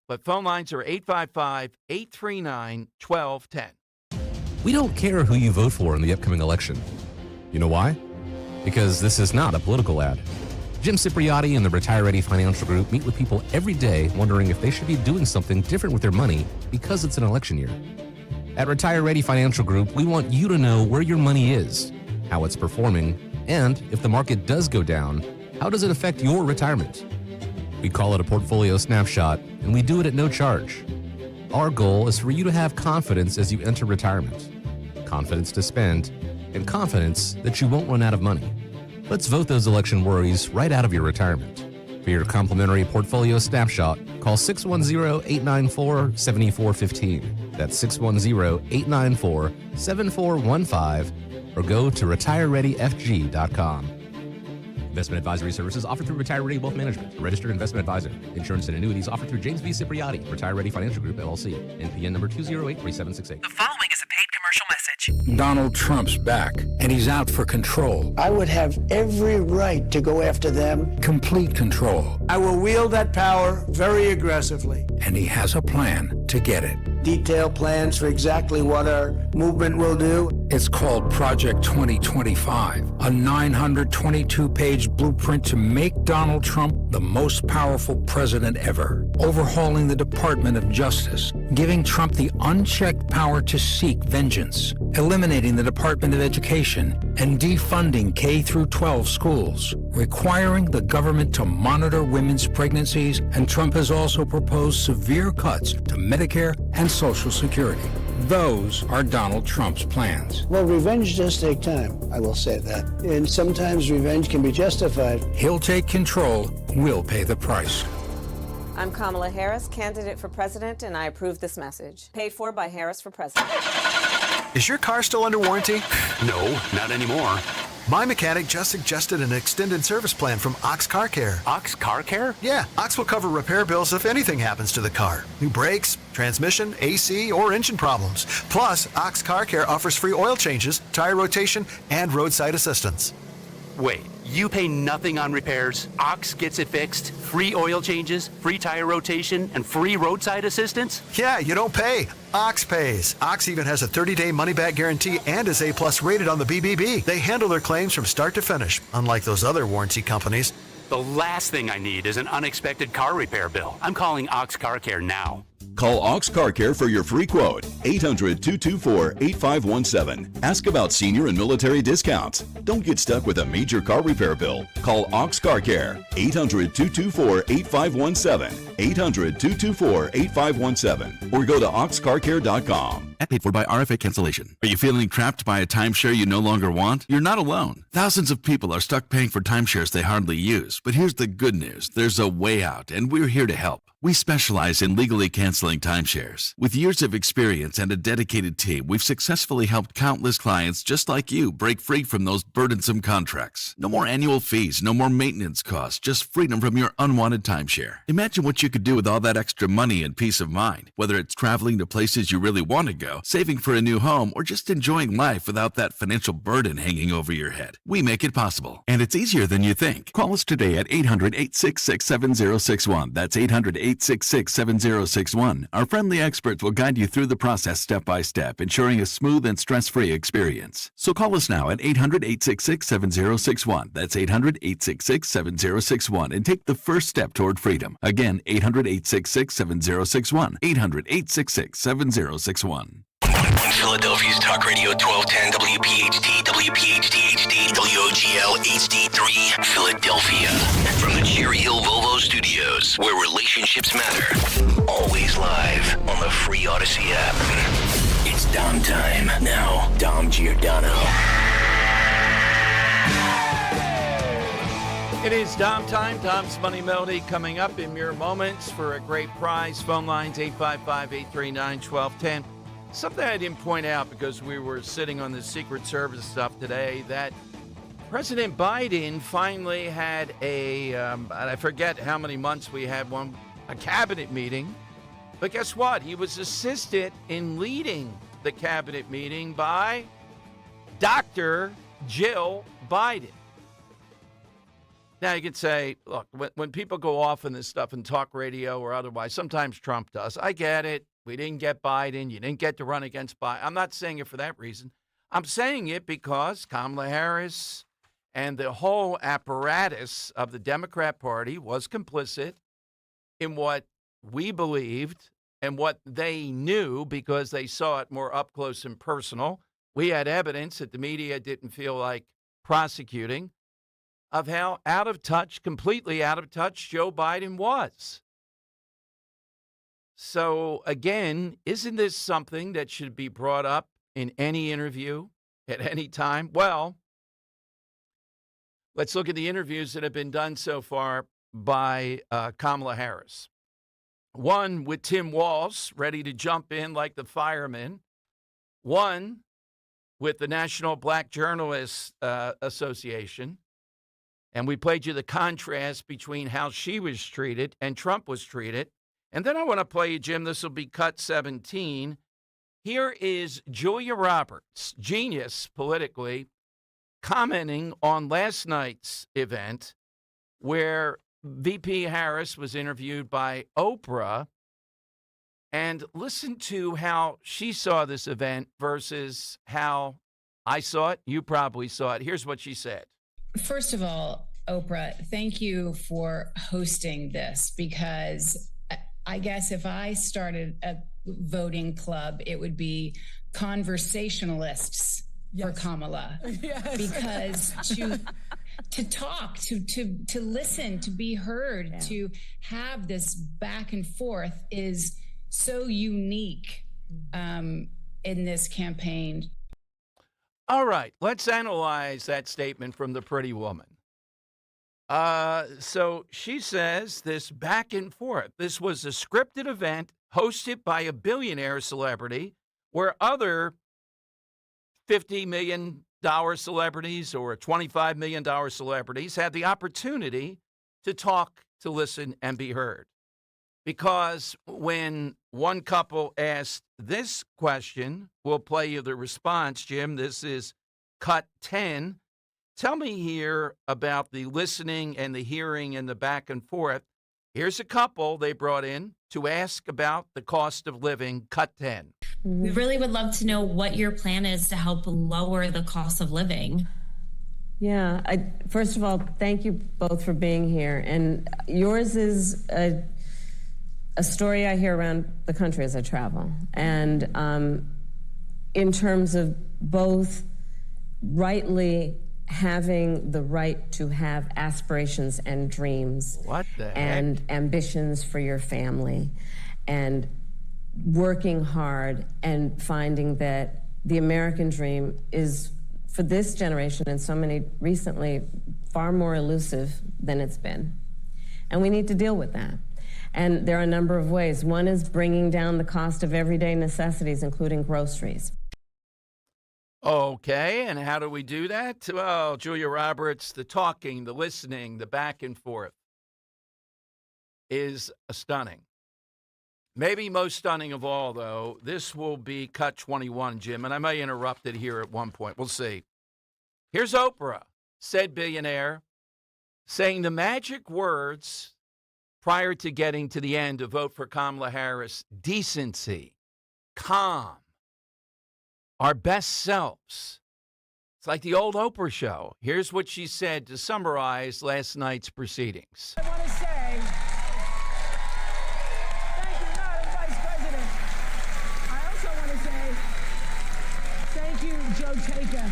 [SPEAKER 1] But phone lines are 855-839-1210.
[SPEAKER 14] We don't care who you vote for in the upcoming election. You know why? Because this is not a political ad. Jim Cipriotti and the Retire Ready Financial Group meet with people every day wondering if they should be doing something different with their money because it's an election year. At Retire Ready Financial Group, we want you to know where your money is, how it's performing, and if the market does go down, how does it affect your retirement? We call it a portfolio snapshot, and we do it at no charge. Our goal is for you to have confidence as you enter retirement, confidence to spend, and confidence that you won't run out of money. Let's vote those election worries right out of your retirement. For your complimentary portfolio snapshot, call 610-894-7415. That's 610-894-7415, or go to retirereadyfg.com. Investment advisory services offered through Retire Ready Wealth Management, a registered investment advisor. Insurance and annuities offered through James V. Cipriotti, Retire Ready Financial Group, LLC. NPN number 2083768.
[SPEAKER 18] The following is a paid commercial message.
[SPEAKER 20] Donald Trump's back, and he's out for control.
[SPEAKER 21] I would have every right to go after them.
[SPEAKER 20] Complete control.
[SPEAKER 21] I will wield that power very aggressively.
[SPEAKER 20] And he has a plan to get it.
[SPEAKER 21] Detailed plans for exactly what our movement will do.
[SPEAKER 20] It's called Project 2025, a 922-page blueprint to make Donald Trump the most powerful president ever. Overhauling the Department of Justice, giving Trump the unchecked power to seek vengeance, eliminating the Department of Education, and defunding K-12 schools, requiring the government to monitor women's pregnancies, and Trump has also proposed severe cuts to Medicare and Social Security. Those are Donald Trump's plans.
[SPEAKER 21] Well, revenge does take time, I will say that. And sometimes revenge can be justified.
[SPEAKER 20] He'll take control, we'll pay the price.
[SPEAKER 22] I'm Kamala Harris, candidate for president, and I approve this message. Paid for by Harris for President.
[SPEAKER 23] Is your car still under warranty? No, not anymore. My mechanic just suggested an extended service plan from Ox Car Care. Ox Car Care? Yeah, Ox will cover repair bills if anything happens to the car. New brakes, transmission, AC, or engine problems. Plus, Ox Car Care offers free oil changes, tire rotation, and roadside assistance.
[SPEAKER 25] Wait, you pay nothing on repairs? Ox gets it fixed? Free oil changes, free tire rotation, and free roadside assistance?
[SPEAKER 23] Yeah, you don't pay. Ox pays. Ox even has a 30-day money-back guarantee and is A+ rated on the BBB. They handle their claims from start to finish, unlike those other warranty companies.
[SPEAKER 25] The last thing I need is an unexpected car repair bill. I'm calling Ox Car Care now.
[SPEAKER 27] Call Ox Car Care for your free quote. 800-224-8517. Ask about senior and military discounts. Don't get stuck with a major car repair bill. Call Ox Car Care. 800-224-8517. 800-224-8517. Or go to oxcarcare.com.
[SPEAKER 28] Paid for by RFA cancellation. Are you feeling trapped by a timeshare you no longer want? You're not alone. Thousands of people are stuck paying for timeshares they hardly use. But here's the good news. There's a way out, and we're here to help. We specialize in legally canceling timeshares. With years of experience and a dedicated team, we've successfully helped countless clients just like you break free from those burdensome contracts. No more annual fees, no more maintenance costs, just freedom from your unwanted timeshare. Imagine what you could do with all that extra money and peace of mind, whether it's traveling to places you really want to go, saving for a new home, or just enjoying life without that financial burden hanging over your head. We make it possible, and it's easier than you think. Call us today at 800-866-7061. That's 800-866-7061. Our friendly experts will guide you through the process step by step, ensuring a smooth and stress-free experience. So call us now at 800-866-7061. That's 800-866-7061 and take the first step toward freedom. Again, 800-866-7061. 800-866-7061.
[SPEAKER 15] Philadelphia's Talk Radio 1210 WPHT, WPHT HD, WOGL HD3, Philadelphia. From the Cherry Hill Volvo Studios, where relationships matter. Always live on the free Odyssey app. It's Dom time. Now, Dom Giordano.
[SPEAKER 1] It is Dom time. Dom's Money Melody coming up in mere moments for a great prize. Phone lines 855-839-1210. Something I didn't point out because we were sitting on the Secret Service stuff today, that President Biden finally had I forget how many months we had a cabinet meeting. But guess what? He was assisted in leading the cabinet meeting by Dr. Jill Biden. Now, you could say, look, when people go off on this stuff in talk radio or otherwise, sometimes Trump does. I get it. We didn't get Biden. You didn't get to run against Biden. I'm not saying it for that reason. I'm saying it because Kamala Harris and the whole apparatus of the Democrat Party was complicit in what we believed and what they knew because they saw it more up close and personal. We had evidence that the media didn't feel like prosecuting. of how out of touch, completely out of touch Joe Biden was. So, again, isn't this something that should be brought up in any interview at any time? Well, let's look at the interviews that have been done so far by Kamala Harris. One with Tim Walz, ready to jump in like the fireman. One with the National Black Journalists Association. And we played you the contrast between how she was treated and Trump was treated. And then I want to play you, Jim, this will be cut 17. Here is Julia Roberts, genius politically, commenting on last night's event where VP Harris was interviewed by Oprah. And listen to how she saw this event versus how I saw it. You probably saw it. Here's what she said.
[SPEAKER 2] First of all, Oprah, thank you for hosting this, because I guess if I started a voting club, it would be conversationalists for Kamala. Yes. Because to talk, to listen, to be heard, to have this back and forth is so unique in this campaign.
[SPEAKER 1] All right, let's analyze that statement from the pretty woman. So she says this back and forth. This was a scripted event hosted by a billionaire celebrity where other $50 million celebrities or $25 million celebrities had the opportunity to talk, to listen, and be heard. Because when one couple asked this question, we'll play you the response, Jim. This is cut 10. Tell me here about the listening and the hearing and the back and forth. Here's a couple they brought in to ask about the cost of living, cut 10.
[SPEAKER 3] We really would love to know what your plan is to help lower the cost of living.
[SPEAKER 22] Yeah, first of all, thank you both for being here. And yours is a story I hear around the country as I travel. And in terms of both rightly having the right to have aspirations and dreams and ambitions for your family, and working hard and finding that the American dream is, for this generation and so many recently, far more elusive than it's been. And we need to deal with that. And there are a number of ways. One is bringing down the cost of everyday necessities, including groceries.
[SPEAKER 1] Okay, and how do we do that? Well, Julia Roberts, the talking, the listening, the back and forth is stunning. Maybe most stunning of all, though, this will be cut 21, Jim, and I may interrupt it here at one point. We'll see. Here's Oprah, said billionaire, saying the magic words prior to getting to the end to vote for Kamala Harris: decency, calm, our best selves. It's like the old Oprah show. Here's what she said to summarize last night's proceedings.
[SPEAKER 4] I want to say thank you, Madam Vice President. I also want to say thank you, Joe Taker.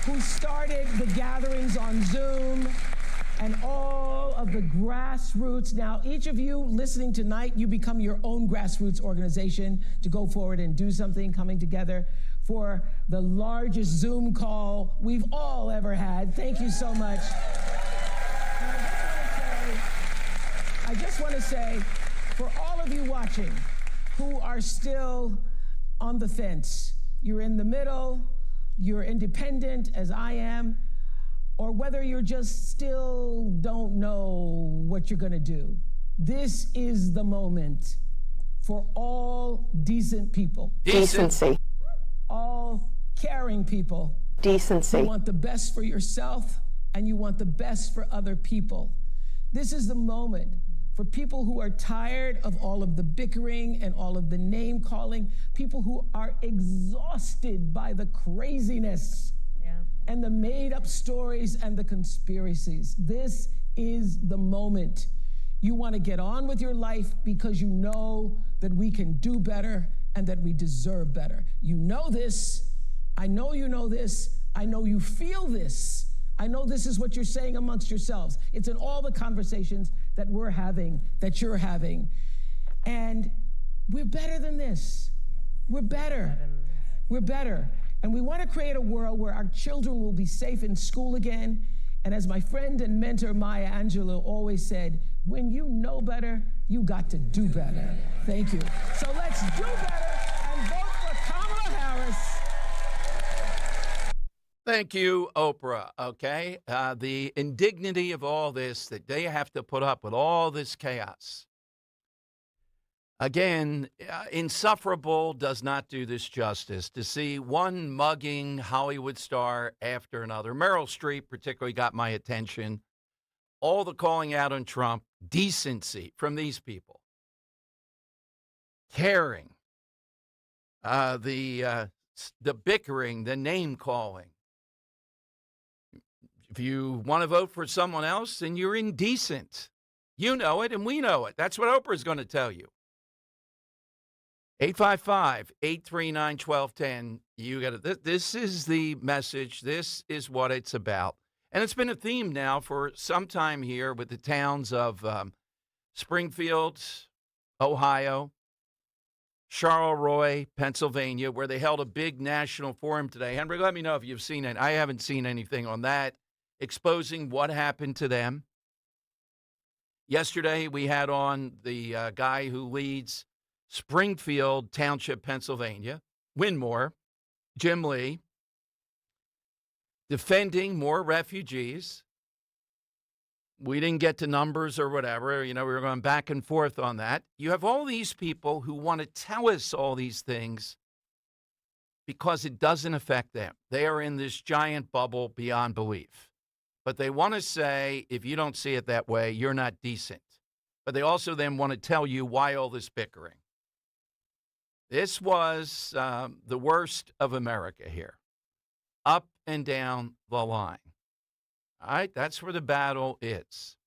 [SPEAKER 4] Who started the gatherings on Zoom and all of the grassroots. Now, each of you listening tonight, you become your own grassroots organization to go forward and do something, coming together for the largest Zoom call we've all ever had. Thank you so much. I just want to say, for all of you watching who are still on the fence, you're in the middle, you're independent as I am, or whether you're just still don't know what you're going to do, this is the moment for all decent people.
[SPEAKER 21] Decency.
[SPEAKER 4] All caring people.
[SPEAKER 21] Decency.
[SPEAKER 4] You want the best for yourself and you want the best for other people. This is the moment for people who are tired of all of the bickering and all of the name calling, people who are exhausted by the craziness and the made-up stories and the conspiracies. This is the moment. You want to get on with your life because you know that we can do better and that we deserve better. You know this I know you know this. I know you feel this. I know this is what you're saying amongst yourselves. It's in all the conversations that we're having, that you're having. And we're better than this. We're better. We're better. And we want to create a world where our children will be safe in school again. And as my friend and mentor Maya Angelou always said, when you know better, you got to do better. Thank you. So let's do better and vote for Kamala Harris.
[SPEAKER 1] Thank you, Oprah. Okay. The indignity of all this, that they have to put up with all this chaos. Again, insufferable does not do this justice to see one mugging Hollywood star after another. Meryl Streep particularly got my attention. All the calling out on Trump, decency from these people. Caring, the bickering, the name calling. If you want to vote for someone else, then you're indecent. You know it and we know it. That's what Oprah's going to tell you. 855-839-1210. You got it. This is the message. This is what it's about. And it's been a theme now for some time here with the towns of Springfield, Ohio, Charleroi, Pennsylvania, where they held a big national forum today. Henry, let me know if you've seen it. I haven't seen anything on that, exposing what happened to them. Yesterday, we had on the guy who leads Springfield Township, Pennsylvania, Winmore, Jim Lee, defending more refugees. We didn't get to numbers or whatever. You know, we were going back and forth on that. You have all these people who want to tell us all these things because it doesn't affect them. They are in this giant bubble beyond belief. But they want to say, if you don't see it that way, you're not decent. But they also then want to tell you why all this bickering. This was the worst of America here, up and down the line. All right, that's where the battle is.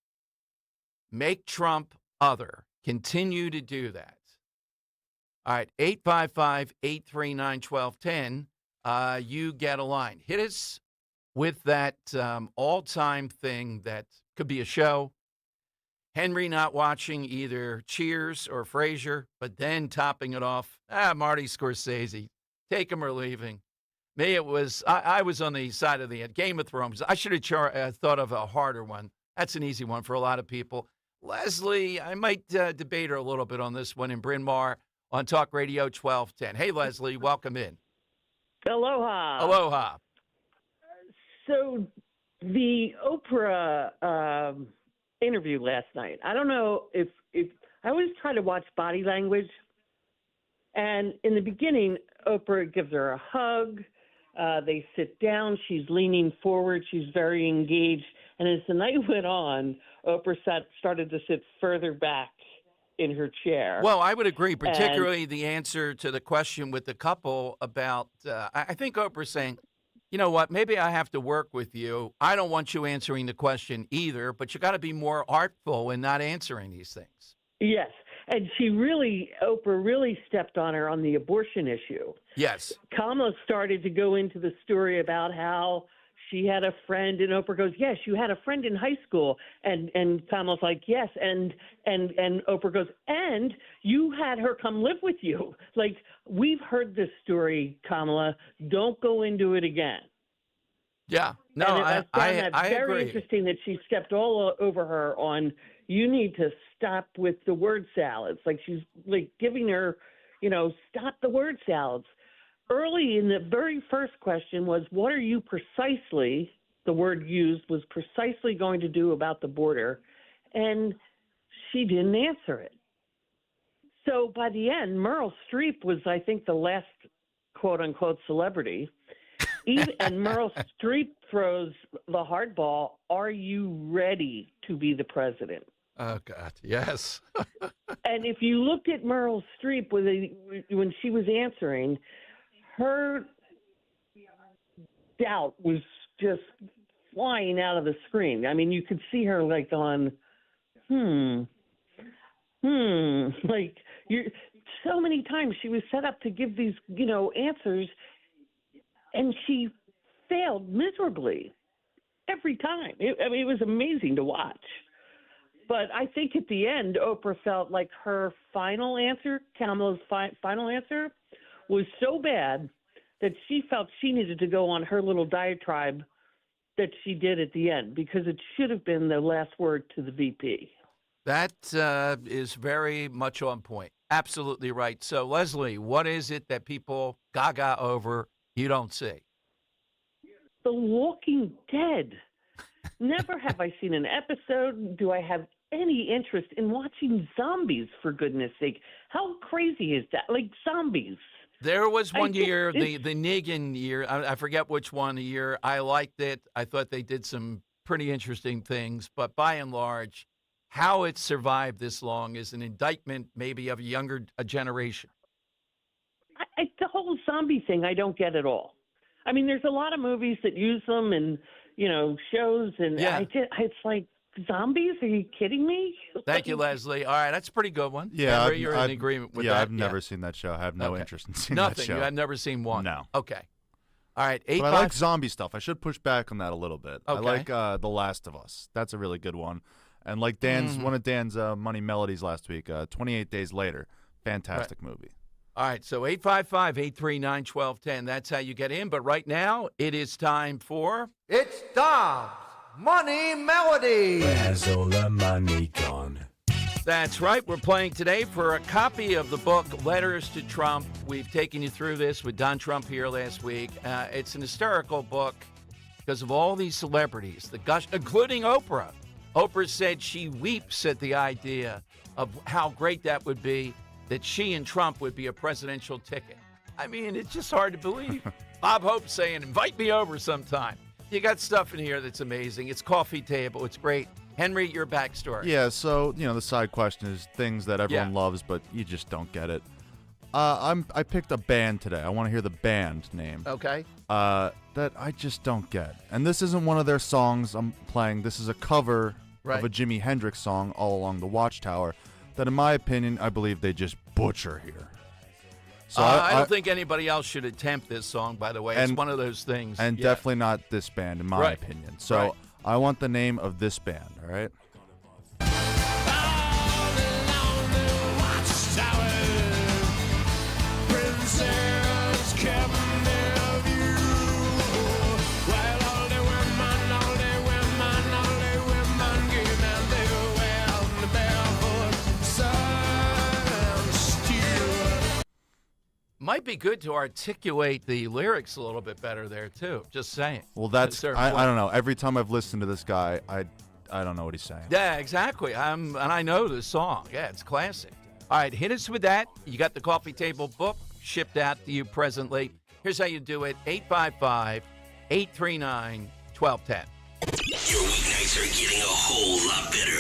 [SPEAKER 1] Make Trump other. Continue to do that. All right, 855-839-1210. You get a line. Hit us with that all-time thing that could be a show. Henry not watching either Cheers or Frasier, but then topping it off, Marty Scorsese. Take him or leave him. Me, it was, I was on the side of the Game of Thrones. I should have thought of a harder one. That's an easy one for a lot of people. Leslie, I might debate her a little bit on this one in Bryn Mawr on Talk Radio 1210. Hey, Leslie, welcome in.
[SPEAKER 5] Aloha.
[SPEAKER 1] Aloha.
[SPEAKER 5] So the Oprah interview last night, I don't know if I always try to watch body language. And in the beginning, Oprah gives her a hug. They sit down. She's leaning forward. She's very engaged. And as the night went on, Oprah started to sit further back in her chair.
[SPEAKER 1] Well, I would agree, particularly the answer to the question with the couple about, I think Oprah's saying, you know what, maybe I have to work with you. I don't want you answering the question either, but you got to be more artful in not answering these things.
[SPEAKER 5] Yes. And Oprah really stepped on her on the abortion issue.
[SPEAKER 1] Yes.
[SPEAKER 5] Kamala started to go into the story about how she had a friend, and Oprah goes, yes, you had a friend in high school. And Kamala's like, yes. And Oprah goes, and you had her come live with you. Like, we've heard this story, Kamala. Don't go into it again.
[SPEAKER 1] Yeah. No,
[SPEAKER 5] I found that very
[SPEAKER 1] agree.
[SPEAKER 5] interesting that she stepped all over her on, you need to stop with the word salads. Like, she's like giving her, stop the word salads. Early in the very first question was, what are you precisely, the word used was precisely going to do about the border? And she didn't answer it. So by the end, Meryl Streep was, I think, the last quote-unquote celebrity. And Meryl Streep throws the hardball, are you ready to be the president?
[SPEAKER 1] Oh, God, yes.
[SPEAKER 5] And if you looked at Meryl Streep when she was answering, her doubt was just flying out of the screen. I mean, you could see her like on, like so many times she was set up to give these, answers, and she failed miserably every time. It was amazing to watch. But I think at the end, Oprah felt like her final answer, Kamala's final answer, was so bad that she felt she needed to go on her little diatribe that she did at the end, because it should have been the last word to the VP.
[SPEAKER 1] That is very much on point. Absolutely right. So, Leslie, what is it that people gaga over you don't see?
[SPEAKER 5] The Walking Dead. Never have I seen an episode. Do I have any interest in watching zombies, for goodness sake? How crazy is that? Like zombies.
[SPEAKER 1] There was one year, the Negan year, I forget which one, the year. I liked it. I thought they did some pretty interesting things. But by and large, how it survived this long is an indictment maybe of a younger generation.
[SPEAKER 5] The whole zombie thing, I don't get at all. I mean, there's a lot of movies that use them and, shows. And it's like, zombies? Are you kidding me?
[SPEAKER 1] Thank you, Leslie. All right, that's a pretty good one.
[SPEAKER 6] Yeah,
[SPEAKER 1] Henry, you're in agreement with that.
[SPEAKER 6] Yeah, I've never seen that show. I have no interest in seeing that show.
[SPEAKER 1] Nothing. I've never seen one.
[SPEAKER 6] No.
[SPEAKER 1] Okay. All right.
[SPEAKER 6] But I like zombie stuff. I should push back on that a little bit.
[SPEAKER 1] Okay.
[SPEAKER 6] I like The Last of Us. That's a really good one. And like one of Dan's Money Melodies last week, 28 Days Later. Fantastic movie.
[SPEAKER 1] All right, so 855-839-1210. That's how you get in. But right now, it is time for...
[SPEAKER 7] It's Dom's Money Melody.
[SPEAKER 9] Where's all the money gone?
[SPEAKER 1] That's right. We're playing today for a copy of the book, Letters to Trump. We've taken you through this with Don Trump here last week. It's an hysterical book because of all these celebrities, including Oprah. Oprah said she weeps at the idea of how great that would be, that she and Trump would be a presidential ticket. I mean, it's just hard to believe. Bob Hope saying, invite me over sometime. You got stuff in here that's amazing. It's coffee table. It's great. Henry, your backstory.
[SPEAKER 6] Yeah, so, the side question is things that everyone loves, but you just don't get it. I picked a band today. I want to hear the band name.
[SPEAKER 1] Okay.
[SPEAKER 6] That I just don't get. And this isn't one of their songs I'm playing. This is a cover of a Jimi Hendrix song, All Along the Watchtower, that in my opinion, I believe they just butcher here. So
[SPEAKER 1] I don't think anybody else should attempt this song, by the way. It's one of those things.
[SPEAKER 6] And definitely not this band, in my opinion. So I want the name of this band, all right?
[SPEAKER 1] Might be good to articulate the lyrics a little bit better there, too. Just saying.
[SPEAKER 6] Well, that's, I don't know. Every time I've listened to this guy, I don't know what he's saying.
[SPEAKER 1] Yeah, exactly. And I know the song. Yeah, it's classic. All right, hit us with that. You got the coffee table book shipped out to you presently. Here's how you do it. 855-839-1210.
[SPEAKER 15] Your weeknights are getting a whole lot better.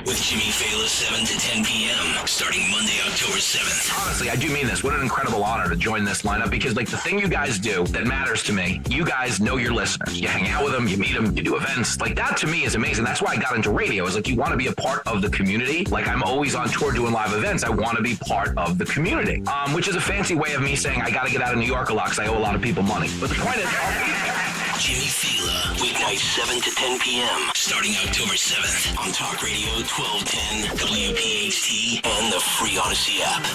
[SPEAKER 15] With Jimmy Fallon 7 to 10 p.m. starting Monday, October 7th.
[SPEAKER 10] Honestly, I do mean this. What an incredible honor to join this lineup, because the thing you guys do that matters to me, you guys know your listeners. You hang out with them, you meet them, you do events. That to me is amazing. That's why I got into radio. Is you want to be a part of the community. I'm always on tour doing live events. I want to be part of the community, which is a fancy way of me saying I got to get out of New York a lot because I owe a lot of people money. But the point is, I'll be there.
[SPEAKER 15] Jimmy Fallon, weeknights 7 to 10 p.m. starting October 7th on Talk Radio 1210, WPHT, and the free Odyssey app.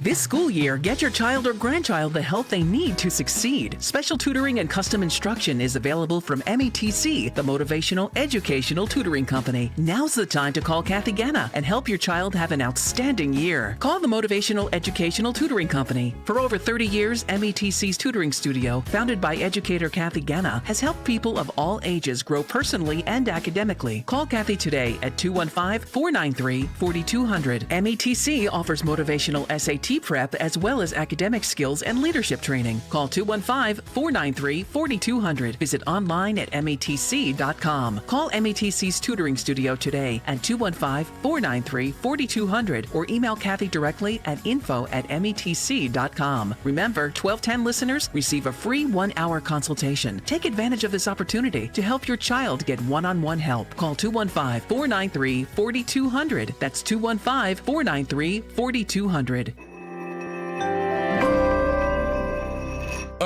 [SPEAKER 12] This school year, get your child or grandchild the help they need to succeed. Special tutoring and custom instruction is available from METC, the Motivational Educational Tutoring Company. Now's the time to call Kathy Ganna and help your child have an outstanding year. Call the Motivational Educational Tutoring Company. For over 30 years, METC's tutoring studio, founded by educator Kathy Ganna, has helped people of all ages grow personally and academically. Call Kathy today at 215-493-4200. METC offers motivational SAT prep as well as academic skills and leadership training. Call 215-493-4200. Visit online at METC.com. Call METC's tutoring studio today at 215-493-4200 or email Kathy directly at info@METC.com. Remember, 1210 listeners receive a free 1-hour consultation. Take advantage of this opportunity to help your child get one-on-one help. Call 215-493-4200. That's 215-493-4200.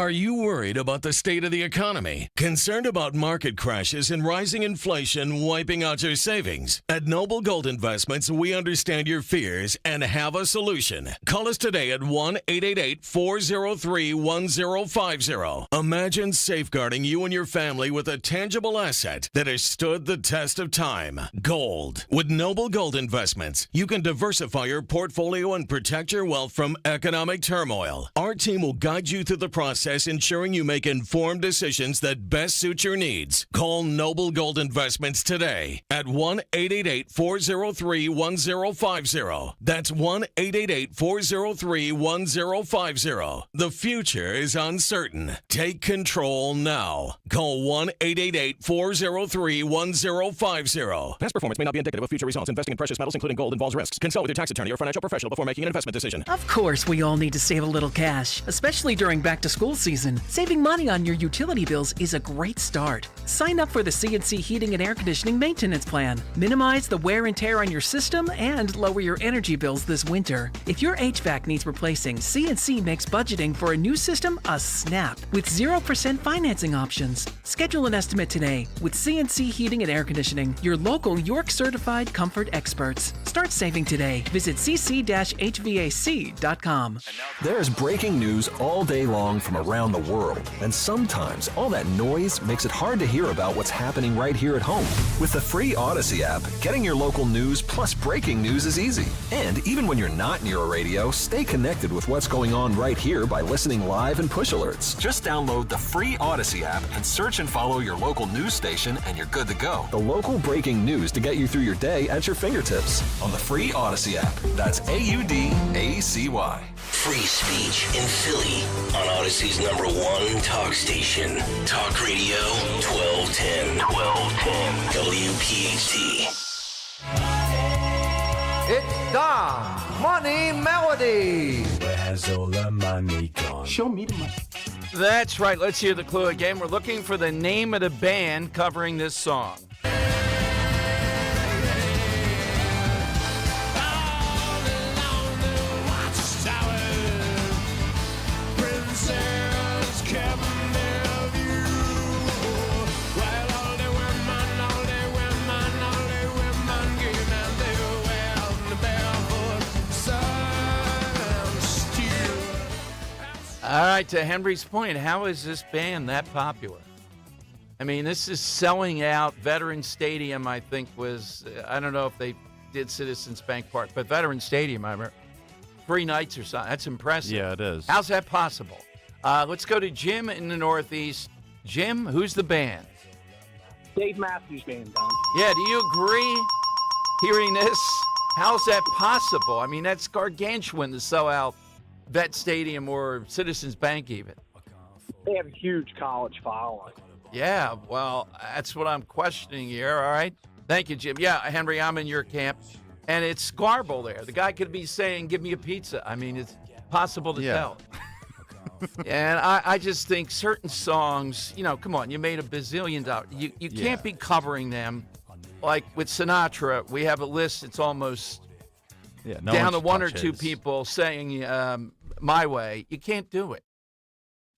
[SPEAKER 8] Are you worried about the state of the economy? Concerned about market crashes and rising inflation wiping out your savings? At Noble Gold Investments, we understand your fears and have a solution. Call us today at 1-888-403-1050. Imagine safeguarding you and your family with a tangible asset that has stood the test of time. Gold. With Noble Gold Investments, you can diversify your portfolio and protect your wealth from economic turmoil. Our team will guide you through the process, ensuring you make informed decisions that best suit your needs. Call Noble Gold Investments today at 1-888-403-1050. That's 1-888-403-1050. The future is uncertain. Take control now. Call 1-888-403-1050.
[SPEAKER 11] Past performance may not be indicative of future results. Investing in precious metals, including gold, involves risks. Consult with your tax attorney or financial professional before making an investment decision.
[SPEAKER 12] Of course, we all need to save a little cash, especially during back-to-school season. Saving money on your utility bills is a great start. Sign up for the CNC Heating and Air Conditioning Maintenance Plan. Minimize the wear and tear on your system and lower your energy bills this winter. If your HVAC needs replacing, CNC makes budgeting for a new system a snap with 0% financing options. Schedule an estimate today with CNC Heating and Air Conditioning, your local York certified comfort experts. Start saving today. Visit cc-hvac.com.
[SPEAKER 13] There's breaking news all day long from around the world, and sometimes all that noise makes it hard to hear about what's happening right here at home. With the free Odyssey app, getting your local news plus breaking news is easy. And even when you're not near a radio, stay connected with what's going on right here by listening live and push alerts. Just download the free Odyssey app and search and follow your local news station, and you're good to go. The local breaking news to get you through your day at your fingertips on the free Odyssey app. That's AUDACY.
[SPEAKER 15] Free speech in Philly on Odyssey's #1 talk station. Talk Radio 1210. WPHT.
[SPEAKER 7] It's Dom's Money Melody.
[SPEAKER 9] Where has all the money gone?
[SPEAKER 7] Show me the money.
[SPEAKER 1] That's right. Let's hear the clue again. We're looking for the name of the band covering this song. All right, to Henry's point, how is this band that popular? I mean, this is selling out. Veterans Stadium, I think, was, I don't know if they did Citizens Bank Park, but Veterans Stadium, I remember, 3 nights or something. That's impressive.
[SPEAKER 6] Yeah, it is.
[SPEAKER 1] How's that possible? Let's go to Jim in the Northeast. Jim, who's the band?
[SPEAKER 16] Dave Matthews Band, Don.
[SPEAKER 1] Yeah, do you agree hearing this? How's that possible? I mean, that's gargantuan to sell out Vet Stadium or Citizens Bank even.
[SPEAKER 16] They have a huge college following.
[SPEAKER 1] Yeah, well, that's what I'm questioning here, all right? Thank you, Jim. Yeah, Henry, I'm in your camp. And it's garble there. The guy could be saying, give me a pizza. I mean, it's possible to tell. And I just think certain songs, you know, come on, you made $1 bazillion. You can't be covering them. Like with Sinatra, we have a list, it's almost down to 1 or 2 people saying My Way. You can't do it.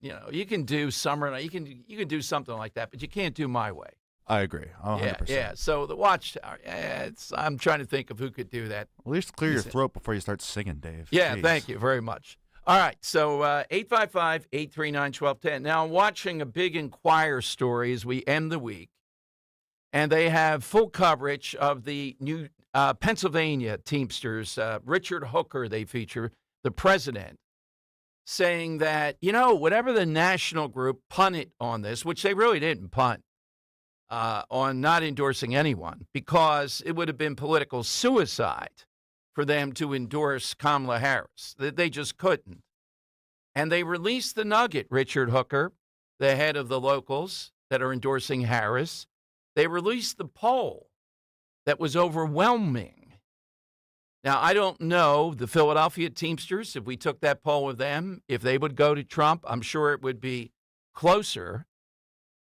[SPEAKER 1] You know, you can do Summer Night, you can do something like that, but you can't do My Way.
[SPEAKER 6] I agree. 100%.
[SPEAKER 1] Yeah. So the Watchtower, I'm trying to think of who could do that.
[SPEAKER 6] At least clear your throat before you start singing, Dave.
[SPEAKER 1] Yeah,
[SPEAKER 6] Jeez.
[SPEAKER 1] Thank you very much. All right, so 855-839-1210. Now, I'm watching a big Inquirer story as we end the week, and they have full coverage of the new Pennsylvania Teamsters. Richard Hooker, they feature, the president, saying that, you know, whatever the national group punted on this, which they really didn't punt, on not endorsing anyone, because it would have been political suicide for them to endorse Kamala Harris. They just couldn't. And they released the nugget, Richard Hooker, the head of the locals that are endorsing Harris. They released the poll that was overwhelming. Now, I don't know the Philadelphia Teamsters, if we took that poll with them, if they would go to Trump, I'm sure it would be closer.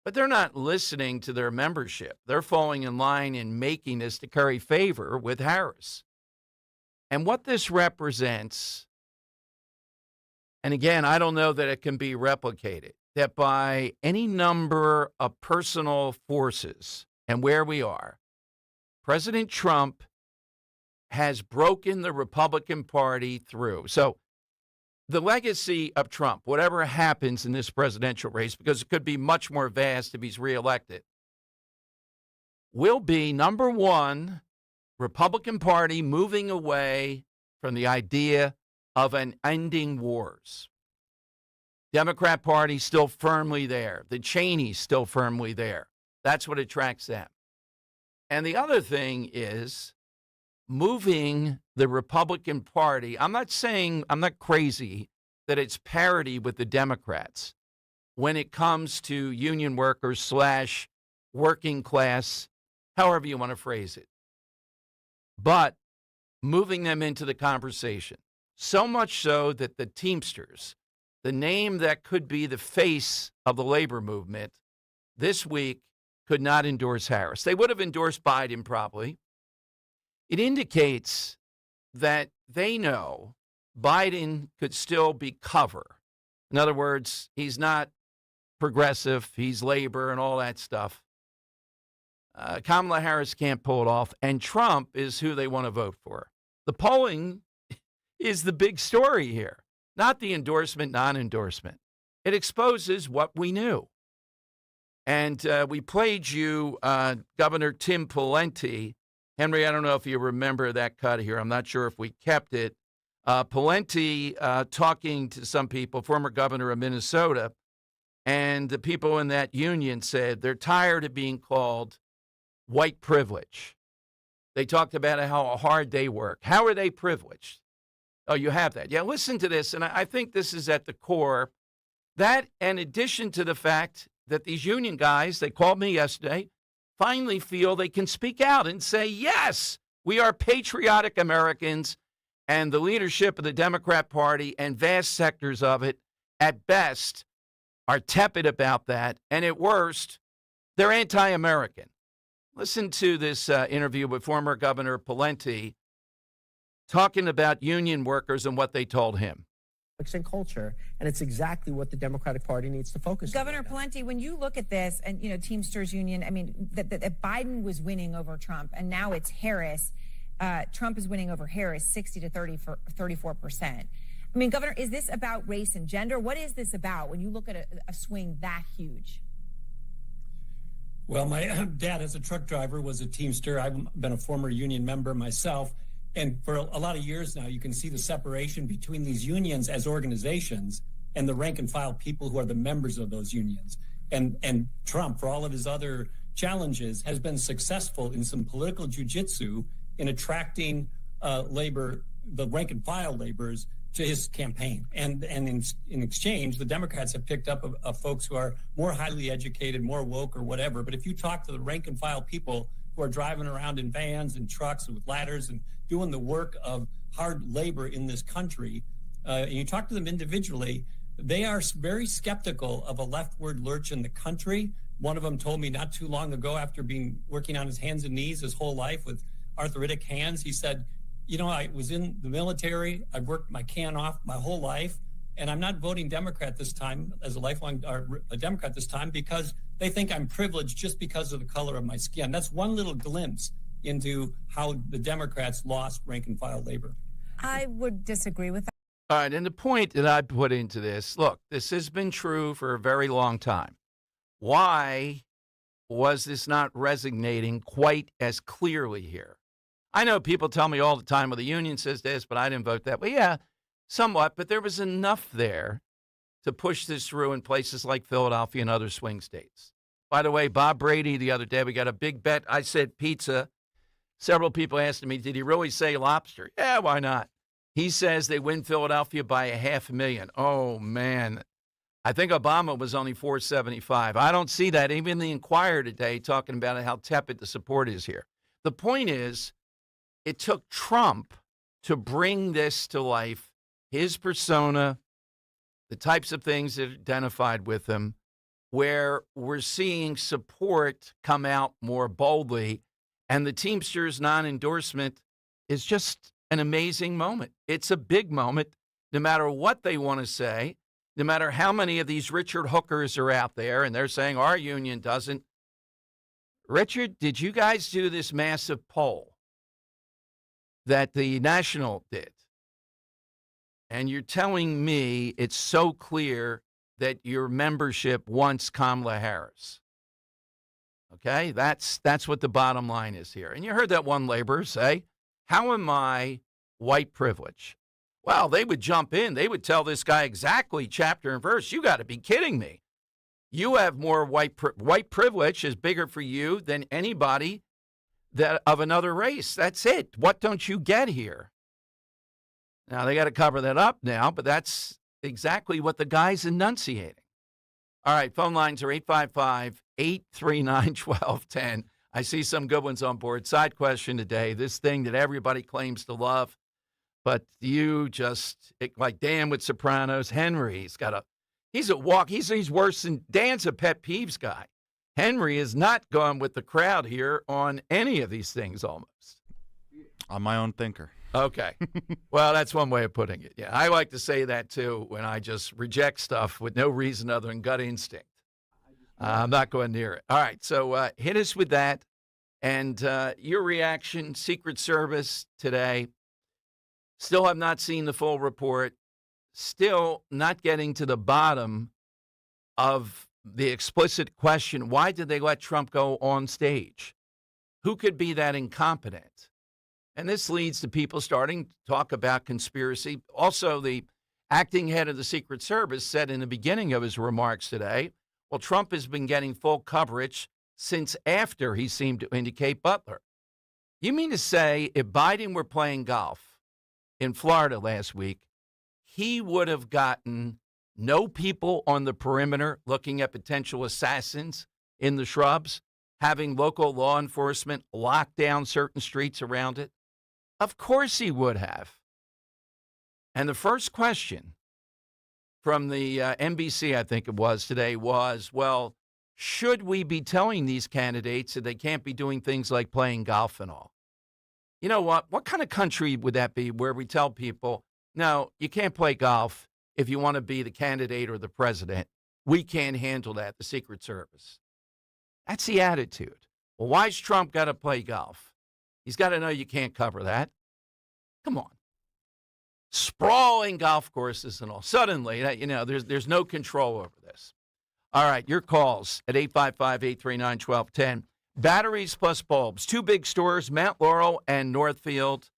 [SPEAKER 1] But they're not listening to their membership. They're falling in line and making this to curry favor with Harris. And what this represents And again, I don't know that it can be replicated, that by any number of personal forces and where we are, President Trump has broken the Republican Party through. So the legacy of Trump, whatever happens in this presidential race, because it could be much more vast if he's reelected, will be, number one, Republican Party moving away from the idea of an ending wars. Democrat Party still firmly there. The Cheneys still firmly there. That's what attracts them. And the other thing is moving the Republican Party. I'm not crazy that it's parity with the Democrats when it comes to union workers / working class, however you want to phrase it. But moving them into the conversation. So much so that the Teamsters, the name that could be the face of the labor movement, this week could not endorse Harris. They would have endorsed Biden probably. It indicates that they know Biden could still be cover. In other words, he's not progressive, he's labor and all that stuff. Kamala Harris can't pull it off, and Trump is who they want to vote for. The polling is the big story here, not the endorsement, non-endorsement. It exposes what we knew. And we played you Governor Tim Pawlenty. Henry, I don't know if you remember that cut here. I'm not sure if we kept it. Pawlenty talking to some people, former governor of Minnesota, and the people in that union said they're tired of being called white privilege. They talked about how hard they work. How are they privileged? Oh, you have that. Yeah, listen to this, and I think this is at the core. That, in addition to the fact that these union guys, they called me yesterday, finally feel they can speak out and say, yes, we are patriotic Americans, and the leadership of the Democrat Party and vast sectors of it, at best, are tepid about that, and at worst, they're anti-American. Listen to this interview with former Governor Pawlenty talking about union workers and what they told him.
[SPEAKER 14] And culture, and it's exactly what the Democratic Party needs to focus on.
[SPEAKER 17] Governor Pawlenty, when you look at this, and Teamsters Union, I mean, that Biden was winning over Trump, and now it's Harris. Trump is winning over Harris, 60 to 34%. I mean, Governor, is this about race and gender? What is this about when you look at a swing that huge?
[SPEAKER 18] Well, my dad, as a truck driver, was a Teamster. I've been a former union member myself. And for a lot of years now, you can see the separation between these unions as organizations and the rank and file people who are the members of those unions. And Trump, for all of his other challenges, has been successful in some political jujitsu in attracting labor, the rank and file laborers, to his campaign. And in exchange, the Democrats have picked up folks who are more highly educated, more woke or whatever. But if you talk to the rank and file people who are driving around in vans and trucks and with ladders and doing the work of hard labor in this country, and you talk to them individually, they are very skeptical of a leftward lurch in the country. One of them told me not too long ago, after working on his hands and knees his whole life with arthritic hands, he said, I was in the military. I've worked my can off my whole life, and I'm not voting Democrat this time as a Democrat this time because they think I'm privileged just because of the color of my skin. That's one little glimpse into how the Democrats lost rank and file labor.
[SPEAKER 17] I would disagree with that.
[SPEAKER 1] All right, and the point that I put into this, look, this has been true for a very long time. Why was this not resonating quite as clearly here? I know people tell me all the time, well, the union says this, but I didn't vote that way. Yeah, somewhat, but there was enough there to push this through in places like Philadelphia and other swing states. By the way, Bob Brady the other day, we got a big bet. I said pizza. Several people asked me, did he really say lobster? Yeah, why not? He says they win Philadelphia by 500,000. Oh, man. I think Obama was only 475. I don't see that. Even the Inquirer today talking about how tepid the support is here. The point is, it took Trump to bring this to life, his persona, the types of things that are identified with him, where we're seeing support come out more boldly. And the Teamsters non-endorsement is just an amazing moment. It's a big moment. no matter what they want to say, no matter how many of these Richard Hookers are out there, and they're saying our union doesn't. Richard, did you guys do this massive poll that the National did? And you're telling me it's so clear that your membership wants Kamala Harris. Okay, that's what the bottom line is here. And you heard that one laborer say, how am I white privilege? Well, they would jump in. They would tell this guy exactly chapter and verse. You got to be kidding me. You have more white privilege is bigger for you than anybody that of another race. That's it. What don't you get here? Now, they got to cover that up now, but that's exactly what the guy's enunciating. All right, phone lines are 855-839-1210. I see some good ones on board. Side question today, this thing that everybody claims to love, but you just, like Dan with Sopranos, Henry, he's worse than Dan's a pet peeves guy. Henry is not going with the crowd here on any of these things almost.
[SPEAKER 6] I'm my own thinker.
[SPEAKER 1] Okay. Well, that's one way of putting it. Yeah, I like to say that, too, when I just reject stuff with no reason other than gut instinct. I'm not going near it. All right, so hit us with that. And your reaction, Secret Service today, still have not seen the full report, still not getting to the bottom of the explicit question, why did they let Trump go on stage? Who could be that incompetent? And this leads to people starting to talk about conspiracy. Also, the acting head of the Secret Service said in the beginning of his remarks today, well, Trump has been getting full coverage since after he seemed to indicate Butler. You mean to say if Biden were playing golf in Florida last week, he would have gotten no people on the perimeter looking at potential assassins in the shrubs, having local law enforcement lock down certain streets around it? Of course he would have. And the first question from the NBC, I think it was today, was, well, should we be telling these candidates that they can't be doing things like playing golf and all? You know what? What kind of country would that be where we tell people, no, you can't play golf if you want to be the candidate or the president? We can't handle that, the Secret Service. That's the attitude. Well, why's Trump got to play golf? He's got to know you can't cover that. Come on. Sprawling golf courses and all. Suddenly, there's no control over this. All right, your calls at 855-839-1210. Batteries plus bulbs. Two big stores, Mount Laurel and Northfield.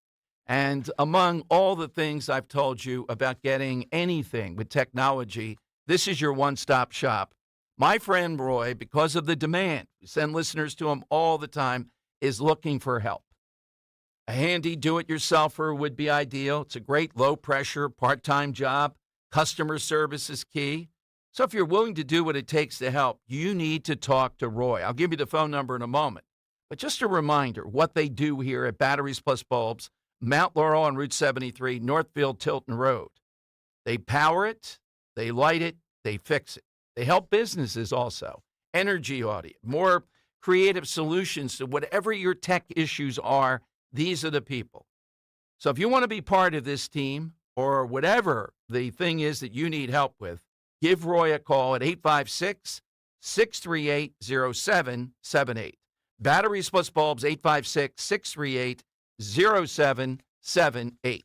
[SPEAKER 1] And among all the things I've told you about getting anything with technology, this is your one-stop shop. My friend Roy, because of the demand, we send listeners to him all the time, is looking for help. A handy do-it-yourselfer would be ideal. It's a great low-pressure, part-time job. Customer service is key. So if you're willing to do what it takes to help, you need to talk to Roy. I'll give you the phone number in a moment. But just a reminder, what they do here at Batteries Plus Bulbs, Mount Laurel on Route 73, Northfield Tilton Road. They power it, they light it, they fix it. They help businesses also. Energy audit, more creative solutions to whatever your tech issues are. These are the people. So if you want to be part of this team or whatever the thing is that you need help with, give Roy a call at 856-638-0778. Batteries Plus Bulbs, 856-638-0778.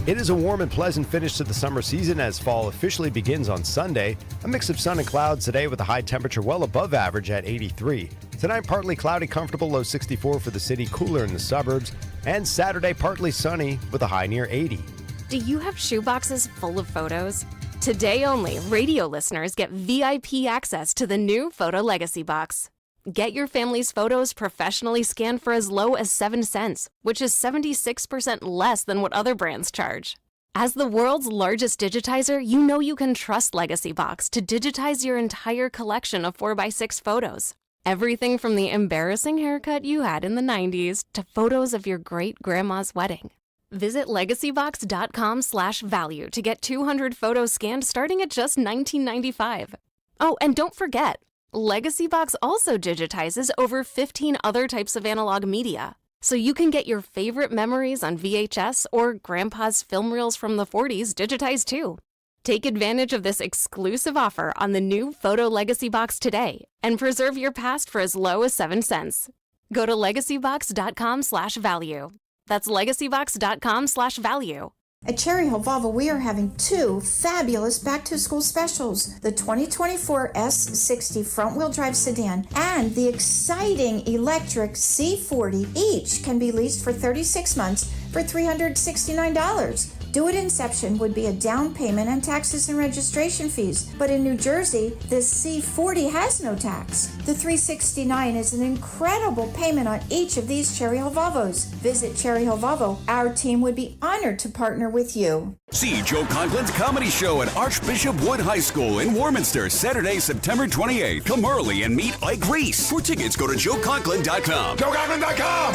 [SPEAKER 19] It is a warm and pleasant finish to the summer season as fall officially begins on Sunday. A mix of sun and clouds today with a high temperature well above average at 83. Tonight, partly cloudy, comfortable, low 64 for the city, cooler in the suburbs. And Saturday, partly sunny with a high near 80.
[SPEAKER 20] Do you have shoeboxes full of photos? Today only, radio listeners get VIP access to the new Photo Legacy Box. Get your family's photos professionally scanned for as low as 7 cents, which is 76% less than what other brands charge. As the world's largest digitizer, you know you can trust Legacy Box to digitize your entire collection of 4x6 photos. Everything from the embarrassing haircut you had in the 90s to photos of your great-grandma's wedding. Visit legacybox.com/value to get 200 photos scanned starting at just $19.95. Oh, and don't forget, Legacy Box also digitizes over 15 other types of analog media. So you can get your favorite memories on VHS or Grandpa's film reels from the 40s digitized too. Take advantage of this exclusive offer on the new Photo Legacy Box today and preserve your past for as low as 7 cents. Go to legacybox.com/value. That's legacybox.com/value.
[SPEAKER 2] At Cherry Hill Volvo, we are having 2 fabulous back-to-school specials. The 2024 S60 front-wheel drive sedan and the exciting electric C40 each can be leased for 36 months for $369. Do-It Inception would be a down payment and taxes and registration fees, but in New Jersey, the C40 has no tax. The $369 is an incredible payment on each of these Cherry Hill Volvos. Visit Cherry Hill Volvo. Our team would be honored to partner with you.
[SPEAKER 3] See Joe Conklin's comedy show at Archbishop Wood High School in Warminster, Saturday, September 28th. Come early and meet Ike Reese. For tickets, go to joeconklin.com. joeconklin.com!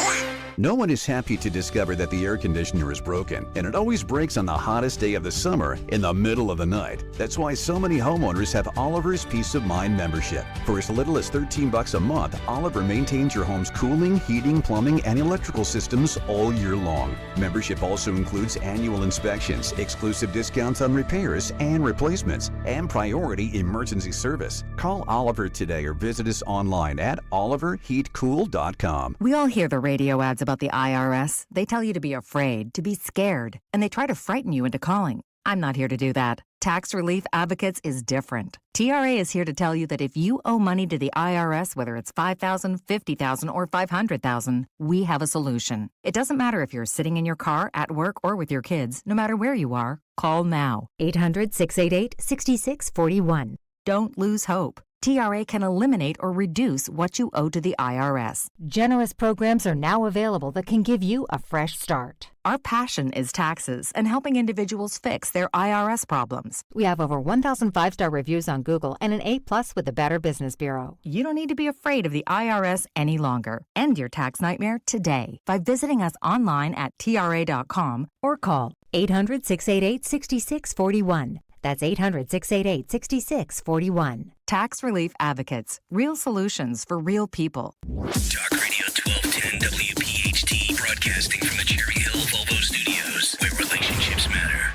[SPEAKER 23] No one is happy to discover that the air conditioner is broken, and it always breaks on the hottest day of the summer in the middle of the night. That's why so many homeowners have Oliver's Peace of Mind membership. For as little as $13 a month, Oliver maintains your home's cooling, heating, plumbing, and electrical systems all year long. Membership also includes annual inspections, exclusive discounts on repairs and replacements, and priority emergency service. Call Oliver today or visit us online at oliverheatcool.com.
[SPEAKER 24] We all hear the radio ads about the IRS. They tell you to be afraid, to be scared, and they try to frighten you into calling. I'm not here to do that. Tax Relief Advocates is different. TRA is here to tell you that if you owe money to the IRS, whether it's $5,000, $50,000, or $500,000, we have a solution. It doesn't matter if you're sitting in your car, at work, or with your kids. No matter where you are, call now. 800-688-6641. Don't lose hope. TRA can eliminate or reduce what you owe to the IRS.
[SPEAKER 25] Generous programs are now available that can give you a fresh start.
[SPEAKER 24] Our passion is taxes and helping individuals fix their IRS problems.
[SPEAKER 25] We have over 1,000 5-star reviews on Google and an A+ with the Better Business Bureau.
[SPEAKER 24] You don't need to be afraid of the IRS any longer. End your tax nightmare today by visiting us online at TRA.com
[SPEAKER 25] or call 800-688-6641. That's 800-688-6641.
[SPEAKER 24] Tax Relief Advocates. Real solutions for real people.
[SPEAKER 15] Talk Radio 1210 WPHT, broadcasting from the Cherry Hill Volvo Studios, where relationships matter.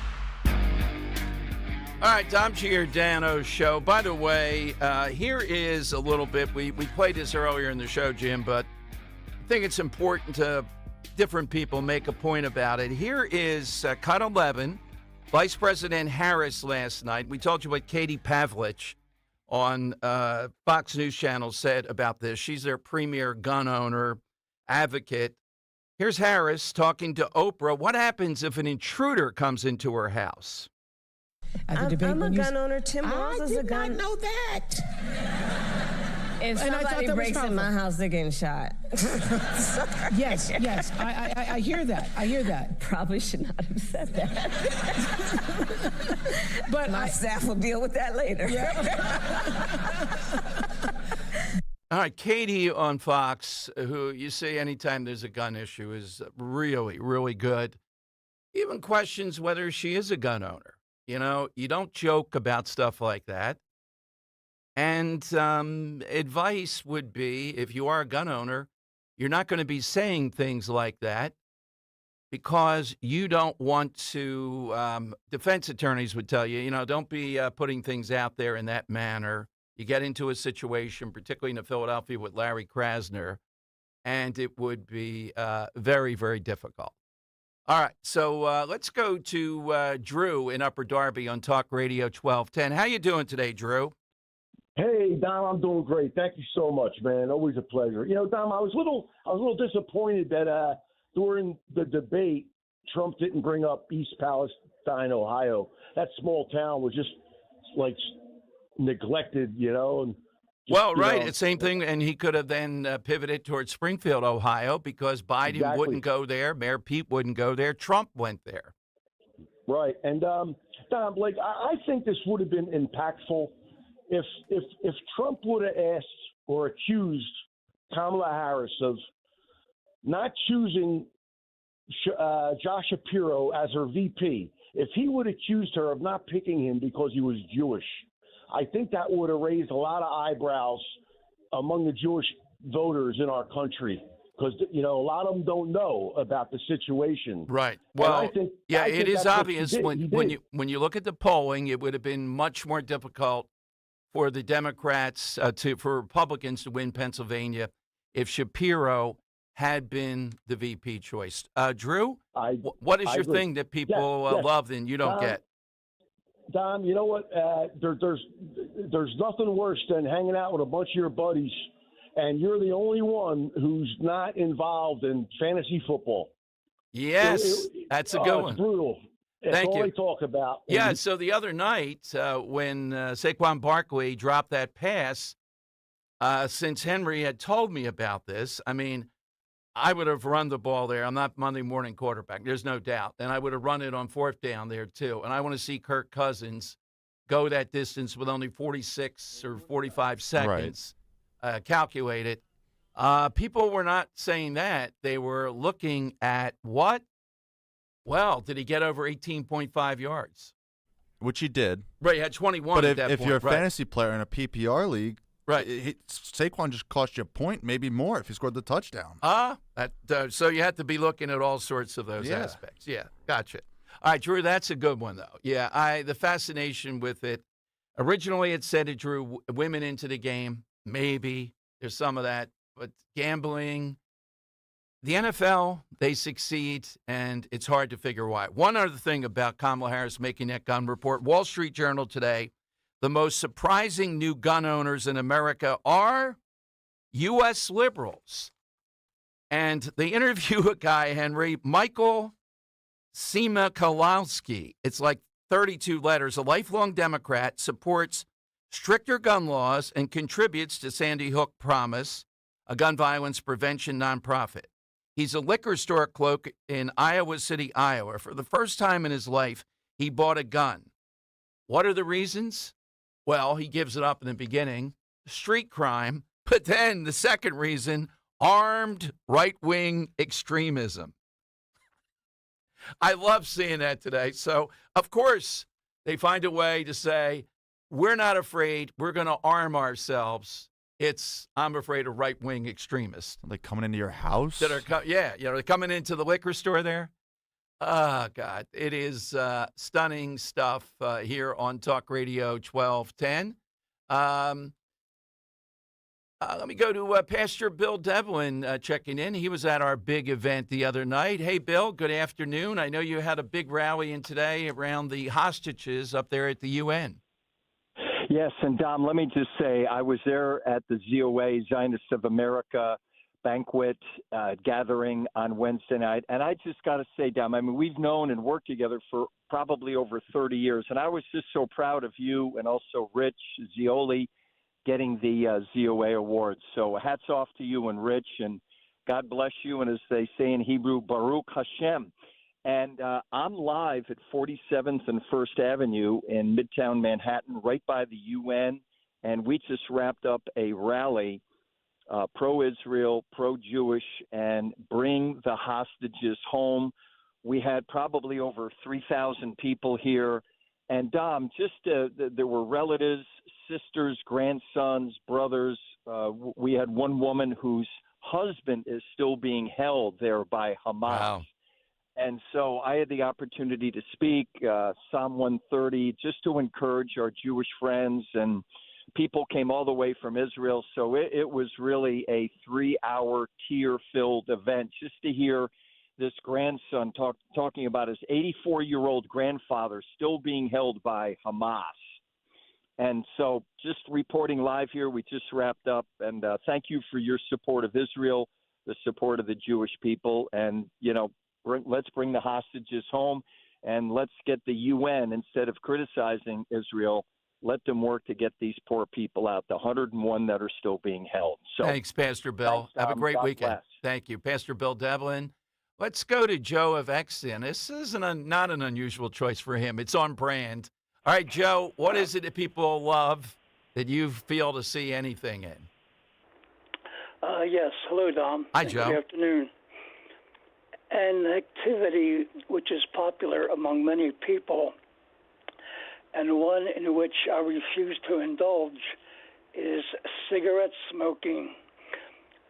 [SPEAKER 1] All right, Tom Giordano show. By the way, here is a little bit. We played this earlier in the show, Jim, but I think it's important to different people make a point about it. Here is cut 11. Vice President Harris last night. We told you what Katie Pavlich on Fox News Channel said about this. She's their premier gun owner advocate. Here's Harris talking to Oprah. What happens if an intruder comes into her house?
[SPEAKER 22] I'm a gun owner. Tim Walz is a gun.
[SPEAKER 4] I did not know that.
[SPEAKER 22] If somebody breaks in my house, they're getting shot.
[SPEAKER 4] Yes. I hear that. I hear that.
[SPEAKER 22] Probably should not have said that. But my staff will deal with that later.
[SPEAKER 4] Yeah.
[SPEAKER 1] All right, Katie on Fox, who you see anytime there's a gun issue, is really, really good. Even questions whether she is a gun owner. You know, you don't joke about stuff like that. And advice would be, if you are a gun owner, you're not going to be saying things like that because you don't want to, defense attorneys would tell you, don't be putting things out there in that manner. You get into a situation, particularly in Philadelphia with Larry Krasner, and it would be very, very difficult. All right, so let's go to Drew in Upper Darby on Talk Radio 1210. How you doing today, Drew?
[SPEAKER 26] Hey, Dom, I'm doing great. Thank you so much, man. Always a pleasure. Dom, I was a little disappointed that during the debate, Trump didn't bring up East Palestine, Ohio. That small town was just like neglected, and
[SPEAKER 1] the same thing. And he could have then pivoted towards Springfield, Ohio, because Biden wouldn't go there. Mayor Pete wouldn't go there. Trump went there.
[SPEAKER 26] Right. And Dom, I think this would have been impactful if Trump would have asked or accused Kamala Harris of not choosing Josh Shapiro as her VP. If he would accused her of not picking him because he was Jewish, I think that would have raised a lot of eyebrows among the Jewish voters in our country. because a lot of them don't know about the situation.
[SPEAKER 1] Right.
[SPEAKER 26] And
[SPEAKER 1] Well,
[SPEAKER 26] I think
[SPEAKER 1] it is
[SPEAKER 26] that's what
[SPEAKER 1] obvious
[SPEAKER 26] he did.
[SPEAKER 1] when you look at the polling, it would have been much more difficult for the Democrats for Republicans to win Pennsylvania if Shapiro had been the VP choice. Drew, what is your
[SPEAKER 26] agree.
[SPEAKER 1] thing that people
[SPEAKER 26] Yes.
[SPEAKER 1] love and you don't get?
[SPEAKER 26] Dom, you know what? There's nothing worse than hanging out with a bunch of your buddies, and you're the only one who's not involved in fantasy football.
[SPEAKER 1] Yes, that's a good one.
[SPEAKER 26] It's brutal. It's
[SPEAKER 1] Thank
[SPEAKER 26] all
[SPEAKER 1] you.
[SPEAKER 26] they talk about.
[SPEAKER 1] Yeah, so the other night when Saquon Barkley dropped that pass, since Henry had told me about this, I mean, I would have run the ball there. I'm not Monday morning quarterback. There's no doubt. And I would have run it on fourth down there, too. And I want to see Kirk Cousins go that distance with only 46 or 45 seconds calculated. People were not saying that. They were looking at what? Well, did he get over 18.5 yards?
[SPEAKER 6] Which he did.
[SPEAKER 1] Right, he had 21
[SPEAKER 6] but
[SPEAKER 1] at that point.
[SPEAKER 6] If you're a
[SPEAKER 1] right.
[SPEAKER 6] fantasy player in a PPR league, Saquon just cost you a point, maybe more, if he scored the touchdown.
[SPEAKER 1] So you have to be looking at all sorts of those aspects. Yeah, gotcha. All right, Drew, that's a good one, though. Yeah, the fascination with it. Originally, it said it drew women into the game. Maybe there's some of that. But gambling, the NFL, they succeed, and it's hard to figure why. One other thing about Kamala Harris making that gun report, Wall Street Journal today, the most surprising new gun owners in America are U.S. liberals. And they interview a guy, Henry, Michael Siemakowski. It's like 32 letters. A lifelong Democrat, supports stricter gun laws and contributes to Sandy Hook Promise, a gun violence prevention nonprofit. He's a liquor store clerk in Iowa City, Iowa. For the first time in his life, he bought a gun. What are the reasons? Well, he gives it up in the beginning, street crime. But then the second reason, armed right-wing extremism. I love seeing that today. So, of course, they find a way to say, we're not afraid. We're going to arm ourselves. I'm afraid of right-wing extremists.
[SPEAKER 6] Are they coming into your house?
[SPEAKER 1] They're coming into the liquor store there. Oh, God. It is stunning stuff here on Talk Radio 1210. Let me go to Pastor Bill Devlin checking in. He was at our big event the other night. Hey, Bill, good afternoon. I know you had a big rally in today around the hostages up there at the UN.
[SPEAKER 5] Yes, and Dom, let me just say, I was there at the ZOA, Zionists of America banquet gathering on Wednesday night, and I just got to say, Dom, I mean, we've known and worked together for probably over 30 years, and I was just so proud of you and also Rich Zioli getting the ZOA awards. So hats off to you and Rich, and God bless you, and as they say in Hebrew, Baruch Hashem. And I'm live at 47th and 1st Avenue in Midtown Manhattan, right by the UN. And we just wrapped up a rally, pro-Israel, pro-Jewish, and bring the hostages home. We had probably over 3,000 people here. And, Dom, there were relatives, sisters, grandsons, brothers. We had one woman whose husband is still being held there by Hamas.
[SPEAKER 1] Wow.
[SPEAKER 5] And so I had the opportunity to speak, Psalm 130, just to encourage our Jewish friends, and people came all the way from Israel. So it was really a 3-hour tear-filled event just to hear this grandson talking about his 84-year-old grandfather still being held by Hamas. And so just reporting live here, we just wrapped up, and thank you for your support of Israel, the support of the Jewish people, and, let's bring the hostages home, and let's get the UN, instead of criticizing Israel, let them work to get these poor people out, the 101 that are still being held. So,
[SPEAKER 1] thanks, Pastor Bill. Have a great
[SPEAKER 5] God
[SPEAKER 1] weekend.
[SPEAKER 5] bless.
[SPEAKER 1] Thank you. Pastor Bill Devlin. Let's go to Joe of Exton. This is not an unusual choice for him. It's on brand. All right, Joe, what is it that people love that you feel to see anything in?
[SPEAKER 8] Yes. Hello, Dom.
[SPEAKER 1] Hi, Joe.
[SPEAKER 8] Good afternoon. An activity which is popular among many people, and one in which I refuse to indulge, is cigarette smoking.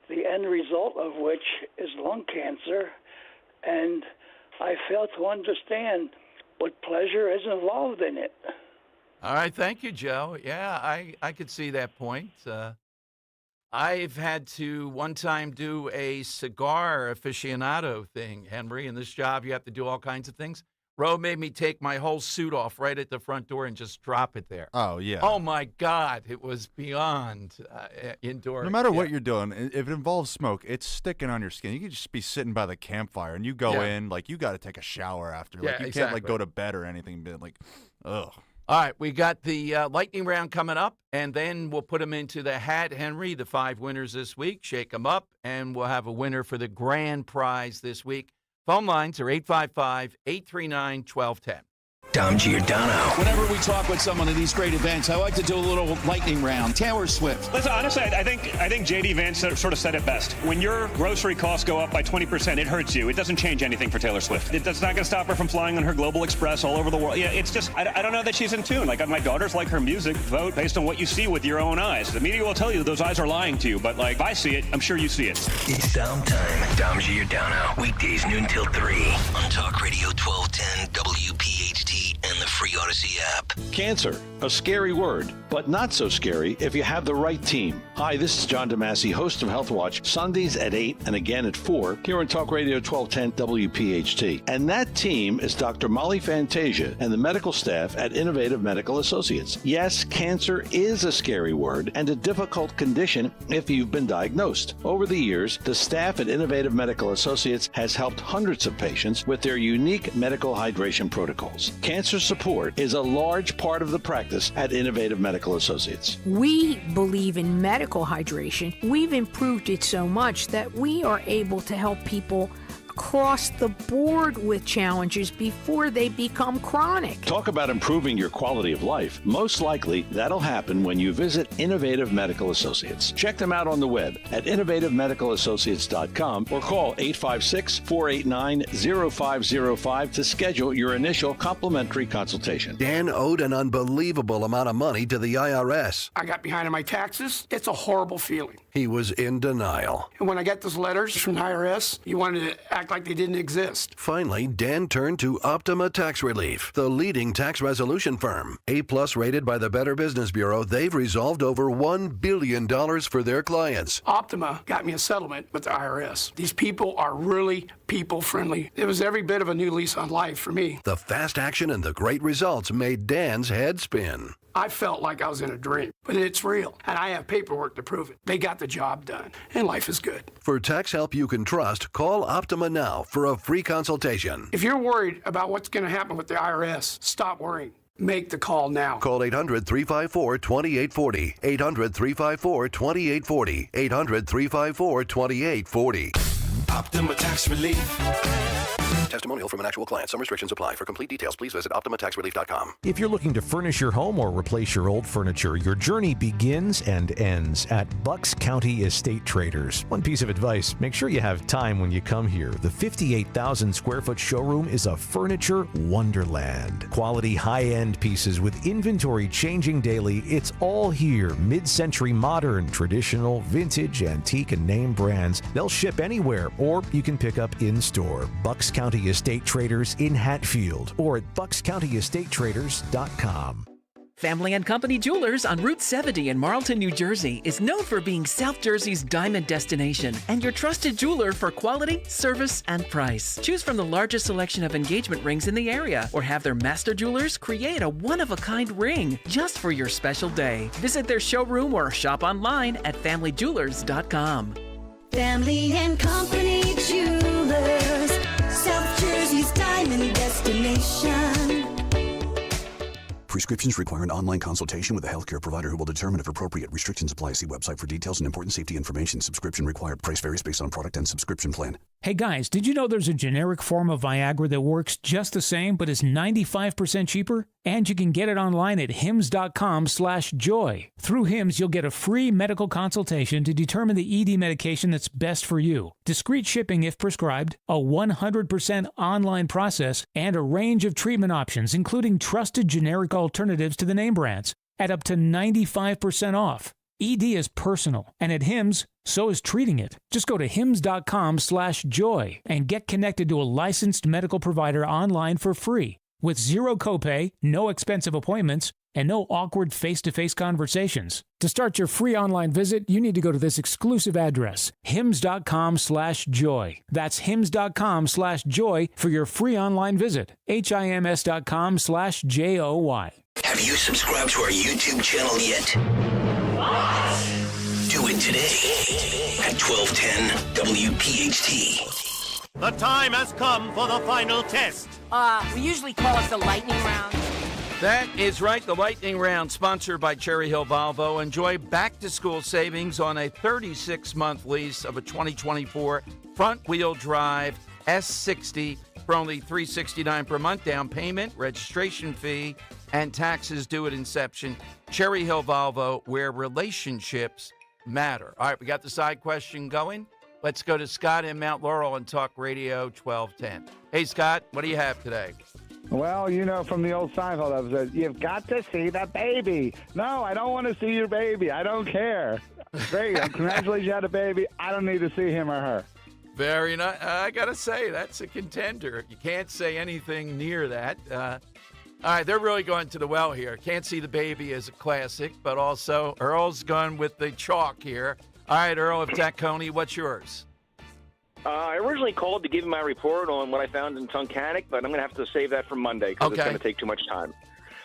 [SPEAKER 8] the end result of which is lung cancer, and I fail to understand what pleasure is involved in it.
[SPEAKER 1] All right, thank you, Joe. Yeah, I could see that point. I've had to one time do a cigar aficionado thing, Henry. In this job, you have to do all kinds of things. Ro made me take my whole suit off right at the front door and just drop it there.
[SPEAKER 6] Oh, yeah.
[SPEAKER 1] Oh, my God. It was beyond indoor.
[SPEAKER 6] No matter what you're doing, if it involves smoke, it's sticking on your skin. You could just be sitting by the campfire, and you go in, like, you got to take a shower after. Like, you can't, like, go to bed or anything. But, like, ugh.
[SPEAKER 1] All right, we got the lightning round coming up, and then we'll put them into the hat, Henry, the 5 winners this week. Shake them up, and we'll have a winner for the grand prize this week. Phone lines are 855-839-1210.
[SPEAKER 15] Dom Giordano.
[SPEAKER 9] Whenever we talk with someone at these great events, I like to do a little lightning round. Taylor Swift.
[SPEAKER 10] Listen, honestly, I think J.D. Vance sort of said it best. When your grocery costs go up by 20%, it hurts you. It doesn't change anything for Taylor Swift. That's not going to stop her from flying on her Global Express all over the world. Yeah, it's just, I don't know that she's in tune. Like, my daughters like her music. Vote based on what you see with your own eyes. The media will tell you those eyes are lying to you, but, like, if I see it, I'm sure you see it.
[SPEAKER 15] It's Dom time. Dom Giordano. Weekdays noon till 3 on Talk Radio 1210 WPHT and the free Odyssey app.
[SPEAKER 11] Cancer, a scary word, but not so scary if you have the right team. Hi, this is John DeMasi, host of Health Watch, Sundays at 8 and again at 4 here on Talk Radio 1210 WPHT. And that team is Dr. Molly Fantasia and the medical staff at Innovative Medical Associates. Yes, cancer is a scary word and a difficult condition if you've been diagnosed. Over the years, the staff at Innovative Medical Associates has helped hundreds of patients with their unique medical hydration protocols. Cancer support is a large part of the practice at Innovative Medical Associates.
[SPEAKER 12] We believe in medical hydration. We've improved it so much that we are able to help people across the board with challenges before they become chronic.
[SPEAKER 11] Talk about improving your quality of life. Most likely, that'll happen when you visit Innovative Medical Associates. Check them out on the web at innovativemedicalassociates.com or call 856-489-0505 to schedule your initial complimentary consultation.
[SPEAKER 13] Dan owed an unbelievable amount of money to the IRS.
[SPEAKER 21] I got behind on my taxes. It's a horrible feeling.
[SPEAKER 13] He was in denial.
[SPEAKER 21] And when I got those letters from the IRS, he wanted to act like they didn't exist.
[SPEAKER 13] Finally, Dan turned to Optima Tax Relief, the leading tax resolution firm. A-plus rated by the Better Business Bureau, they've resolved over $1 billion for their clients.
[SPEAKER 21] Optima got me a settlement with the IRS. These people are really people-friendly. It was every bit of a new lease on life for me.
[SPEAKER 13] The fast action and the great results made Dan's head spin.
[SPEAKER 21] I felt like I was in a dream, but it's real, and I have paperwork to prove it. They got the job done, and life is good.
[SPEAKER 13] For tax help you can trust, call Optima now for a free consultation.
[SPEAKER 21] If you're worried about what's going to happen with the IRS, stop worrying. Make the call now.
[SPEAKER 13] Call 800-354-2840. 800-354-2840. 800-354-2840.
[SPEAKER 15] Optima Tax Relief.
[SPEAKER 13] Testimonial from an actual client. Some restrictions apply. For complete details, please visit OptimaTaxRelief.com.
[SPEAKER 27] If you're looking to furnish your home or replace your old furniture, your journey begins and ends at Bucks County Estate Traders. One piece of advice, make sure you have time when you come here. The 58,000 square foot showroom is a furniture wonderland. Quality high-end pieces with inventory changing daily. It's all here. Mid-century modern, traditional, vintage, antique, and name brands. They'll ship anywhere, or you can pick up in-store. Bucks County Estate Traders in Hatfield or at buckscountyestatetraders.com.
[SPEAKER 28] Family and Company Jewelers on Route 70 in Marlton, New Jersey is known for being South Jersey's diamond destination and your trusted jeweler for quality, service, and price. Choose from the largest selection of engagement rings in the area or have their master jewelers create a one-of-a-kind ring just for your special day. Visit their showroom or shop online at familyjewelers.com.
[SPEAKER 29] Family and Company Jewelers, South Jersey's diamond destination.
[SPEAKER 23] Prescriptions require an online consultation with a healthcare provider who will determine if appropriate. Restrictions apply. See website for details and important safety information. Subscription required. Price varies based on product and subscription plan.
[SPEAKER 30] Hey guys, did you know there's a generic form of Viagra that works just the same but is 95% cheaper? And you can get it online at hims.com/joy. Through Hims, you'll get a free medical consultation to determine the ED medication that's best for you. Discreet shipping if prescribed, a 100% online process, and a range of treatment options, including trusted generic alternatives to the name brands, at up to 95% off. ED is personal, and at Hims, So is treating it. Just go to hims.com/joy and get connected to a licensed medical provider online for free with zero copay, no expensive appointments, and no awkward face-to-face conversations. To start your free online visit, you need to go to this exclusive address, hims.com/joy. That's hims.com/joy for your free online visit. hims.com/joy.
[SPEAKER 15] Have you subscribed to our YouTube channel yet? What? Do it today at 1210 WPHT.
[SPEAKER 2] The time has come for the final test.
[SPEAKER 3] We usually call it the lightning round.
[SPEAKER 1] That is right, the lightning round, sponsored by Cherry Hill Volvo. Enjoy back-to-school savings on a 36-month lease of a 2024 front-wheel drive S60 for only $369 per month. Down payment, registration fee, and taxes due at inception. Cherry Hill Volvo, where relationships matter. All right, we got the side question going. Let's go to Scott in Mount Laurel and Talk Radio 1210. Hey, Scott, what do you have today?
[SPEAKER 7] Well, you know from the old Seinfeld episode, you've got to see the baby. No, I don't want to see your baby. I don't care. Great. Congratulations, you had a baby. I don't need to see him or her.
[SPEAKER 1] Very nice. I got to say, that's a contender. You can't say anything near that. All right, they're really going to the well here. Can't See the Baby is a classic, but also Earl's gone with the chalk here. All right, Earl of Tacony, what's yours?
[SPEAKER 14] I originally called to give you my report on what I found in Tunkhannock, but I'm going to have to save that for Monday because it's going to take too much time.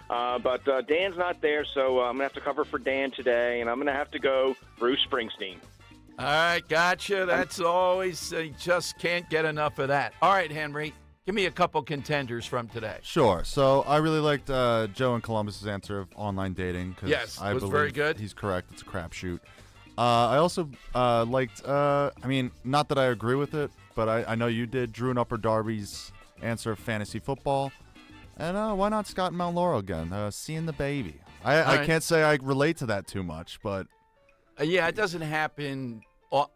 [SPEAKER 14] But Dan's not there, so I'm going to have to cover for Dan today, and I'm going to have to go Bruce Springsteen.
[SPEAKER 1] All right, gotcha. That's always, just can't get enough of that. All right, Henry, give me a couple contenders from today.
[SPEAKER 6] Sure. So I really liked Joe in Columbus's answer of online dating.
[SPEAKER 1] Yes,
[SPEAKER 6] I
[SPEAKER 1] it was
[SPEAKER 6] believe
[SPEAKER 1] very good.
[SPEAKER 6] He's correct. It's a crapshoot. I also liked, I mean, not that I agree with it, but I know you did, Drew and Upper Darby's answer of fantasy football. And why not Scott and Mount Laurel again? Seeing the baby. I can't say I relate to that too much, but...
[SPEAKER 1] yeah, it doesn't happen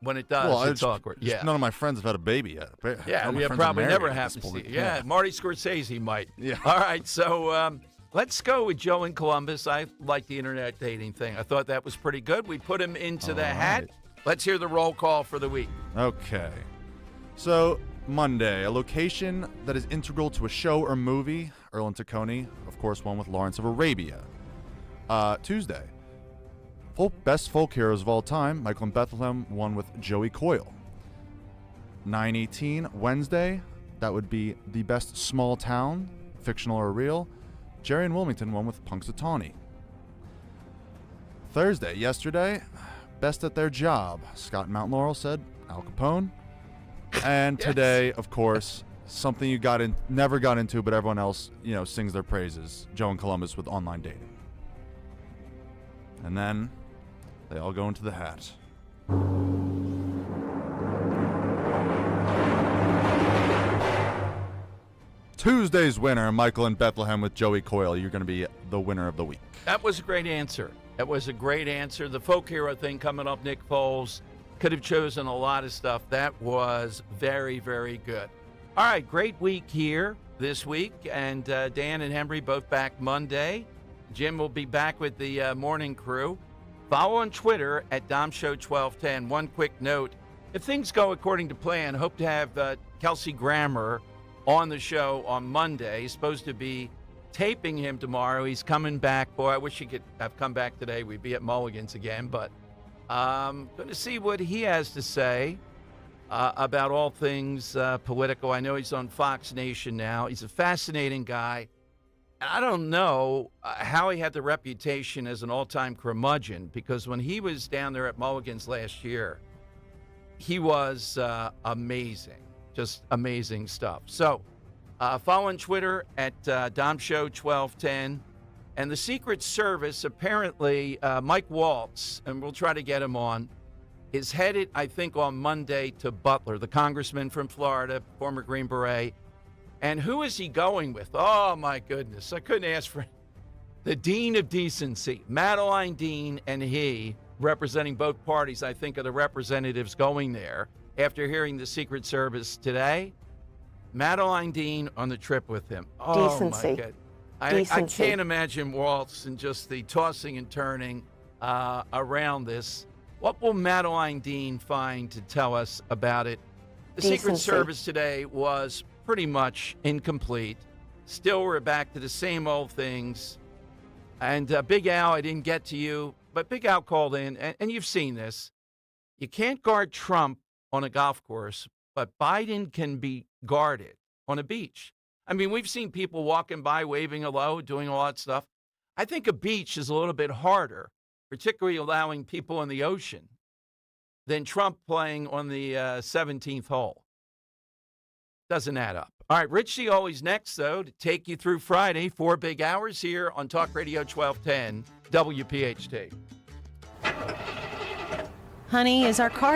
[SPEAKER 1] when it does.
[SPEAKER 6] Well,
[SPEAKER 1] it's awkward. Yeah,
[SPEAKER 6] none of my friends have had a baby yet.
[SPEAKER 1] Yeah, it probably never happens to you. Yeah, Marty Scorsese might. Yeah. All right, so let's go with Joe in Columbus. I like the internet dating thing. I thought that was pretty good. We put him into the hat. Let's hear the roll call for the week.
[SPEAKER 6] Okay. So, Monday, a location that is integral to a show or movie. Earl and Tacony, of course, one with Lawrence of Arabia. Tuesday, best folk heroes of all time. Michael and Bethlehem, one with Joey Coyle. 9/18, Wednesday, that would be the best small town, fictional or real. Jerry and Wilmington, one with Punxsutawney. Thursday, yesterday, best at their job. Scott and Mount Laurel said Al Capone. And today, of course, something you never got into, but everyone else, sings their praises. Joe and Columbus with online dating. And then they all go into the hat. Tuesday's winner, Michael and Bethlehem with Joey Coyle. You're going to be the winner of the week.
[SPEAKER 1] That was a great answer. The folk hero thing coming up, Nick Foles could have chosen a lot of stuff. That was very, very good. All right, great week here this week. And Dan and Henry both back Monday. Jim will be back with the morning crew. Follow on Twitter at DomShow1210. One quick note. If things go according to plan, hope to have Kelsey Grammer on the show on Monday. He's supposed to be taping him tomorrow. He's coming back. Boy, I wish he could have come back today. We'd be at Mulligan's again. But going to see what he has to say about all things political. I know he's on Fox Nation now. He's a fascinating guy. I don't know how he had the reputation as an all-time curmudgeon, because when he was down there at Mulligan's last year, he was amazing, just amazing stuff. So follow on Twitter at DomShow1210. And the Secret Service, apparently, Mike Waltz, and we'll try to get him on, is headed, I think, on Monday to Butler, the congressman from Florida, former Green Beret. And who is he going with? Oh, my goodness. I couldn't ask for the Dean of Decency, Madeline Dean, and he, representing both parties, I think, are the representatives going there. After hearing the Secret Service today, Madeline Dean on the trip with him. Oh,
[SPEAKER 16] Decency.
[SPEAKER 1] My God. I can't imagine Waltz and just the tossing and turning around this. What will Madeline Dean find to tell us about it? The Secret
[SPEAKER 4] Decency.
[SPEAKER 1] Service today was pretty much incomplete. Still, we're back to the same old things. And Big Al, I didn't get to you, but Big Al called in, and you've seen this. You can't guard Trump on a golf course, but Biden can be guarded on a beach. I mean, we've seen people walking by, waving hello, doing all that stuff. I think a beach is a little bit harder, particularly allowing people in the ocean, than Trump playing on the 17th hole. Doesn't add up. All right, Richie always next, though, to take you through Friday. 4 big hours here on Talk Radio 1210 WPHT.
[SPEAKER 16] Honey, is our car